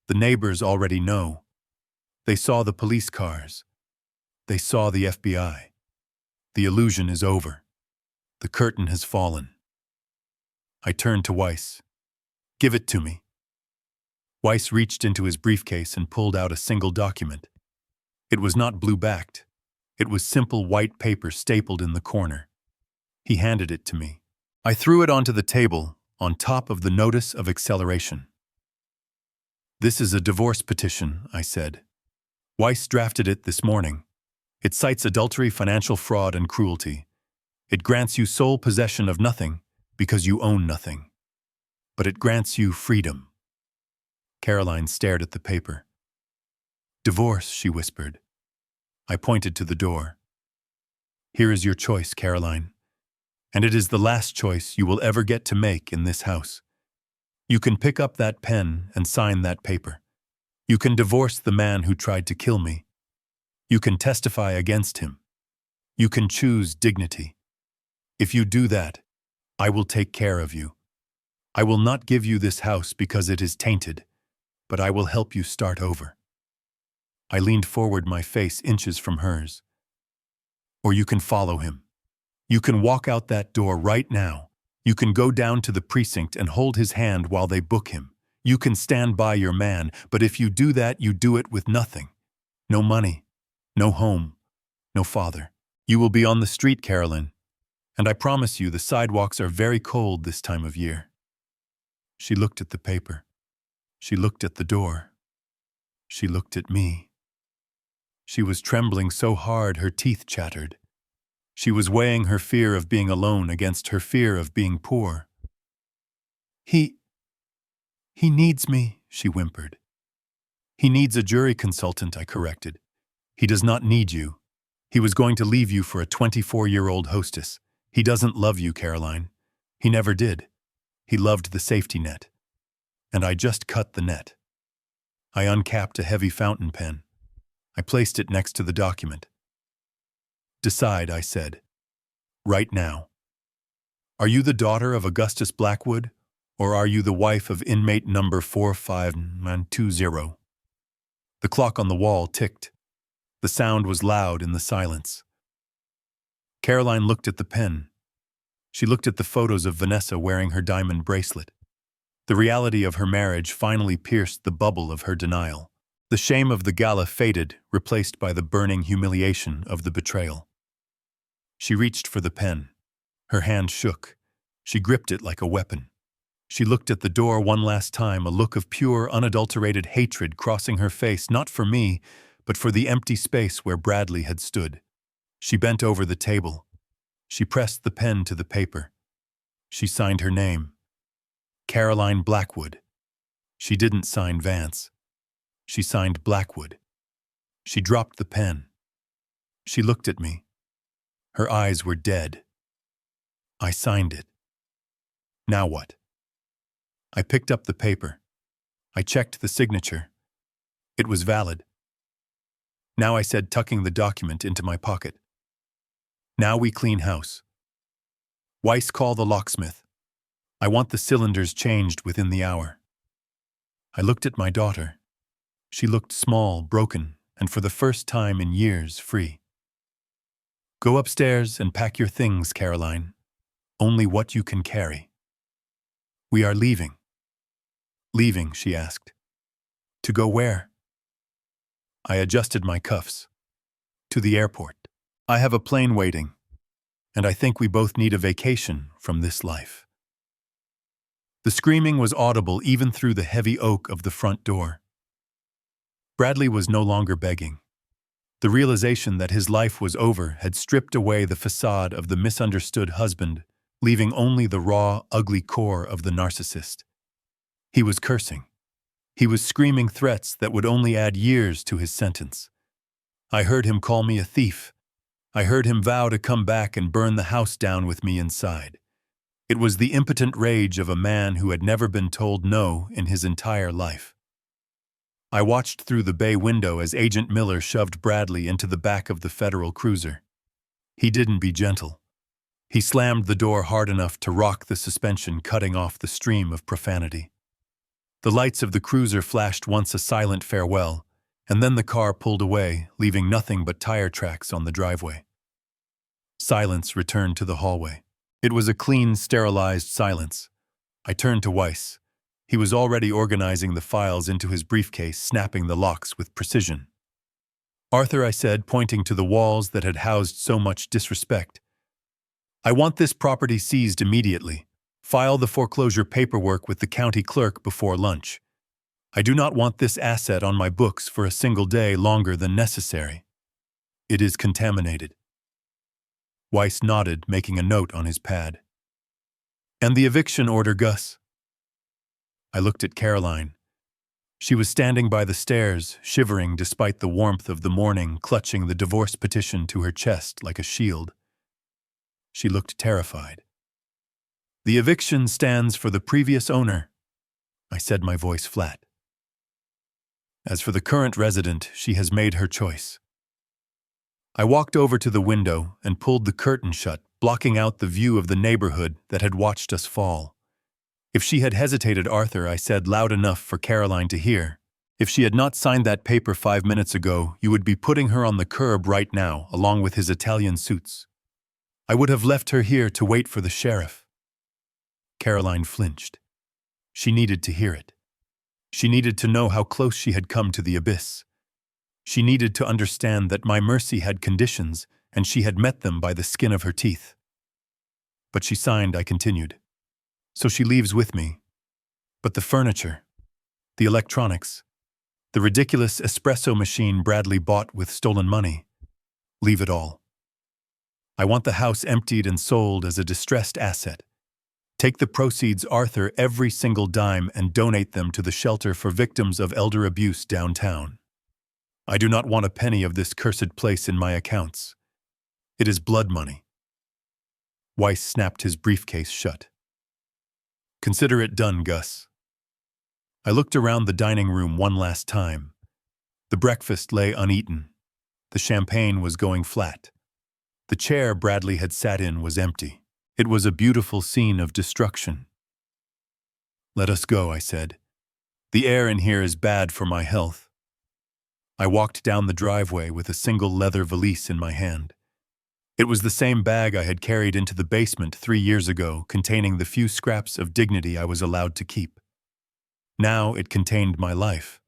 The neighbors already know. They saw the police cars. They saw the FBI. The illusion is over. The curtain has fallen." I turned to Weiss. "Give it to me." Weiss reached into his briefcase and pulled out a single document. It was not blue-backed. It was simple white paper stapled in the corner. He handed it to me. I threw it onto the table, on top of the notice of acceleration. "This is a divorce petition," I said. "Weiss drafted it this morning. It cites adultery, financial fraud, and cruelty. It grants you sole possession of nothing because you own nothing. But it grants you freedom." Caroline stared at the paper. Divorce, she whispered. I pointed to the door. Here is your choice, Caroline. And it is the last choice you will ever get to make in this house. You can pick up that pen and sign that paper. You can divorce the man who tried to kill me. You can testify against him. You can choose dignity. If you do that, I will take care of you. I will not give you this house because it is tainted, but I will help you start over. I leaned forward, my face inches from hers. Or you can follow him. You can walk out that door right now. You can go down to the precinct and hold his hand while they book him. You can stand by your man, but if you do that, you do it with nothing. No money, no home, no father. You will be on the street, Carolyn, and I promise you the sidewalks are very cold this time of year. She looked at the paper. She looked at the door. She looked at me. She was trembling so hard her teeth chattered. She was weighing her fear of being alone against her fear of being poor. He needs me, she whimpered. He needs a jury consultant, I corrected. He does not need you. He was going to leave you for a 24-year-old hostess. He doesn't love you, Caroline. He never did. He loved the safety net. And I just cut the net. I uncapped a heavy fountain pen. I placed it next to the document. Decide, I said. Right now. Are you the daughter of Augustus Blackwood, or are you the wife of inmate number 45920? The clock on the wall ticked. The sound was loud in the silence. Caroline looked at the pen. She looked at the photos of Vanessa wearing her diamond bracelet. The reality of her marriage finally pierced the bubble of her denial. The shame of the gala faded, replaced by the burning humiliation of the betrayal. She reached for the pen. Her hand shook. She gripped it like a weapon. She looked at the door one last time, a look of pure, unadulterated hatred crossing her face, not for me, but for the empty space where Bradley had stood. She bent over the table. She pressed the pen to the paper. She signed her name. Caroline Blackwood. She didn't sign Vance. She signed Blackwood. She dropped the pen. She looked at me. Her eyes were dead. I signed it. Now what? I picked up the paper. I checked the signature. It was valid. Now, I said, tucking the document into my pocket. Now we clean house. Weiss, call the locksmith. I want the cylinders changed within the hour. I looked at my daughter. She looked small, broken, and for the first time in years, free. Go upstairs and pack your things, Caroline. Only what you can carry. We are leaving. Leaving, she asked. To go where? I adjusted my cuffs. To the airport. I have a plane waiting, and I think we both need a vacation from this life. The screaming was audible even through the heavy oak of the front door. Bradley was no longer begging. The realization that his life was over had stripped away the facade of the misunderstood husband, leaving only the raw, ugly core of the narcissist. He was cursing. He was screaming threats that would only add years to his sentence. I heard him call me a thief. I heard him vow to come back and burn the house down with me inside. It was the impotent rage of a man who had never been told no in his entire life. I watched through the bay window as Agent Miller shoved Bradley into the back of the federal cruiser. He didn't be gentle. He slammed the door hard enough to rock the suspension, cutting off the stream of profanity. The lights of the cruiser flashed once a silent farewell, and then the car pulled away, leaving nothing but tire tracks on the driveway. Silence returned to the hallway. It was a clean, sterilized silence. I turned to Weiss. He was already organizing the files into his briefcase, snapping the locks with precision. Arthur, I said, pointing to the walls that had housed so much disrespect. I want this property seized immediately. File the foreclosure paperwork with the county clerk before lunch. I do not want this asset on my books for a single day longer than necessary. It is contaminated. Weiss nodded, making a note on his pad. And the eviction order, Gus? I looked at Caroline. She was standing by the stairs, shivering despite the warmth of the morning, clutching the divorce petition to her chest like a shield. She looked terrified. "The eviction stands for the previous owner," I said, my voice flat. "As for the current resident, she has made her choice." I walked over to the window and pulled the curtain shut, blocking out the view of the neighborhood that had watched us fall. "If she had hesitated, Arthur," I said loud enough for Caroline to hear, "if she had not signed that paper 5 minutes ago, you would be putting her on the curb right now, along with his Italian suits. I would have left her here to wait for the sheriff." Caroline flinched. She needed to hear it. She needed to know how close she had come to the abyss. She needed to understand that my mercy had conditions, and she had met them by the skin of her teeth. "But she signed," I continued. "So she leaves with me. But the furniture, the electronics, the ridiculous espresso machine Bradley bought with stolen money, leave it all. I want the house emptied and sold as a distressed asset. Take the proceeds, Arthur, every single dime, and donate them to the shelter for victims of elder abuse downtown. I do not want a penny of this cursed place in my accounts. It is blood money." Weiss snapped his briefcase shut. "Consider it done, Gus." I looked around the dining room one last time. The breakfast lay uneaten. The champagne was going flat. The chair Bradley had sat in was empty. It was a beautiful scene of destruction. "Let us go," I said. "The air in here is bad for my health." I walked down the driveway with a single leather valise in my hand. It was the same bag I had carried into the basement 3 years ago, containing the few scraps of dignity I was allowed to keep. Now it contained my life.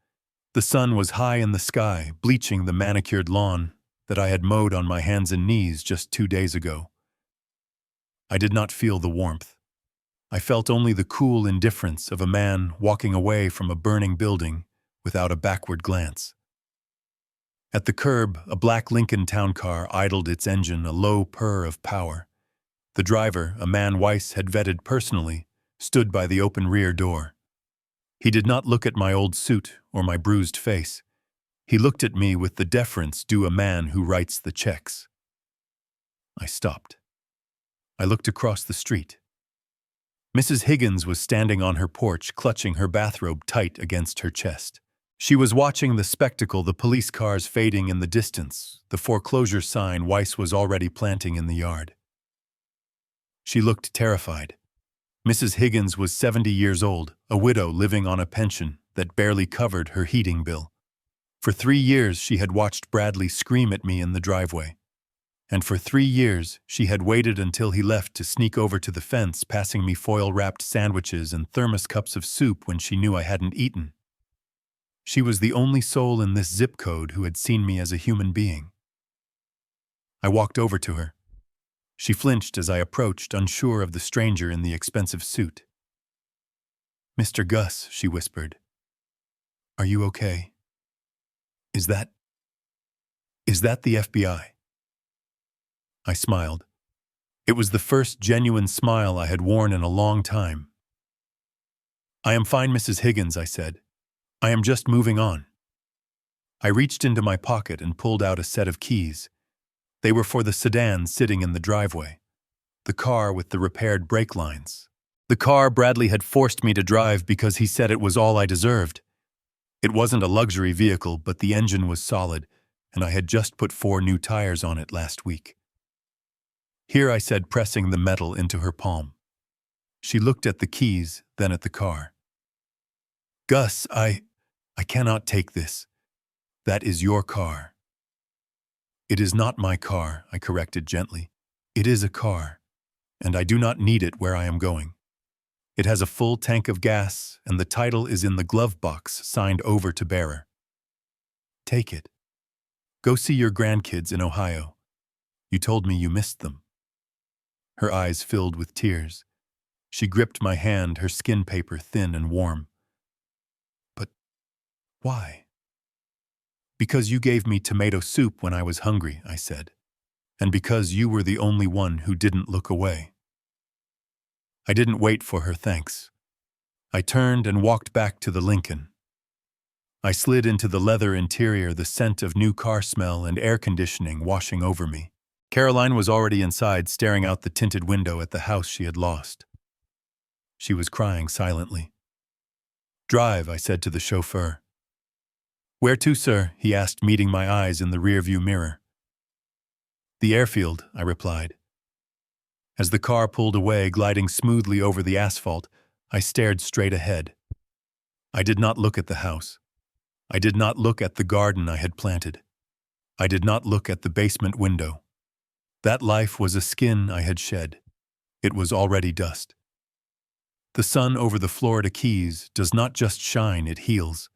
The sun was high in the sky, bleaching the manicured lawn that I had mowed on my hands and knees just 2 days ago. I did not feel the warmth. I felt only the cool indifference of a man walking away from a burning building without a backward glance. At the curb, a black Lincoln town car idled its engine, a low purr of power. The driver, a man Weiss had vetted personally, stood by the open rear door. He did not look at my old suit or my bruised face. He looked at me with the deference due a man who writes the checks. I stopped. I looked across the street. Mrs. Higgins was standing on her porch, clutching her bathrobe tight against her chest. She was watching the spectacle, the police cars fading in the distance, the foreclosure sign Weiss was already planting in the yard. She looked terrified. Mrs. Higgins was 70 years old, a widow living on a pension that barely covered her heating bill. For 3 years she had watched Bradley scream at me in the driveway. And for 3 years, she had waited until he left to sneak over to the fence, passing me foil-wrapped sandwiches and thermos cups of soup when she knew I hadn't eaten. She was the only soul in this zip code who had seen me as a human being. I walked over to her. She flinched as I approached, unsure of the stranger in the expensive suit. "Mr. Gus," she whispered. "Are you okay? Is that the FBI?" I smiled. It was the first genuine smile I had worn in a long time. "I am fine, Mrs. Higgins," I said. "I am just moving on." I reached into my pocket and pulled out a set of keys. They were for the sedan sitting in the driveway. The car with the repaired brake lines. The car Bradley had forced me to drive because he said it was all I deserved. It wasn't a luxury vehicle, but the engine was solid, and I had just put 4 new tires on it last week. "Here," I said, pressing the metal into her palm. She looked at the keys, then at the car. "Gus, I cannot take this. That is your car." "It is not my car," I corrected gently. "It is a car, and I do not need it where I am going. It has a full tank of gas, and the title is in the glove box signed over to bearer. Take it. Go see your grandkids in Ohio. You told me you missed them." Her eyes filled with tears. She gripped my hand, her skin paper thin and warm. "But why?" "Because you gave me tomato soup when I was hungry," I said. "And because you were the only one who didn't look away." I didn't wait for her thanks. I turned and walked back to the Lincoln. I slid into the leather interior, the scent of new car smell and air conditioning washing over me. Caroline was already inside, staring out the tinted window at the house she had lost. She was crying silently. "Drive," I said to the chauffeur. "Where to, sir?" he asked, meeting my eyes in the rearview mirror. "The airfield," I replied. As the car pulled away, gliding smoothly over the asphalt, I stared straight ahead. I did not look at the house. I did not look at the garden I had planted. I did not look at the basement window. That life was a skin I had shed. It was already dust. The sun over the Florida Keys does not just shine, it heals.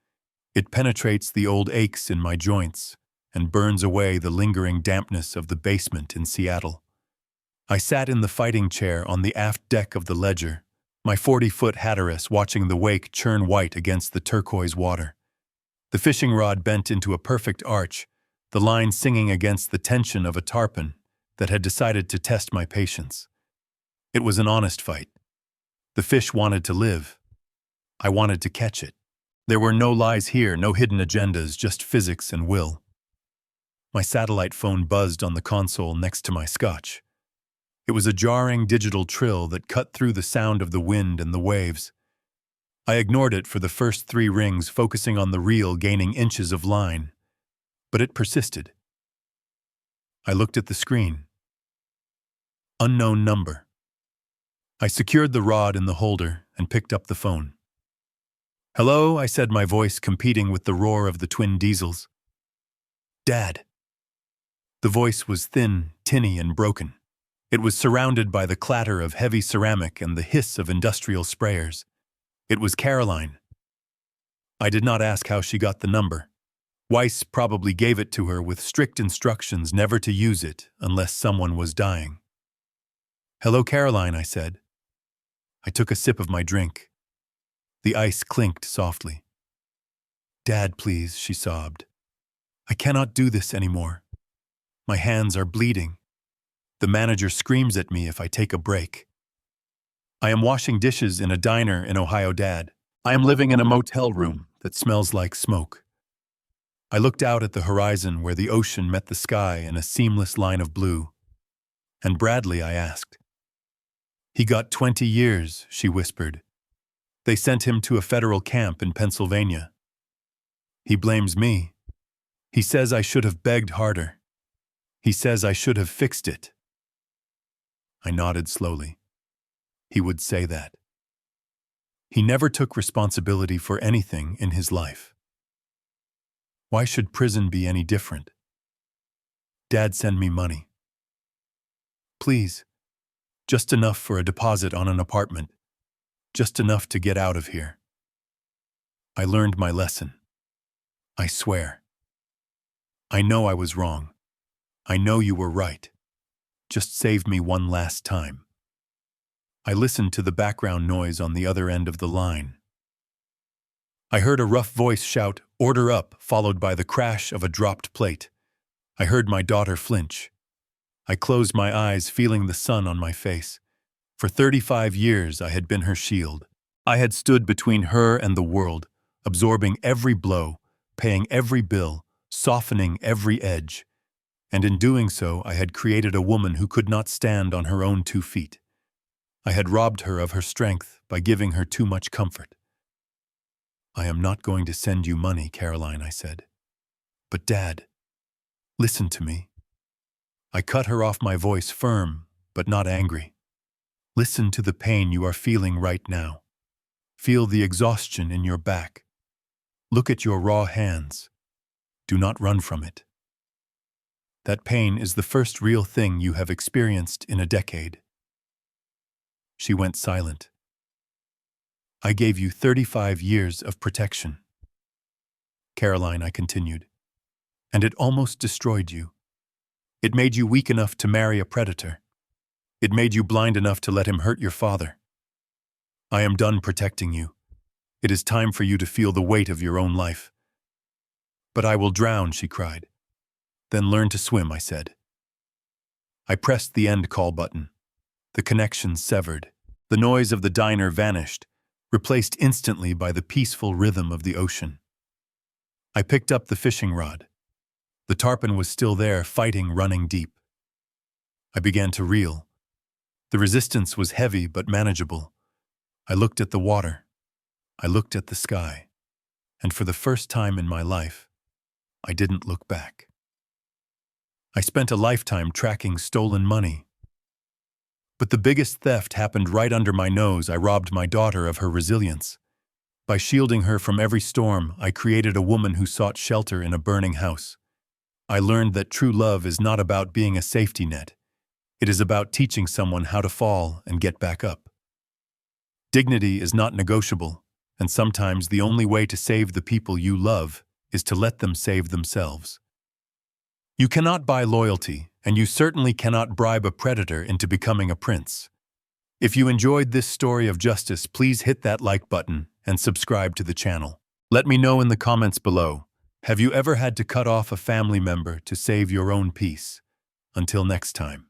It penetrates the old aches in my joints and burns away the lingering dampness of the basement in Seattle. I sat in the fighting chair on the aft deck of the Ledger, my 40-foot Hatteras watching the wake churn white against the turquoise water. The fishing rod bent into a perfect arch, the line singing against the tension of a tarpon that had decided to test my patience. It was an honest fight. The fish wanted to live. I wanted to catch it. There were no lies here, no hidden agendas, just physics and will. My satellite phone buzzed on the console next to my scotch. It was a jarring digital trill that cut through the sound of the wind and the waves. I ignored it for the first 3 rings, focusing on the reel gaining inches of line. But it persisted. I looked at the screen. Unknown number. I secured the rod in the holder and picked up the phone. "Hello," I said, my voice competing with the roar of the twin diesels. "Dad." The voice was thin, tinny, and broken. It was surrounded by the clatter of heavy ceramic and the hiss of industrial sprayers. It was Caroline. I did not ask how she got the number. Weiss probably gave it to her with strict instructions never to use it unless someone was dying. "Hello, Caroline," I said. I took a sip of my drink. The ice clinked softly. "Dad, please," she sobbed. "I cannot do this anymore. My hands are bleeding. The manager screams at me if I take a break. I am washing dishes in a diner in Ohio, Dad. I am living in a motel room that smells like smoke." I looked out at the horizon where the ocean met the sky in a seamless line of blue. "And Bradley?" I asked. "He got 20 years, she whispered. "They sent him to a federal camp in Pennsylvania. He blames me. He says I should have begged harder. He says I should have fixed it." I nodded slowly. He would say that. He never took responsibility for anything in his life. Why should prison be any different? "Dad, send me money. Please. Just enough for a deposit on an apartment. Just enough to get out of here." I learned my lesson. I swear. I know I was wrong. I know you were right. Just save me one last time. I listened to the background noise on the other end of the line. I heard a rough voice shout, "Order up," followed by the crash of a dropped plate. I heard my daughter flinch. I closed my eyes, feeling the sun on my face. For 35 years, I had been her shield. I had stood between her and the world, absorbing every blow, paying every bill, softening every edge. And in doing so, I had created a woman who could not stand on her own 2 feet. I had robbed her of her strength by giving her too much comfort. "I am not going to send you money, Caroline," I said. "But Dad, listen to me." I cut her off, my voice firm, but not angry. "Listen to the pain you are feeling right now. Feel the exhaustion in your back. Look at your raw hands. Do not run from it. That pain is the first real thing you have experienced in a decade." She went silent. "I gave you 35 years of protection, Caroline," I continued, "and it almost destroyed you. It made you weak enough to marry a predator. It made you blind enough to let him hurt your father. I am done protecting you. It is time for you to feel the weight of your own life." "But I will drown," she cried. "Then learn to swim," I said. I pressed the end call button. The connection severed. The noise of the diner vanished, replaced instantly by the peaceful rhythm of the ocean. I picked up the fishing rod. The tarpon was still there, fighting, running deep. I began to reel. The resistance was heavy but manageable. I looked at the water. I looked at the sky. And for the first time in my life, I didn't look back. I spent a lifetime tracking stolen money. But the biggest theft happened right under my nose. I robbed my daughter of her resilience. By shielding her from every storm, I created a woman who sought shelter in a burning house. I learned that true love is not about being a safety net. It is about teaching someone how to fall and get back up. Dignity is not negotiable, and sometimes the only way to save the people you love is to let them save themselves. You cannot buy loyalty, and you certainly cannot bribe a predator into becoming a prince. If you enjoyed this story of justice, please hit that like button and subscribe to the channel. Let me know in the comments below, have you ever had to cut off a family member to save your own peace? Until next time.